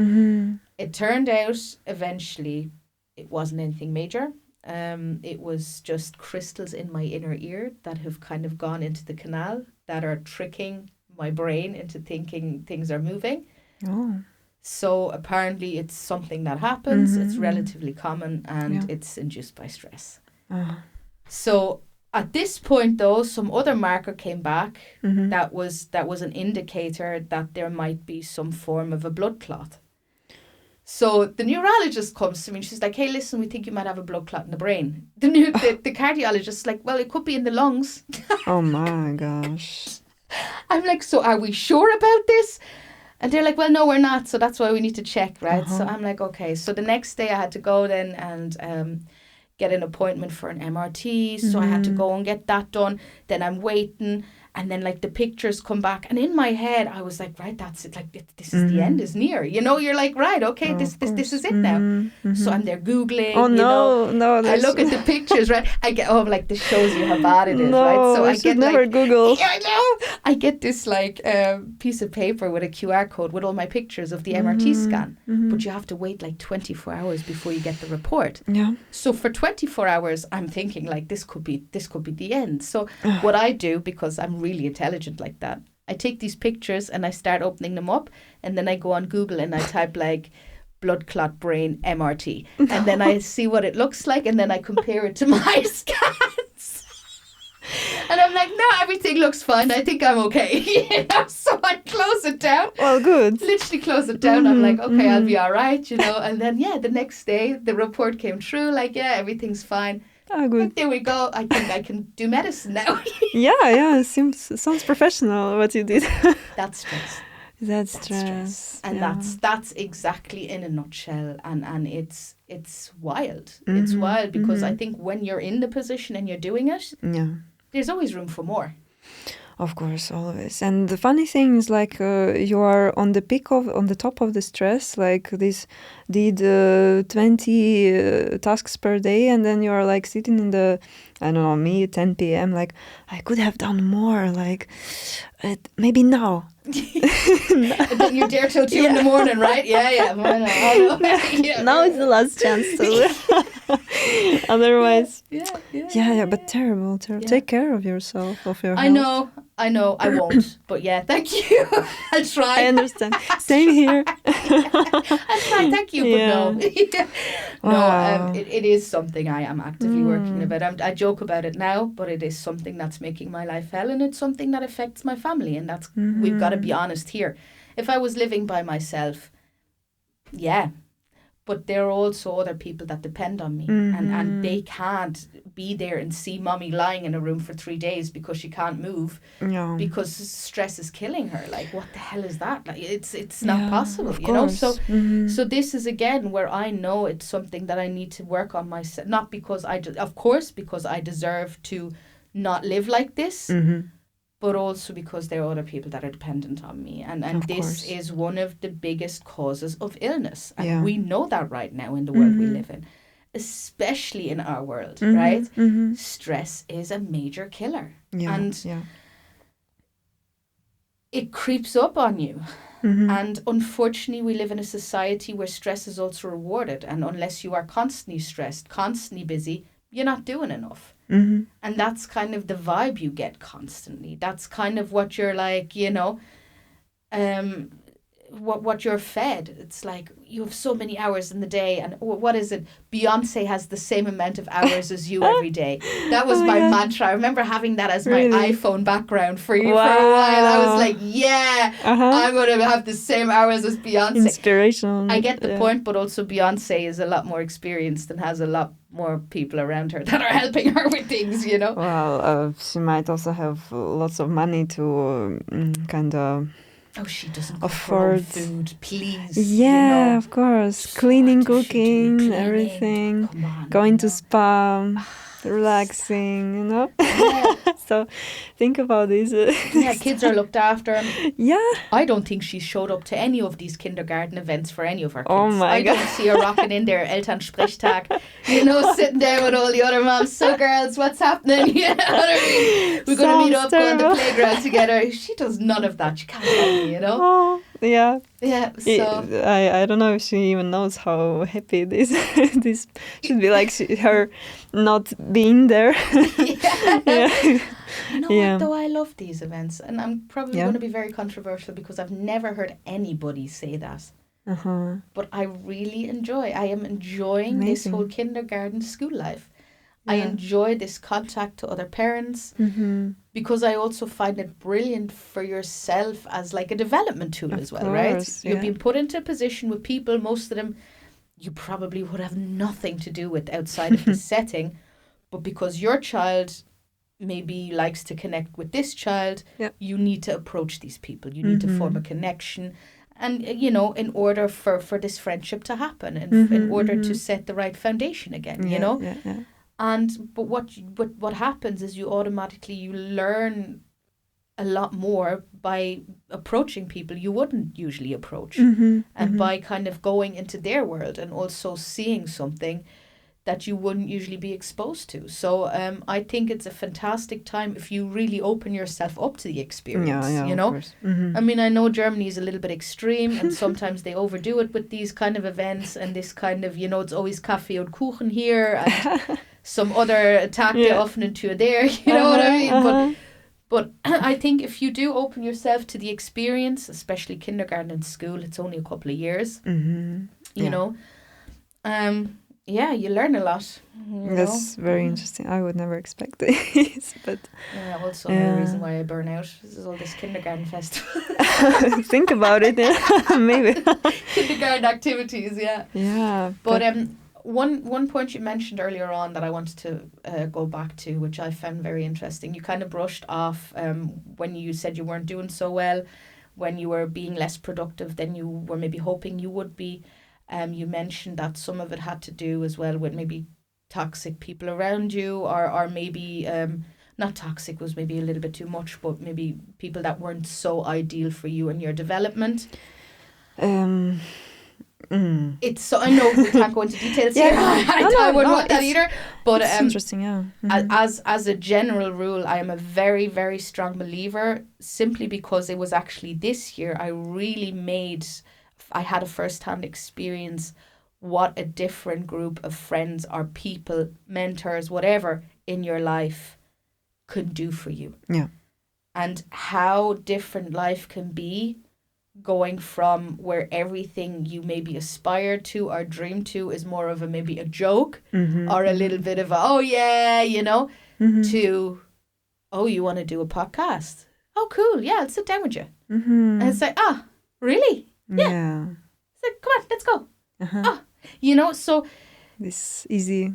It turned out, eventually, it wasn't anything major. It was just crystals in my inner ear that have kind of gone into the canal that are tricking my brain into thinking things are moving. Oh. So apparently it's something that happens. Mm-hmm. It's relatively common, and Yeah. it's induced by stress. Uh, So at this point, though, some other marker came back mm-hmm. that was an indicator that there might be some form of a blood clot. So the neurologist comes to me and she's like, hey, listen, we think you might have a blood clot in the brain. The cardiologist is like, well, it could be in the lungs. Oh my gosh. I'm like, so are we sure about this? And they're like, well, no, we're not. So that's why we need to check, right? So I'm like, okay. So the next day I had to go then and get an appointment for an MRT. So I had to go and get that done. Then I'm waiting. And then like the pictures come back. And in my head, I was like, right, that's it. Like this is the end is near. You know, you're like, right, okay, this is it now. So I'm there Googling. Oh, no. I That's... look at the pictures, right? I get, like this shows you how bad it is, right? So I should never Google. Yeah, I know. I get this like piece of paper with a QR code with all my pictures of the MRT scan. But you have to wait like 24 hours before you get the report. Yeah. So for 24 hours, I'm thinking like this could be the end. So what I do, because I'm really intelligent like that, I take these pictures and I start opening them up, and then I go on Google and I type like blood clot brain MRT, and then I see what it looks like, and then I compare it to my scans. And I'm like, no, everything looks fine. I think I'm okay. You know? So I close it down. Well, good. Literally close it down. I'm like, okay, I'll be all right, you know. And then, the next day, the report came through. Like, everything's fine. Oh, good. Like, there we go. I think I can do medicine now. Yeah. Sounds professional what you did. That's stress. That's stress. And that's exactly in a nutshell. And it's wild. It's wild because I think when you're in the position and you're doing it, there's always room for more. Of course, always. And the funny thing is, like, you are on the top of the stress, like this did 20 tasks per day, and then you are like sitting in the, I don't know, me, 10 p.m., like, I could have done more, like, maybe now. And then you're there till 2 in the morning, right? Yeah. I know. Now is the last chance to... Otherwise... Yeah, but terrible. Yeah. Take care of yourself, of your health. I know, I won't. But thank you. I'll try. I understand. Same here. I'll try, thank you, but no. Wow. No, it is something I am actively working about. I joke about it now, but it is something that's making my life hell, and it's something that affects my family, and that's we've got to be honest here. If I was living by myself, but there are also other people that depend on me, and they can't be there and see mommy lying in a room for 3 days because she can't move because stress is killing her. Like, what the hell is that? Like, it's not possible, you know? So so this is again where I know it's something that I need to work on myself, not because because I deserve to not live like this, but also because there are other people that are dependent on me. And this is one of the biggest causes of illness. And we know that right now in the world we live in, especially in our world, right? Stress is a major killer. It creeps up on you. And unfortunately, we live in a society where stress is also rewarded. And unless you are constantly stressed, constantly busy, you're not doing enough. And that's kind of the vibe you get constantly. That's kind of what you're like, you know, what you're fed. It's like you have so many hours in the day, and what is it? Beyonce has the same amount of hours as you every day. That was my mantra. I remember having that as my iPhone background for a while. I was like, I'm going to have the same hours as Beyonce. Inspirational. I get the point, but also Beyonce is a lot more experienced and has a lot more people around her that are helping her with things, you know. Well, she might also have lots of money to kind of... Oh, she doesn't afford food, please. Yeah, you know. of course. Cleaning, cooking, everything. Come on, going to spa, relaxing, you know. Yeah. So think about this. Kids are looked after. Yeah. I don't think she showed up to any of these kindergarten events for any of our kids. Oh my God. I don't see her rocking in there, Elternsprechtag, you know, sitting there with all the other moms. So girls, what's happening? You know what I mean? We're going to meet up, go on the playground together. She does none of that. She can't tell me, you know. Oh, Yeah. Yeah, so I don't know if she even knows how happy this this should be, like her not being there. Yeah. you know Yeah. what though, I love these events, and I'm probably Yeah. going to be very controversial because I've never heard anybody say that. Uh-huh. But I really I am enjoying this whole Amazing. kindergarten school life. I Yeah. enjoy this contact to other parents because I also find it brilliant for yourself as like a development tool Of as well, right? course, You're yeah. being put into a position with people, most of them you probably would have nothing to do with outside of this setting, but because your child maybe likes to connect with this child, Yeah. you need to approach these people. You need to form a connection. And, you know, in order for this friendship to happen and in order to set the right foundation again, you know? Yeah, yeah. And but what happens is you learn a lot more by approaching people you wouldn't usually approach, and by kind of going into their world and also seeing something that you wouldn't usually be exposed to. So I think it's a fantastic time if you really open yourself up to the experience. Yeah, you of know, course. I mean, I know Germany is a little bit extreme, and sometimes they overdo it with these kind of events and this kind of, you know, it's always Kaffee und Kuchen here and some other Tag der offenen Tür there. You know what I mean? But I think if you do open yourself to the experience, especially kindergarten and school, it's only a couple of years. You know, yeah, you learn a lot. That's very interesting. I would never expect this, but also another reason why I burn out. This is all this kindergarten festival. Think about it, yeah. Maybe kindergarten activities, yeah. Yeah, but one point you mentioned earlier on that I wanted to go back to, which I found very interesting. You kind of brushed off when you said you weren't doing so well, when you were being less productive than you were maybe hoping you would be. You mentioned that some of it had to do as well with maybe toxic people around you, or maybe not toxic was maybe a little bit too much, but maybe people that weren't so ideal for you and your development. It's so, I know we can't go into details here. I wouldn't want that either. But it's interesting, yeah. As a general rule, I am a very, very strong believer, simply because it was actually this year I had a first-hand experience what a different group of friends or people, mentors, whatever, in your life could do for you. Yeah. And how different life can be, going from where everything you maybe aspire to or dream to is more of maybe a joke or a little bit of you know, to, you want to do a podcast? Oh, cool. Yeah, I'll sit down with you. And it's like, really? Yeah. It's like, come on, let's go. You know, so this easy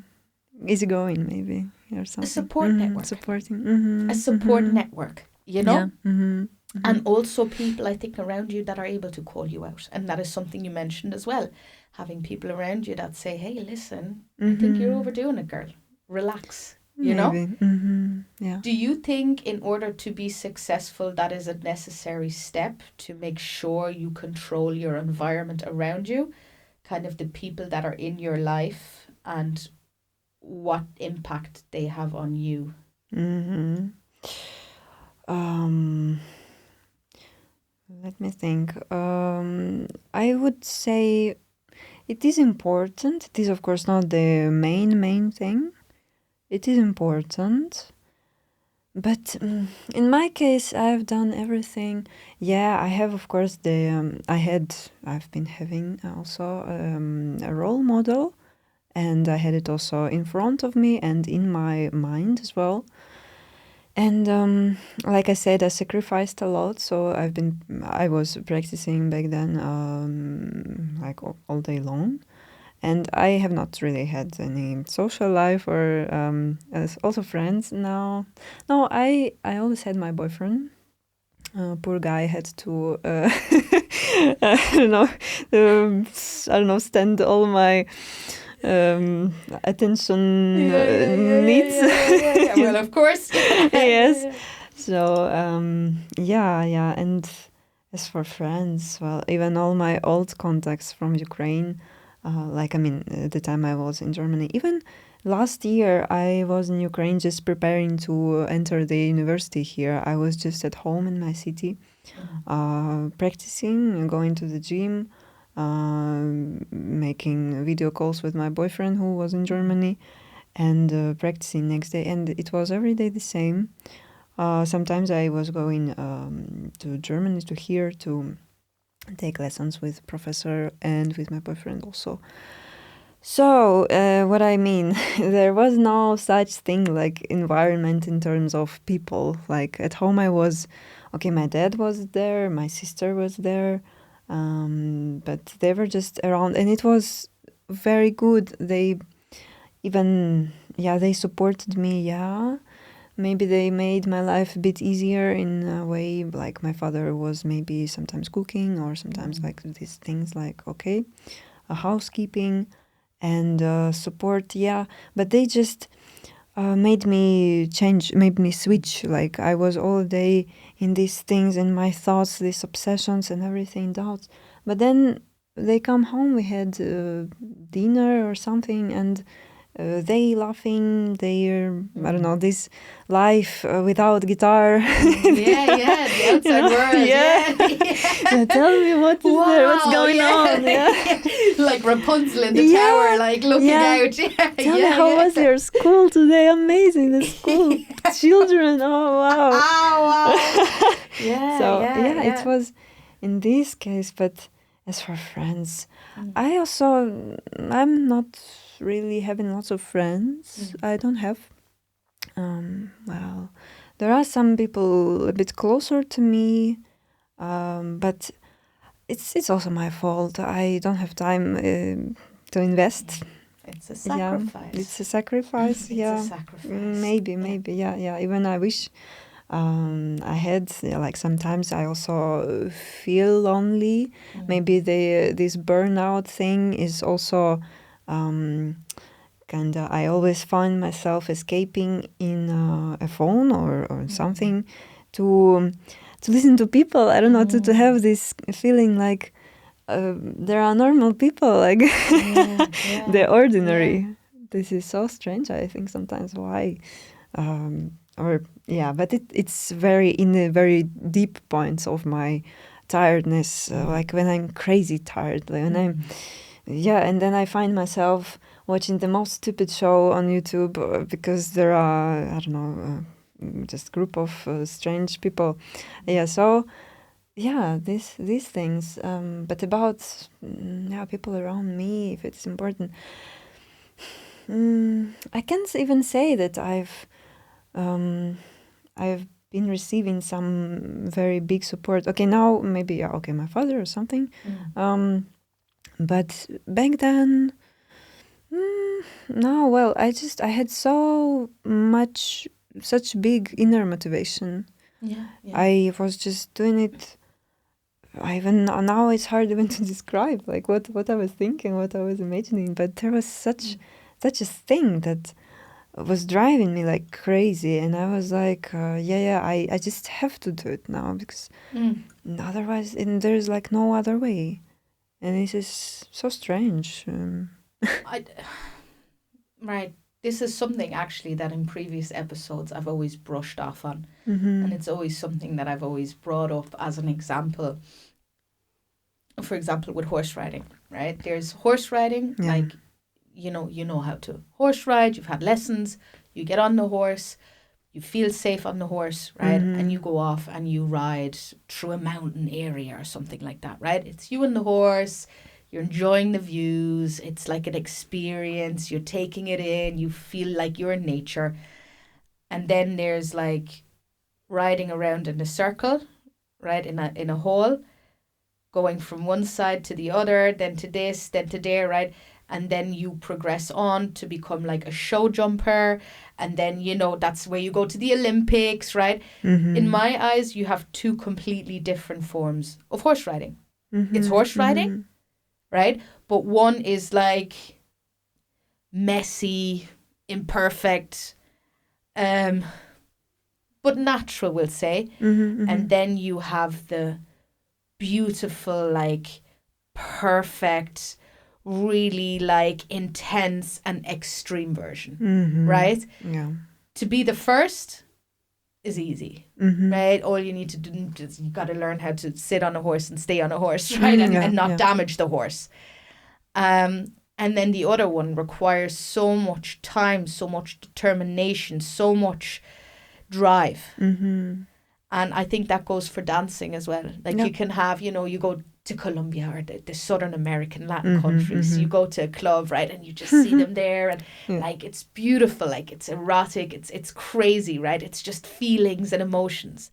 going maybe or something. A support network. Supporting. A support network, you know? Yeah. And also people, I think, around you that are able to call you out. And that is something you mentioned as well. Having people around you that say, hey, listen, I think you're overdoing it, girl. Relax, you know? Yeah. Do you think in order to be successful, that is a necessary step to make sure you control your environment around you? Kind of the people that are in your life and what impact they have on you? Let me think. I would say it is important. It is, of course, not the main thing. It is important. But in my case, I've done everything. Yeah, I have, of course, I've been having also a role model, and I had it also in front of me and in my mind as well. And like I said, I sacrificed a lot. So I was practicing back then, like all day long. And I have not really had any social life or also friends now. No, I always had my boyfriend. Poor guy had to, I don't know, stand all my attention needs. Yeah. Well, of course. Yes. So, yeah. And as for friends, well, even all my old contacts from Ukraine, at the time I was in Germany, even last year I was in Ukraine just preparing to enter the university here. I was just at home in my city, practicing and going to the gym, making video calls with my boyfriend who was in Germany, and practicing next day. And it was every day the same. Sometimes I was going to Germany to here to take lessons with professor and with my boyfriend also. So what I mean, there was no such thing like environment in terms of people. Like at home I was, okay, my dad was there, my sister was there, but they were just around, and it was very good. They even, they supported me, Maybe they made my life a bit easier in a way, like my father was maybe sometimes cooking or sometimes like these things like, okay, housekeeping and support, But they just made me change, made me switch. Like I was all day in these things, in my thoughts, these obsessions and everything, doubts. But then they come home, we had dinner or something, and they laughing, they're, I don't know, this life without guitar. The outside world. Yeah. Tell me what is there, what's going on. Like Rapunzel in the tower, like looking out. Tell me, how was your school today? Amazing, the school children. Oh wow. Oh wow. It was in this case. But as for friends, I'm not really having lots of friends. I don't have. Well, there are some people a bit closer to me, but it's also my fault. I don't have time to invest. It's a sacrifice. It's a sacrifice. It's a sacrifice. Maybe. Even I wish I had, like sometimes I also feel lonely. Maybe this burnout thing is also kind of, I always find myself escaping in a phone or something to listen to people. I don't know, to have this feeling like there are normal people, like they're ordinary. This is so strange, I think sometimes why. But it's very in the very deep points of my tiredness, like when I'm crazy tired, like when I'm and then I find myself watching the most stupid show on YouTube because there are, I don't know, just group of strange people. These things. But about people around me, if it's important, I can't even say that I've been receiving some very big support. Okay, now maybe my father or something. But back then, no. Well, I had such big inner motivation. I was just doing it. Even now, it's hard even to describe like what I was thinking, what I was imagining. But there was such a thing that was driving me like crazy, and I was like, I just have to do it now because otherwise, there's like no other way. And this is so strange. Right. This is something actually that in previous episodes I've always brushed off on. And it's always something that I've always brought up as an example. For example, with horse riding, right? There's horse riding, like, you know how to horse ride, you've had lessons, you get on the horse, you feel safe on the horse, right? And you go off and you ride through a mountain area or something like that, right? It's you and the horse, you're enjoying the views, it's like an experience, you're taking it in, you feel like you're in nature. And then there's like riding around in a circle, right? In a hole, going from one side to the other, then to this, then to there, right? And then you progress on to become like a show jumper. And then, that's where you go to the Olympics, right? In my eyes, you have two completely different forms of horse riding. It's horse riding, right? But one is like messy, imperfect, but natural, we'll say. And then you have the beautiful, like perfect, really like intense and extreme version, Mm-hmm. right? Yeah. To be the first is easy, Mm-hmm. right? All you need to do is you got to learn how to sit on a horse and stay on a horse, right? And not damage the horse. And then the other one requires so much time, so much determination, so much drive. Mm-hmm. And I think that goes for dancing as well. Like Yeah. you can have, you know, you go to Colombia or the Southern American Latin Mm-hmm, countries, mm-hmm. you go to a club, right? And you just see them there and Yeah. like it's beautiful, like it's erotic, it's crazy, right? It's just feelings and emotions.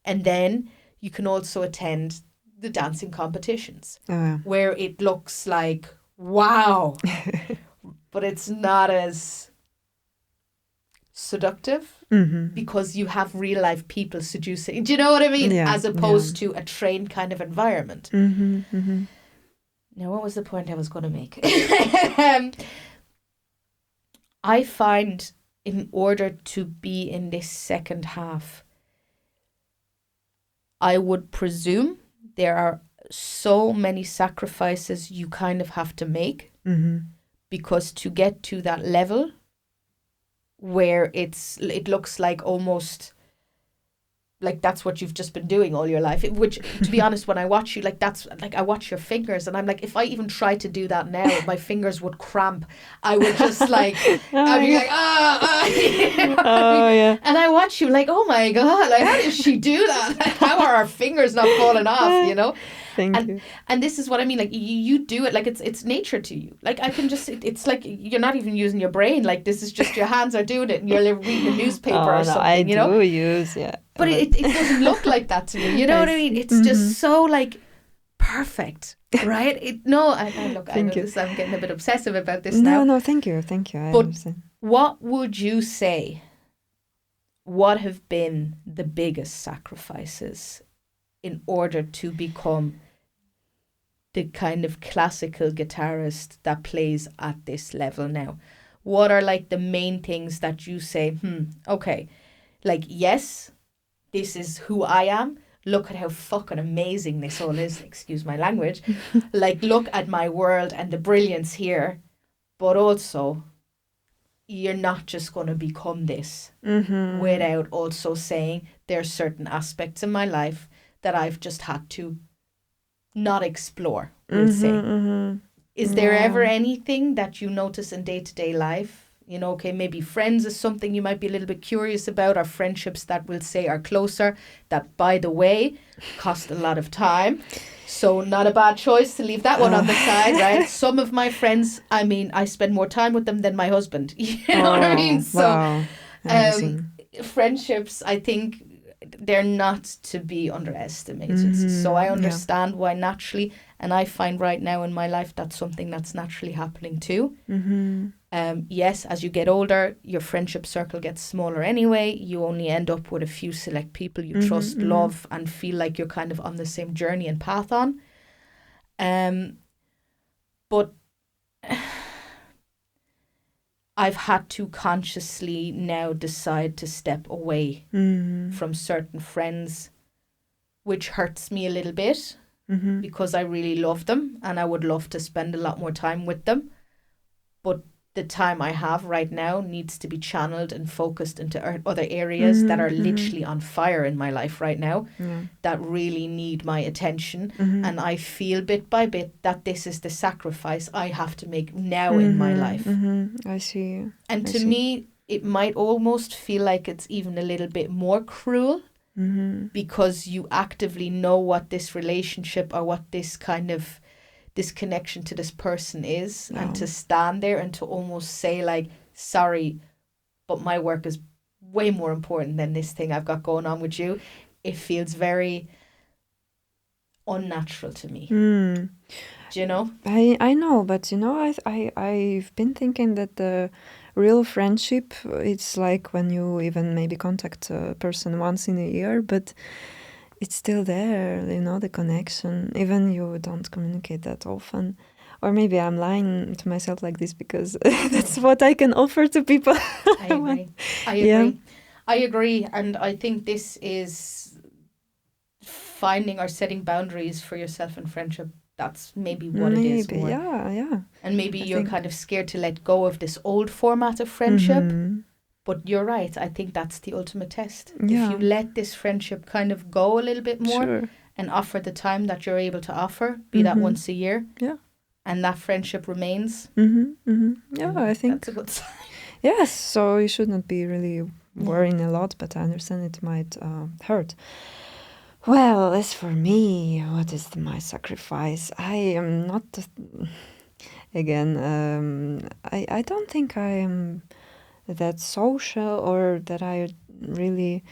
And then you can also attend the dancing competitions Oh, yeah. where it looks like, wow, but it's not as seductive Mm-hmm. because you have real life people seducing. Do you know what I mean? Yeah, As opposed to a trained kind of environment. Mm-hmm. Mm-hmm. Now, what was the point I was going to make? I find in order to be in this second half, I would presume there are so many sacrifices you kind of have to make Mm-hmm. because to get to that level where it looks like almost like that's what you've just been doing all your life, which to be honest, when I watch you, like that's like I watch your fingers and I'm like, if I even tried to do that now, my fingers would cramp. I would just like I'd be like yeah. and I watch you like, oh my god, like how does she do that? Like, how are our fingers not falling off, you know? Thank you. And this is what I mean, like you do it like it's nature to you. Like I can just it's like you're not even using your brain, like this is just your hands are doing it and you're reading a newspaper or something, you know? I do use, yeah. But it doesn't look like that to me, you know what I mean? It's just so like perfect, right? I know this, I'm getting a bit obsessive about this now. No, thank you. I understand. What would you say, what have been the biggest sacrifices in order to become the kind of classical guitarist that plays at this level now? What are like the main things that you say, okay, like, yes, this is who I am. Look at how fucking amazing this all is. Excuse my language. Like, look at my world and the brilliance here. But also, you're not just going to become this without also saying there's certain aspects in my life that I've just had to not explore, we'll say. Is there ever anything that you notice in day-to-day life? You know, okay, maybe friends is something you might be a little bit curious about, or friendships that we'll say are closer, that, by the way, cost a lot of time. So not a bad choice to leave that one on the side, right? Some of my friends, I mean, I spend more time with them than my husband. You know what I mean? So friendships, I think they're not to be underestimated. So I understand why naturally, and I find right now in my life that's something that's naturally happening too. Yes, as you get older, your friendship circle gets smaller anyway. You only end up with a few select people you trust, love, and feel like you're kind of on the same journey and path on. But I've had to consciously now decide to step away from certain friends, which hurts me a little bit because I really love them and I would love to spend a lot more time with them. But the time I have right now needs to be channeled and focused into other areas that are literally on fire in my life right now, that really need my attention. And I feel bit by bit that this is the sacrifice I have to make now in my life. I see. And to me, it might almost feel like it's even a little bit more cruel because you actively know what this relationship or what this kind of this connection to this person is, and to stand there and to almost say like, sorry, but my work is way more important than this thing I've got going on with you. It feels very unnatural to me. Do you know? I know, but you know, I've been thinking that the real friendship, it's like when you even maybe contact a person once in a year, but it's still there, you know, the connection, even you don't communicate that often. Or maybe I'm lying to myself like this because that's what I can offer to people. I agree. I agree. And I think this is finding or setting boundaries for yourself in friendship that's maybe what it is Maybe, more. yeah. And maybe I you're think- kind of scared to let go of this old format of friendship. Mhm. But you're right. I think that's the ultimate test. Yeah. If you let this friendship kind of go a little bit more Sure. and offer the time that you're able to offer, be that once a year, Yeah. and that friendship remains, Yeah, I think that's a good sign. yes. So you should not be really worrying a lot, but I understand it might hurt. Well, as for me, what is my sacrifice? I am not. Again, I don't think I am that social or that I really.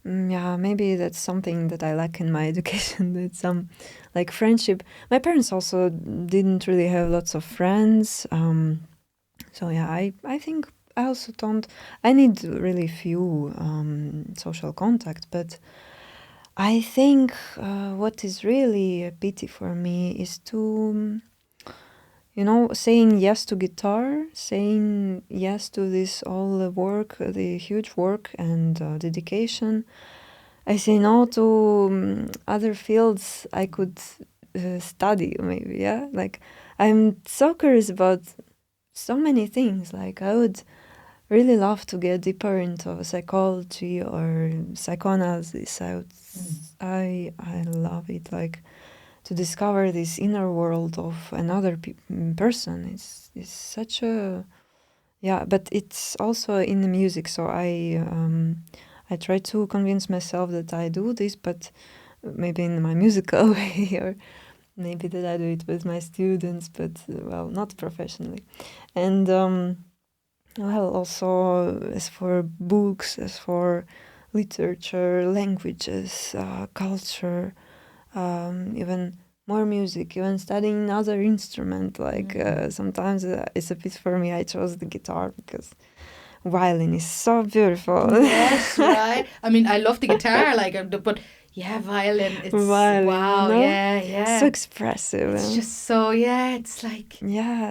Yeah, maybe that's something that I lack in my education. It's some like friendship. My parents also didn't really have lots of friends. So yeah, I think I also don't. I need really few social contact, but I think what is really a pity for me is to, saying yes to guitar, saying yes to this all the work, the huge work and dedication. I say no to other fields I could study, maybe, yeah? Like, I'm so curious about so many things. Like, I would really love to get deeper into psychology or psychoanalysis. I love it. Like, to discover this inner world of another person is such a yeah. But it's also in the music, so I try to convince myself that I do this, but maybe in my musical way, or maybe that I do it with my students, but well, not professionally. And well, also as for books, as for literature, languages, culture, even more music, even studying another instrument. Like sometimes it's a bit for me. I chose the guitar because violin is so beautiful. Yes, right. I mean, I love the guitar, but yeah, violin. It's Violin, wow. no? Yeah. So expressive. It's just so It's like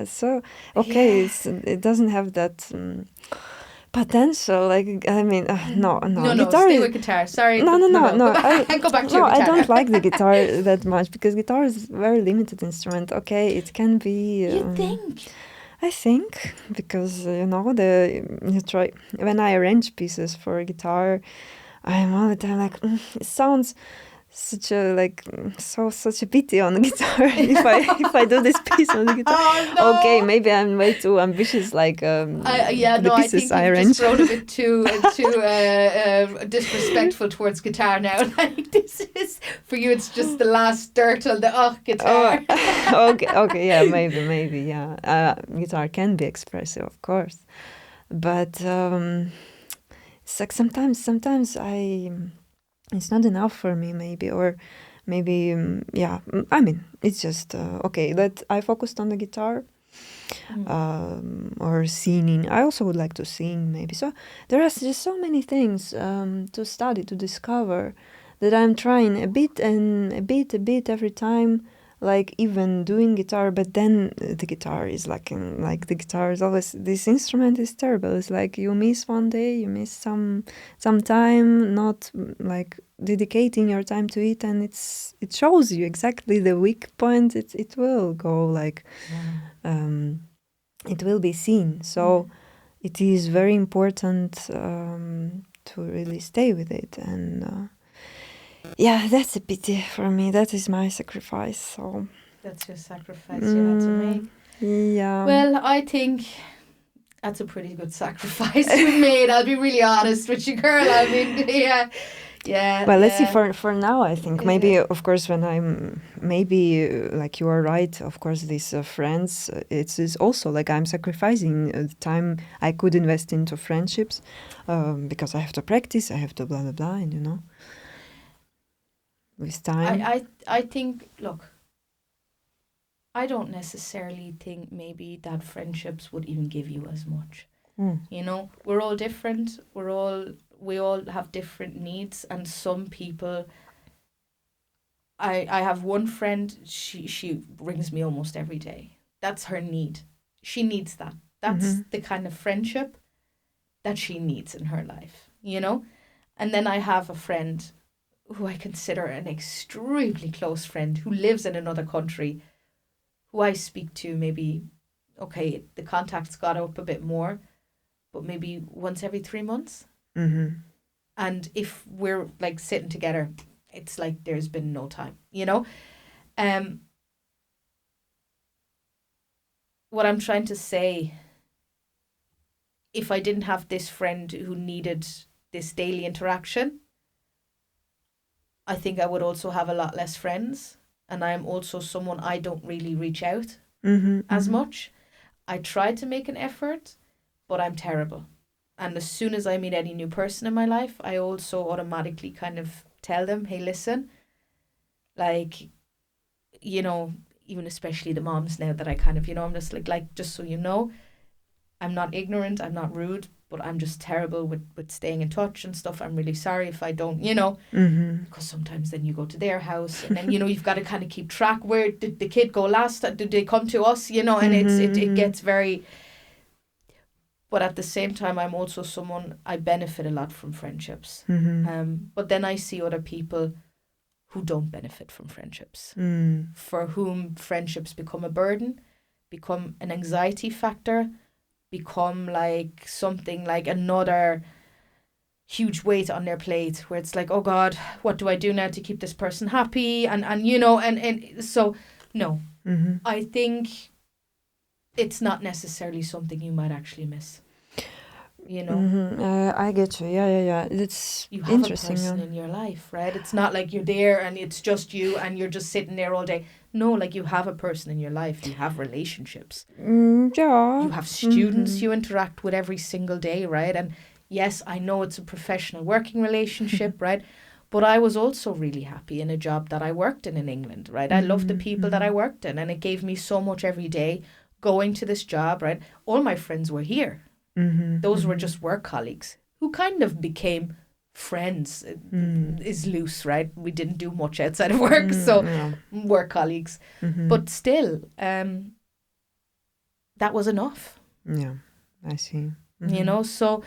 so okay. Yeah. It doesn't have that potential. Like I mean, no. No, Guitar stay is, with guitar. Sorry. No. Go I back to your guitar. I don't like the guitar that much because guitar is a very limited instrument. Okay, it can be. You think? I think because you try when I arrange pieces for guitar, I'm all the time like it sounds such a pity on the guitar if I do this piece on the guitar. Oh, no. Okay, maybe I'm way too ambitious. Like the I pieces think I you've arrange. just grown a bit too disrespectful towards guitar now. Like this is for you. It's just the last dirt on the guitar. Okay, yeah, maybe, yeah. Guitar can be expressive, of course, but it's like sometimes it's not enough for me, maybe, or maybe I mean, it's just okay that I focused on the guitar. Or singing. I also would like to sing, maybe. So there are just so many things to study, to discover, that I'm trying a bit every time. Like even doing guitar, but then the guitar is like the guitar is always, this instrument is terrible. It's like you miss one day, you miss some time, not like dedicating your time to it, and it shows you exactly the weak point. It will go like. It will be seen. So it is very important to really stay with it. And that's a pity for me. That is my sacrifice. So That's your sacrifice you had to make. Yeah. Well, I think that's a pretty good sacrifice you made. I'll be really honest with you, girl. I mean, yeah. Well, let's see. For now, I think maybe, of course, when I'm maybe like you are right. Of course, these friends. It's also like I'm sacrificing the time I could invest into friendships because I have to practice. I have to blah blah blah, and with time. I think. Look, I don't necessarily think maybe that friendships would even give you as much. We're all different. We all have different needs, and some people. I have one friend. She rings me almost every day. That's her need. She needs that. That's the kind of friendship that she needs in her life. And then I have a friend who I consider an extremely close friend who lives in another country, who I speak to maybe, okay, the contact's got up a bit more, but maybe once every 3 months. Mm-hmm. And if we're like sitting together, it's like there's been no time, you know? What I'm trying to say, if I didn't have this friend who needed this daily interaction, I think I would also have a lot less friends. And I'm also someone, I don't really reach out as much. I try to make an effort, but I'm terrible. And as soon as I meet any new person in my life, I also automatically kind of tell them, hey, listen, like, you know, even especially the moms now that I kind of, you know, I'm just like, just so you know, I'm not ignorant, I'm not rude, but I'm just terrible with staying in touch and stuff. I'm really sorry if I don't, you know, because sometimes then you go to their house and then, you know, you've got to kind of keep track. Where did the kid go last? Did they come to us? You know, and it gets very... But at the same time, I'm also someone, I benefit a lot from friendships. But then I see other people who don't benefit from friendships, for whom friendships become a burden, become an anxiety factor, become like something like another huge weight on their plate, where it's like, oh God, what do I do now to keep this person happy? And you know, and so, no. I think it's not necessarily something you might actually miss. You know, I get you. Yeah. It's you have interesting. A person in your life, right? It's not like you're there and it's just you and you're just sitting there all day. No, like you have a person in your life. You have relationships. Yeah. You have students you interact with every single day, right? And yes, I know it's a professional working relationship, right? But I was also really happy in a job that I worked in England, right? I loved the people that I worked in, and it gave me so much every day going to this job, right? All my friends were here. Those were just work colleagues who kind of became friends. Is loose, right? We didn't do much outside of work, so work colleagues. But still, that was enough. Yeah, I see. You know, so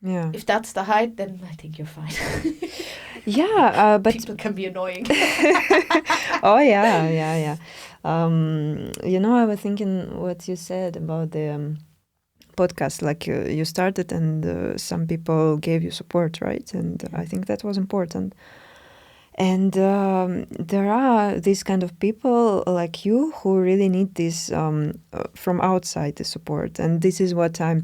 yeah, if that's the height, then I think you're fine. Yeah, but people can be annoying. Oh yeah. You know, I was thinking what you said about the podcast, like you started and some people gave you support, right? And I think that was important. And there are these kind of people like you who really need this from outside, the support. And this is what I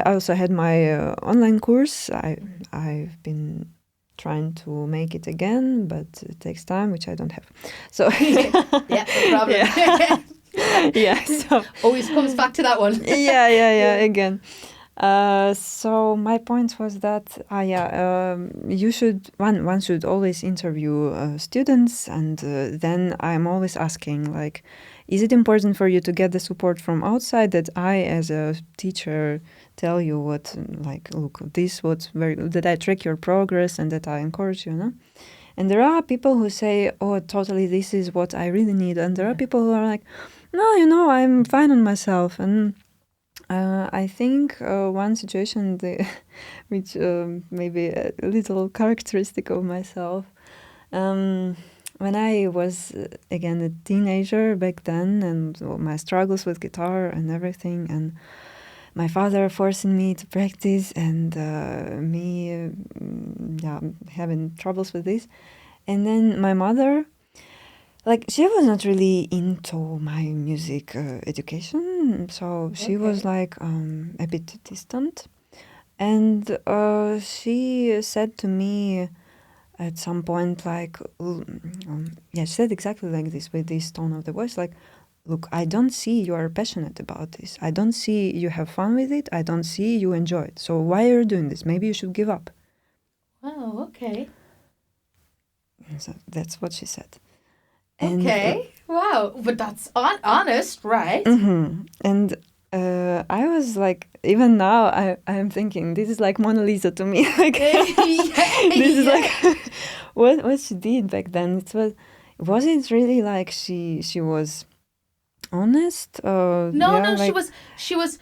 also had my online course. I've been trying to make it again, but it takes time, which I don't have. So yeah, no problem. Yeah, so always comes back to that one. yeah, again. So my point was that one should always interview students, and then I'm always asking, like, is it important for you to get the support from outside, that I as a teacher tell you what, like, look, this what's very good, that I track your progress and that I encourage you, no? And there are people who say, oh, totally, this is what I really need. And there are people who are like, no, you know, I'm fine on myself. And I think one situation which maybe a little characteristic of myself, when I was, again, a teenager back then, and my struggles with guitar and everything, and my father forcing me to practice, and me having troubles with this. And then my mother, like, she was not really into my music education, so she was like a bit distant. And she said to me at some point, like, she said exactly like this, with this tone of the voice, like, look, I don't see you are passionate about this. I don't see you have fun with it. I don't see you enjoy it. So why are you doing this? Maybe you should give up. Oh, okay. So that's what she said. And, okay, wow, but that's honest, right? And I was like, even now, I'm thinking, this is like Mona Lisa to me. Like, this is like what she did back then. Was it really like she was honest? No, like, she was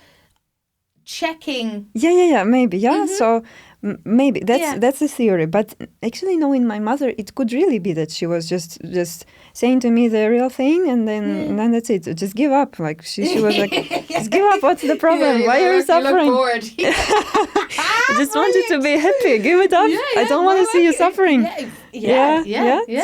checking. Yeah, maybe, yeah. So Maybe that's the theory, but actually knowing my mother, it could really be that she was just saying to me the real thing, and then that's it. Just give up. Like she was like, just give up. What's the problem? Why are you suffering? You look bored. I just want you to be happy. Give it up. I don't want to see you suffering.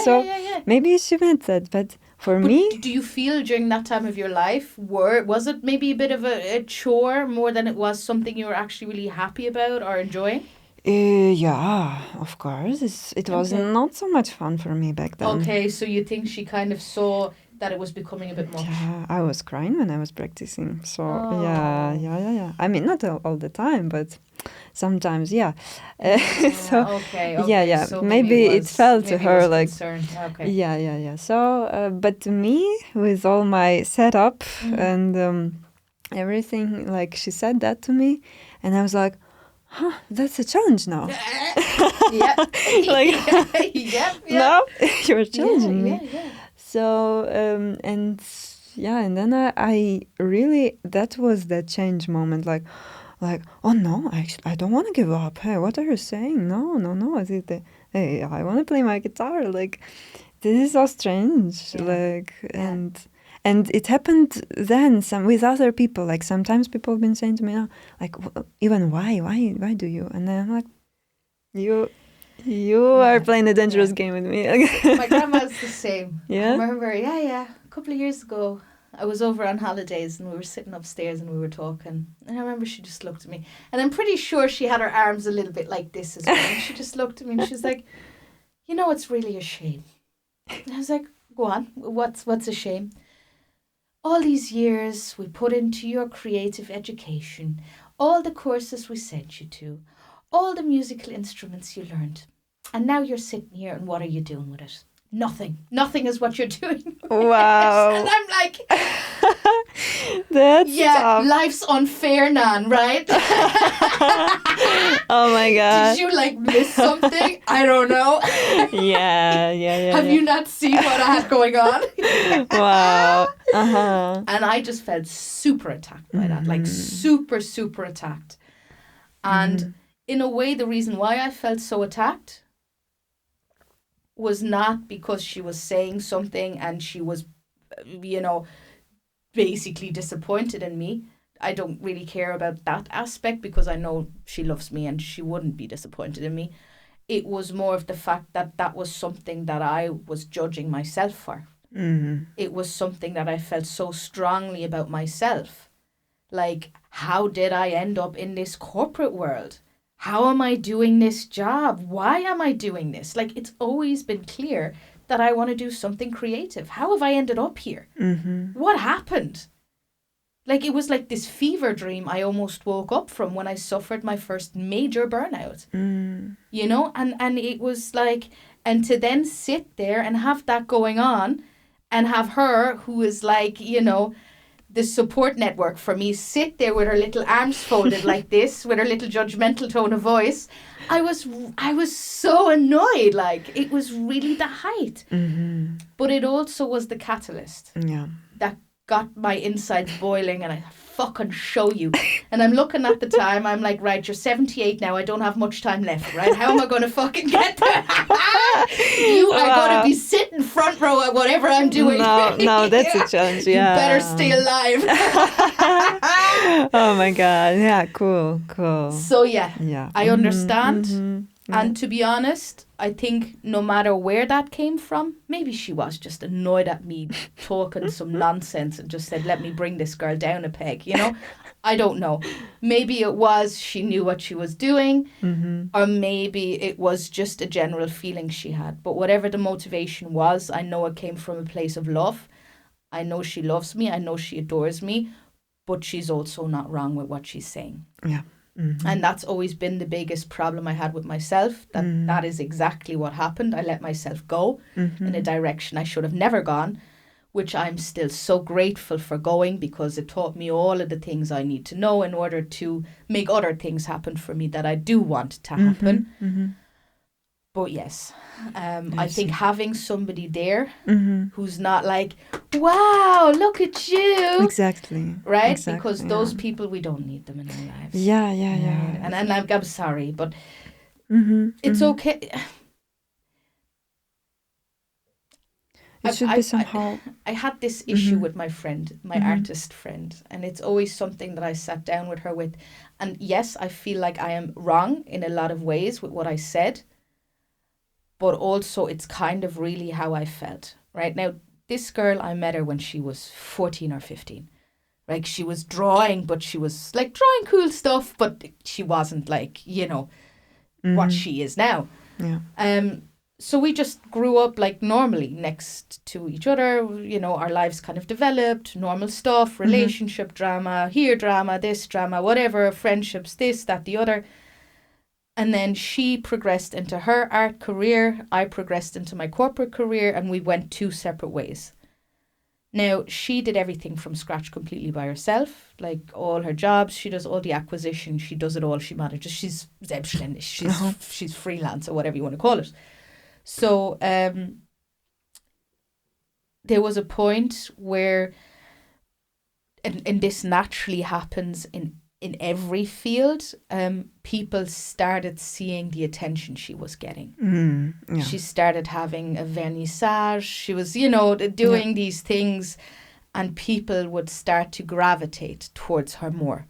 So maybe she meant that, but. For me, do you feel during that time of your life, was it maybe a bit of a chore more than it was something you were actually really happy about or enjoying? Yeah, of course. It was not so much fun for me back then. Okay, so you think she kind of saw that it was becoming a bit much? Yeah, I was crying when I was practicing. So, yeah. I mean, not all the time, but sometimes, yeah. Okay. So maybe it felt to her like... Okay. Yeah. So, but to me, with all my setup and everything, like she said that to me, and I was like, huh, that's a challenge now. Now you're challenging me. Yeah. So, and then I really, that was that change moment, like, oh no, I don't want to give up. Hey, what are you saying? No. Hey, I want to play my guitar. Like, this is so strange. And it happened then with other people. Like sometimes people have been saying to me, like, even why do you? And then I'm like, you are playing a dangerous game with me. My grandma's the same. Yeah. I remember, a couple of years ago, I was over on holidays and we were sitting upstairs and we were talking. And I remember she just looked at me. And I'm pretty sure she had her arms a little bit like this as well. And she just looked at me and she was like, it's really a shame. And I was like, go on, what's a shame? All these years we put into your creative education, all the courses we sent you to, all the musical instruments you learned. And now you're sitting here and what are you doing with it? Nothing. Nothing is what you're doing. Wow. And I'm like... That's tough. Life's unfair, Nan, right? Oh my God. Did you miss something? I don't know. Yeah. Have you not seen what I had going on? Wow. Uh-huh. And I just felt super attacked by that. Like super, super attacked. And in a way, the reason why I felt so attacked was not because she was saying something and she was, basically disappointed in me. I don't really care about that aspect because I know she loves me and she wouldn't be disappointed in me. It was more of the fact that was something that I was judging myself for. Mm-hmm. It was something that I felt so strongly about myself. Like, how did I end up in this corporate world? How am I doing this job? Why am I doing this? Like, it's always been clear that I want to do something creative. How have I ended up here? Mm-hmm. What happened? Like, it was like this fever dream I almost woke up from when I suffered my first major burnout. And it was like, and to then sit there and have that going on and have her, who is like, the support network for me, sit there with her little arms folded like this, with her little judgmental tone of voice. I was so annoyed. Like, it was really the height. Mm-hmm. But it also was the catalyst. Yeah. That got my insides boiling, and I fucking show you. And I'm looking at the time, I'm like, right, you're 78 now, I don't have much time left, right? How am I going to fucking get there? You are going to be sitting front row at whatever I'm doing. No, that's a challenge, yeah. You better stay alive. Oh my God, yeah, cool. So yeah. I understand. Mm-hmm. And to be honest, I think no matter where that came from, maybe she was just annoyed at me talking some nonsense and just said, let me bring this girl down a peg, I don't know. Maybe it was she knew what she was doing, or maybe it was just a general feeling she had. But whatever the motivation was, I know it came from a place of love. I know she loves me. I know she adores me. But she's also not wrong with what she's saying. Yeah. Mm-hmm. And that's always been the biggest problem I had with myself, that is exactly what happened. I let myself go in a direction I should have never gone, which I'm still so grateful for going, because it taught me all of the things I need to know in order to make other things happen for me that I do want to happen. Mm-hmm. But yes, I think having somebody there who's not like, wow, look at you. Exactly. Right? Exactly, because those people, we don't need them in our lives. Yeah. And I'm sorry, but It's okay. It should be somehow. I had this issue with my friend, my artist friend, and it's always something that I sat down with her with. And yes, I feel like I am wrong in a lot of ways with what I said, but also it's kind of really how I felt. Right now, this girl, I met her when she was 14 or 15. Like, she was drawing, but she was like drawing cool stuff, but she wasn't like, you know, what she is now. Yeah. So we just grew up like normally next to each other. You know, our lives kind of developed, normal stuff, relationship drama, here drama, this drama, whatever, friendships, this, that, the other. And then she progressed into her art career. I progressed into my corporate career, and we went two separate ways. Now, she did everything from scratch completely by herself, like all her jobs. She does all the acquisition. She does it all. She manages. She's selbstständig. She's freelance, or whatever you want to call it. So there was a point where, and this naturally happens in every field, people started seeing the attention she was getting. Yeah. She started having a vernissage. She was, you know, doing these things, and people would start to gravitate towards her more,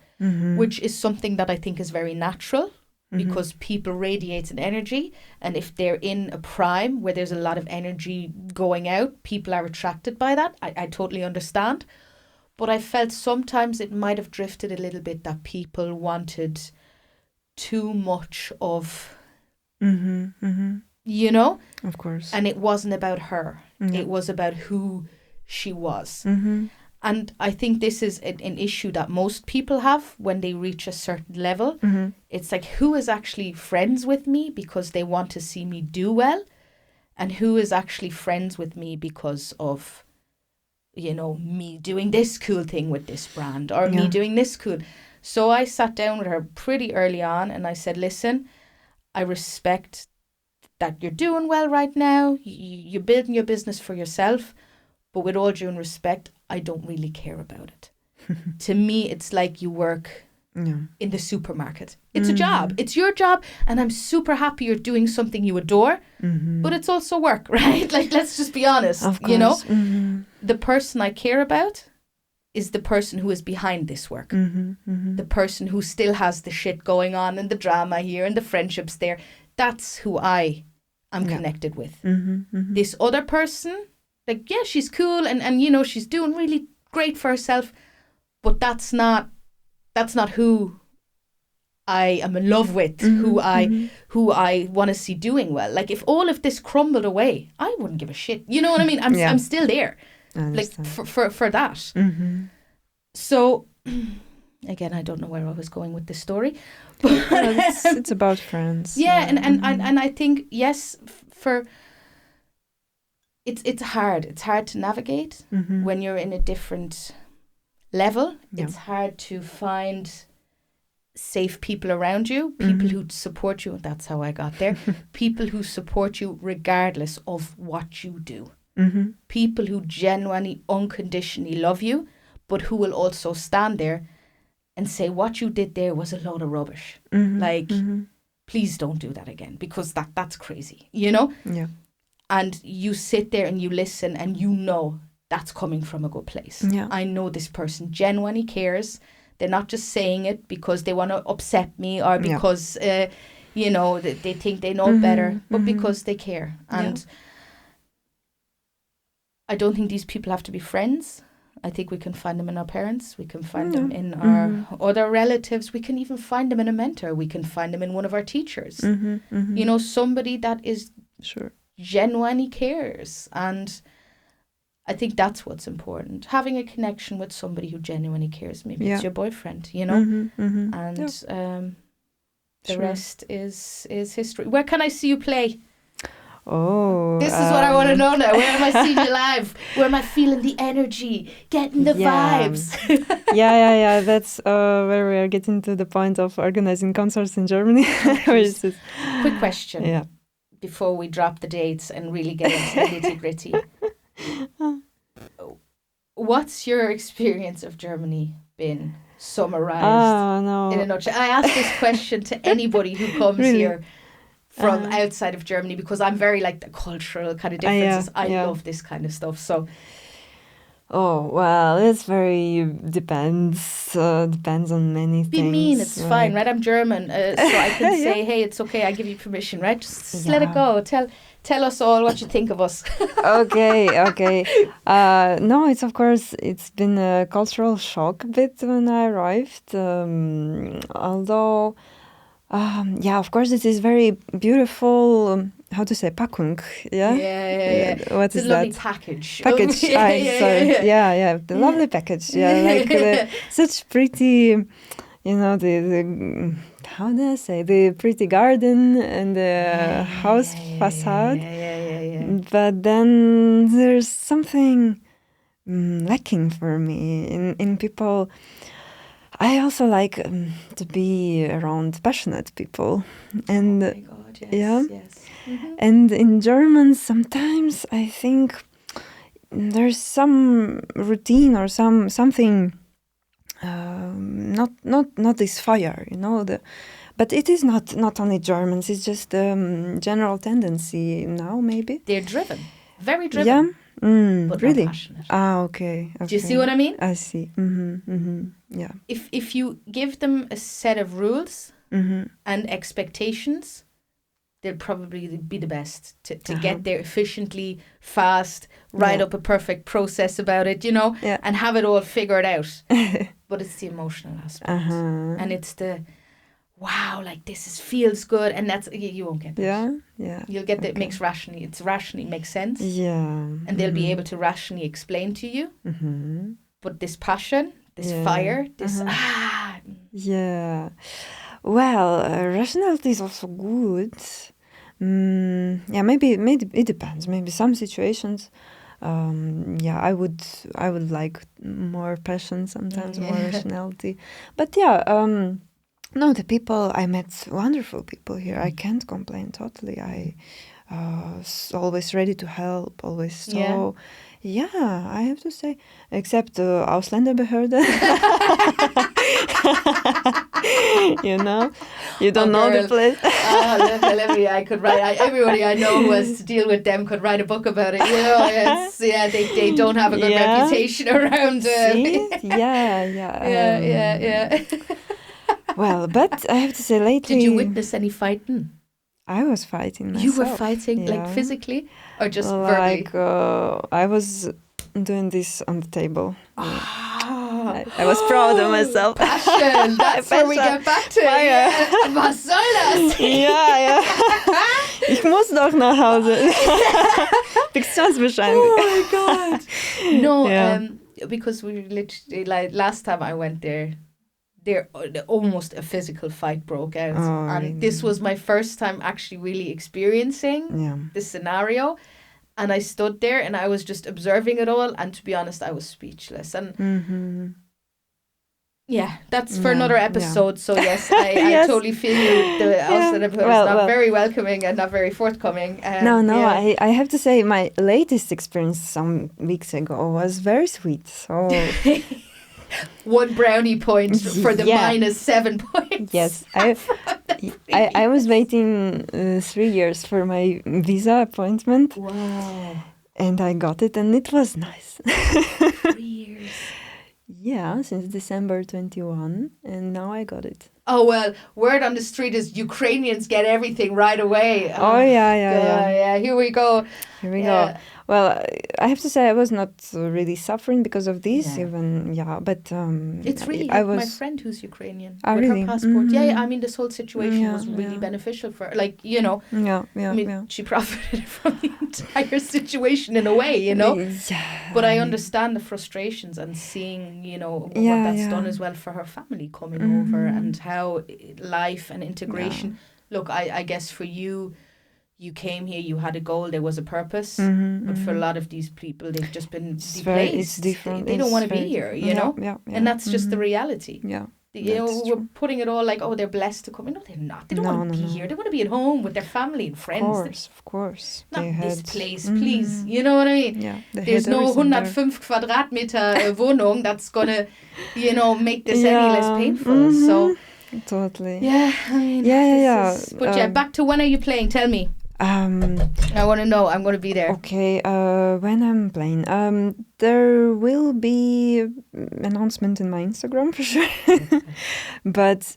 which is something that I think is very natural. Because people radiate an energy, and if they're in a prime where there's a lot of energy going out, people are attracted by that. I totally understand. But I felt sometimes it might have drifted a little bit, that people wanted too much of, you know? Of course. And it wasn't about her. It was about who she was. And I think this is an issue that most people have when they reach a certain level. It's like, who is actually friends with me because they want to see me do well? And who is actually friends with me because of, you know, me doing this cool thing with this brand, or me doing this cool. So I sat down with her pretty early on, and I said, listen, I respect that you're doing well right now. You're building your business for yourself. But with all due respect, I don't really care about it. To me, it's like you work in the supermarket. It's a job. It's your job. And I'm super happy you're doing something you adore. But it's also work, right? Like, let's just be honest. Of course. You know, the person I care about is the person who is behind this work. The person who still has the shit going on, and the drama here, and the friendships there. That's who I am connected with. This other person, like, yeah, she's cool, and you know, she's doing really great for herself, but that's not who I am in love with, who I want to see doing well. Like, if all of this crumbled away, I wouldn't give a shit. You know what I mean? I'm still there, like for that. So again, I don't know where I was going with this story, but it's about friends. Yeah, and I think yes, for. It's hard. It's hard to navigate when you're in a different level. Yeah. It's hard to find safe people around you, people who support you. That's how I got there. People who support you regardless of what you do. People who genuinely, unconditionally love you, but who will also stand there and say, what you did there was a load of rubbish. Please don't do that again, because that's crazy, you know? Yeah. And you sit there and you listen, and you know that's coming from a good place. Yeah. I know this person genuinely cares. They're not just saying it because they want to upset me, or because, you know, they think they know better, but because they care. And I don't think these people have to be friends. I think we can find them in our parents. We can find them in our other relatives. We can even find them in a mentor. We can find them in one of our teachers. You know, somebody that is... Sure. Genuinely cares. And I think that's what's important, having a connection with somebody who genuinely cares. Maybe it's your boyfriend, you know, and the rest is history. Where can I see you play? This is what I want to know now. Where am I seeing you live? Where am I feeling the energy, getting the vibes? That's where we are getting to the point of organizing concerts in Germany. Quick question. Yeah. Before we drop the dates and really get into the nitty-gritty. What's your experience of Germany been summarized in a nutshell? I ask this question to anybody who comes here. from outside of Germany, because I'm very like the cultural kind of differences. I love this kind of stuff. So. Oh, well, it's very depends on many things. Be mean, it's fine, right? I'm German, so I can say, hey, it's okay, I give you permission, right? Just let it go. Tell us all what you think of us. Okay. No, of course, it's been a cultural shock a bit when I arrived. Although, of course, it is very beautiful. How to say Packung? Yeah. What it's is a lovely that? package. The lovely package. Yeah, like such pretty. The how do I say, the pretty garden and the house facade. But then there's something lacking for me in people. I also like to be around passionate people, and oh my God, yes. Mm-hmm. And in German sometimes I think there's some routine or something. Not this fire, but it is not only Germans. It's just general tendency now. Maybe they're driven, very driven. Yeah, but really. Not passionate. Okay. Do you see what I mean? I see. Yeah. If you give them a set of rules and expectations, they'll probably be the best to get there efficiently, fast, write up a perfect process about it, and have it all figured out. But it's the emotional aspect. And it's the, wow, like this feels good. And that's, you won't get that. Yeah. You'll get that it makes rationally makes sense. Yeah. And they'll be able to rationally explain to you. But this passion, this fire, this, Yeah. Well, rationality is also good. Maybe it depends. Maybe some situations, I would like more passion sometimes, more rationality. But no, the people I met, wonderful people here. I can't complain totally. I always ready to help, always so. Yeah, I have to say, except Ausländerbehörde. You don't know the place. I could write. Everybody I know who has to deal with them could write a book about it. They don't have a good reputation around. Yeah. Well, but I have to say, lately, did you witness any fighting? I was fighting myself. You were fighting, like physically, or just verbally? I was doing this on the table. I was proud of myself. Passion. That's where we get back to. Was soll das? Ja. Ich muss doch nach Hause. Fiktionsbeschreibung. Oh my God. No, because we literally, like last time I went there almost a physical fight broke out. And really? This was my first time actually really experiencing this scenario. And I stood there and I was just observing it all. And to be honest, I was speechless. And that's for another episode. So yes, I totally feel you. The Ausländerbehörde is not very welcoming and not very forthcoming. I have to say my latest experience some weeks ago was very sweet. So 1 brownie point for the -7 points. Yes, I was waiting 3 years for my visa appointment. Wow. And I got it, and it was nice. 3 years. Yeah, since December 21, and now I got it. Oh, well, word on the street is Ukrainians get everything right away. Yeah. Here we go. Go. Well, I have to say I was not really suffering because of this, but it's really my friend who's Ukrainian with really? her passport. I mean, this whole situation was really beneficial for her. Like, she profited from the entire situation in a way, But I understand the frustrations and seeing, what that's done as well for her family coming over and how life and integration. Look, I guess for you came here, you had a goal, there was a purpose. But for a lot of these people, they've just been displaced. It's different. They don't want to be here, And that's just the reality. Yeah. We're putting it all like, they're blessed to come in. No, they're not. They don't want to be here. They want to be at home with their family and friends. Of course. Not this place, please. You know what I mean? Yeah. There's no 105 Quadratmeter Wohnung that's going to, make this any less painful. So Totally. Yeah, I mean, but yeah, back to when are you playing? Tell me. I want to know. I'm going to be there. Okay, when I'm playing, there will be announcement in my Instagram for sure. But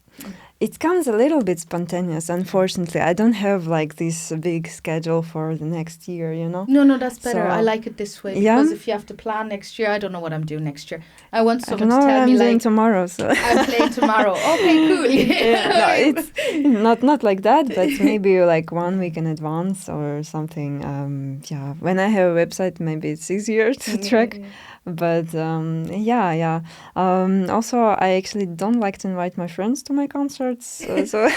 it comes a little bit spontaneous, unfortunately. I don't have like this big schedule for the next year, you know? No, that's better. So, I like it this way because if you have to plan next year, I don't know what I'm doing next year. I want someone to tell me what I'm doing like tomorrow. So I'm playing tomorrow. Okay, cool. No, it's not like that, but maybe like 1 week in advance or something. When I have a website, maybe it's easier to track. But also, I actually don't like to invite my friends to my concerts. So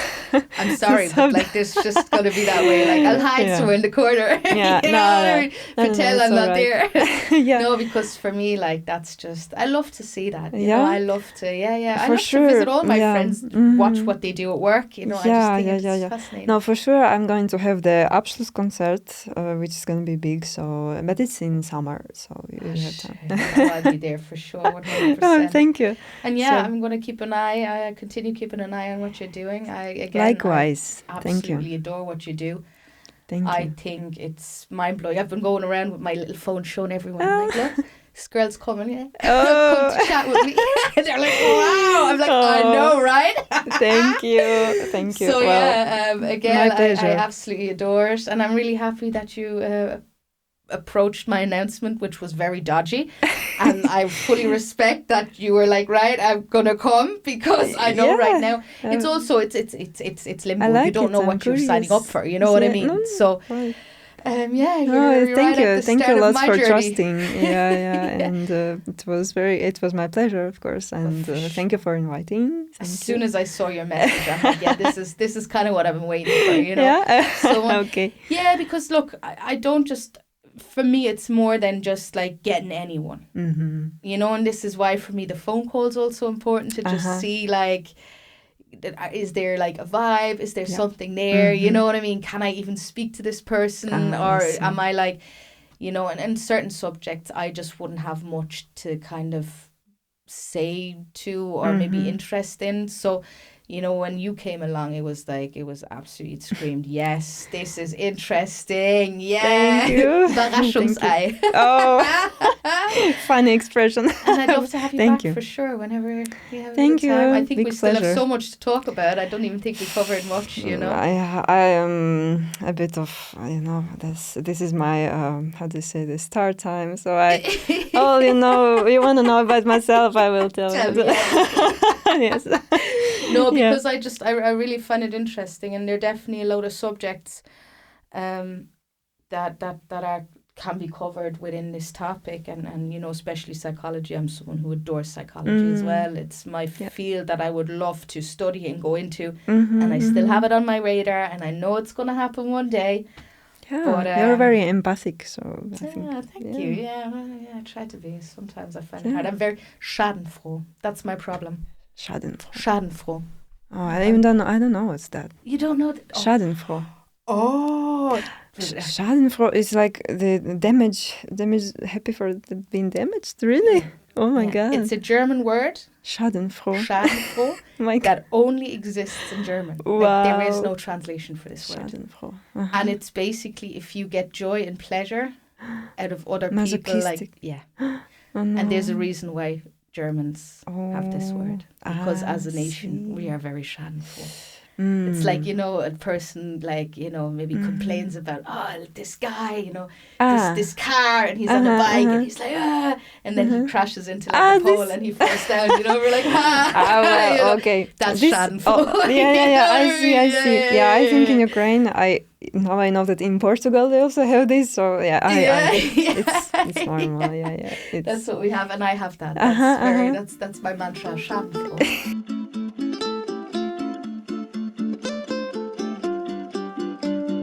I'm sorry, but like this just gonna be that way. Like I'll hide somewhere in the corner. Pretend I'm not there. No, because for me, like that's just I love to see that. You know, I love to. I love to visit all my friends, watch what they do at work. You know, I just think it's fascinating. No, for sure, I'm going to have the Abschlusskonzert, which is going to be big. So, but it's in summer, so you have time. I'll be there for sure, 100%. Oh, thank you. And I'm going to keep an eye. I continue keeping an eye on what you're doing. Likewise. I Thank you. absolutely adore what you do. Thank you. I think it's mind-blowing. I've been going around with my little phone showing everyone. Like, look, this girl's coming. Come to chat with me. They're like, wow. I'm like, I know, right? Thank you. Thank you. So, again, I absolutely adore it. And I'm really happy that you approached my announcement, which was very dodgy, and I fully respect that you were like, right, I'm gonna come because I know right now it's also it's limbo. Like you don't know what you're signing up for. You know what I mean? Right. You're thank right you. at the Thank start you of lots my for journey. trusting. And it was my pleasure, of course. And thank you for inviting. As soon as I saw your message, I'm like, this is kind of what I've been waiting for. You know? So okay. Yeah, because look, I don't just. For me, it's more than just like getting anyone, you know, and this is why for me the phone call is also important to just see like, is there like a vibe? Is there something there? You know what I mean? Can I even speak to this person? Or am I like, you know, and certain subjects I just wouldn't have much to kind of say to or maybe interest in. So, you know, when you came along, it was absolutely, it screamed, yes, this is interesting. Yeah. Thank you. Überraschungsei. Oh, funny expression. And I'd love to have you back for sure whenever you have a good time. I think we still have so much to talk about. I don't even think we covered much, you know. I am a bit of, you know, this is my, how do you say this, start time. So you want to know about myself, I will tell you. Yes. No, because I really find it interesting, and there are definitely a lot of subjects that can be covered within this topic, and you know, especially psychology. I'm someone who adores psychology as well. It's my field that I would love to study and go into, and I still have it on my radar, and I know it's going to happen one day. Yeah, but, you're very empathic, so I think. Thank you. Yeah, I try to be. Sometimes I find it hard. I'm very schadenfroh. That's my problem. Schadenfroh. Oh, I don't know what's that. You don't know that? Schadenfroh. Oh. Schadenfroh is like the damage, happy for being damaged, really? Oh my God. It's a German word. Schadenfroh. Schadenfroh. That only exists in German. Wow. Like, there is no translation for this word. Schadenfroh. And it's basically if you get joy and pleasure out of other people. Like, Oh, no. And there's a reason why Germans have this word. Because as a nation, we are very schadenfroh. It's like, you know, a person like, you know, maybe complains about, this guy, you know, this car, and he's on a bike and he's like, and then he crashes into like a pole and he falls down, you know, we're like, well, you know, okay. That's schadenfroh. I see. Yeah, I think in Ukraine, I know that in Portugal they also have this, so it's normal. It's, that's what we have, and I have that. That's my mantra, schadenfroh.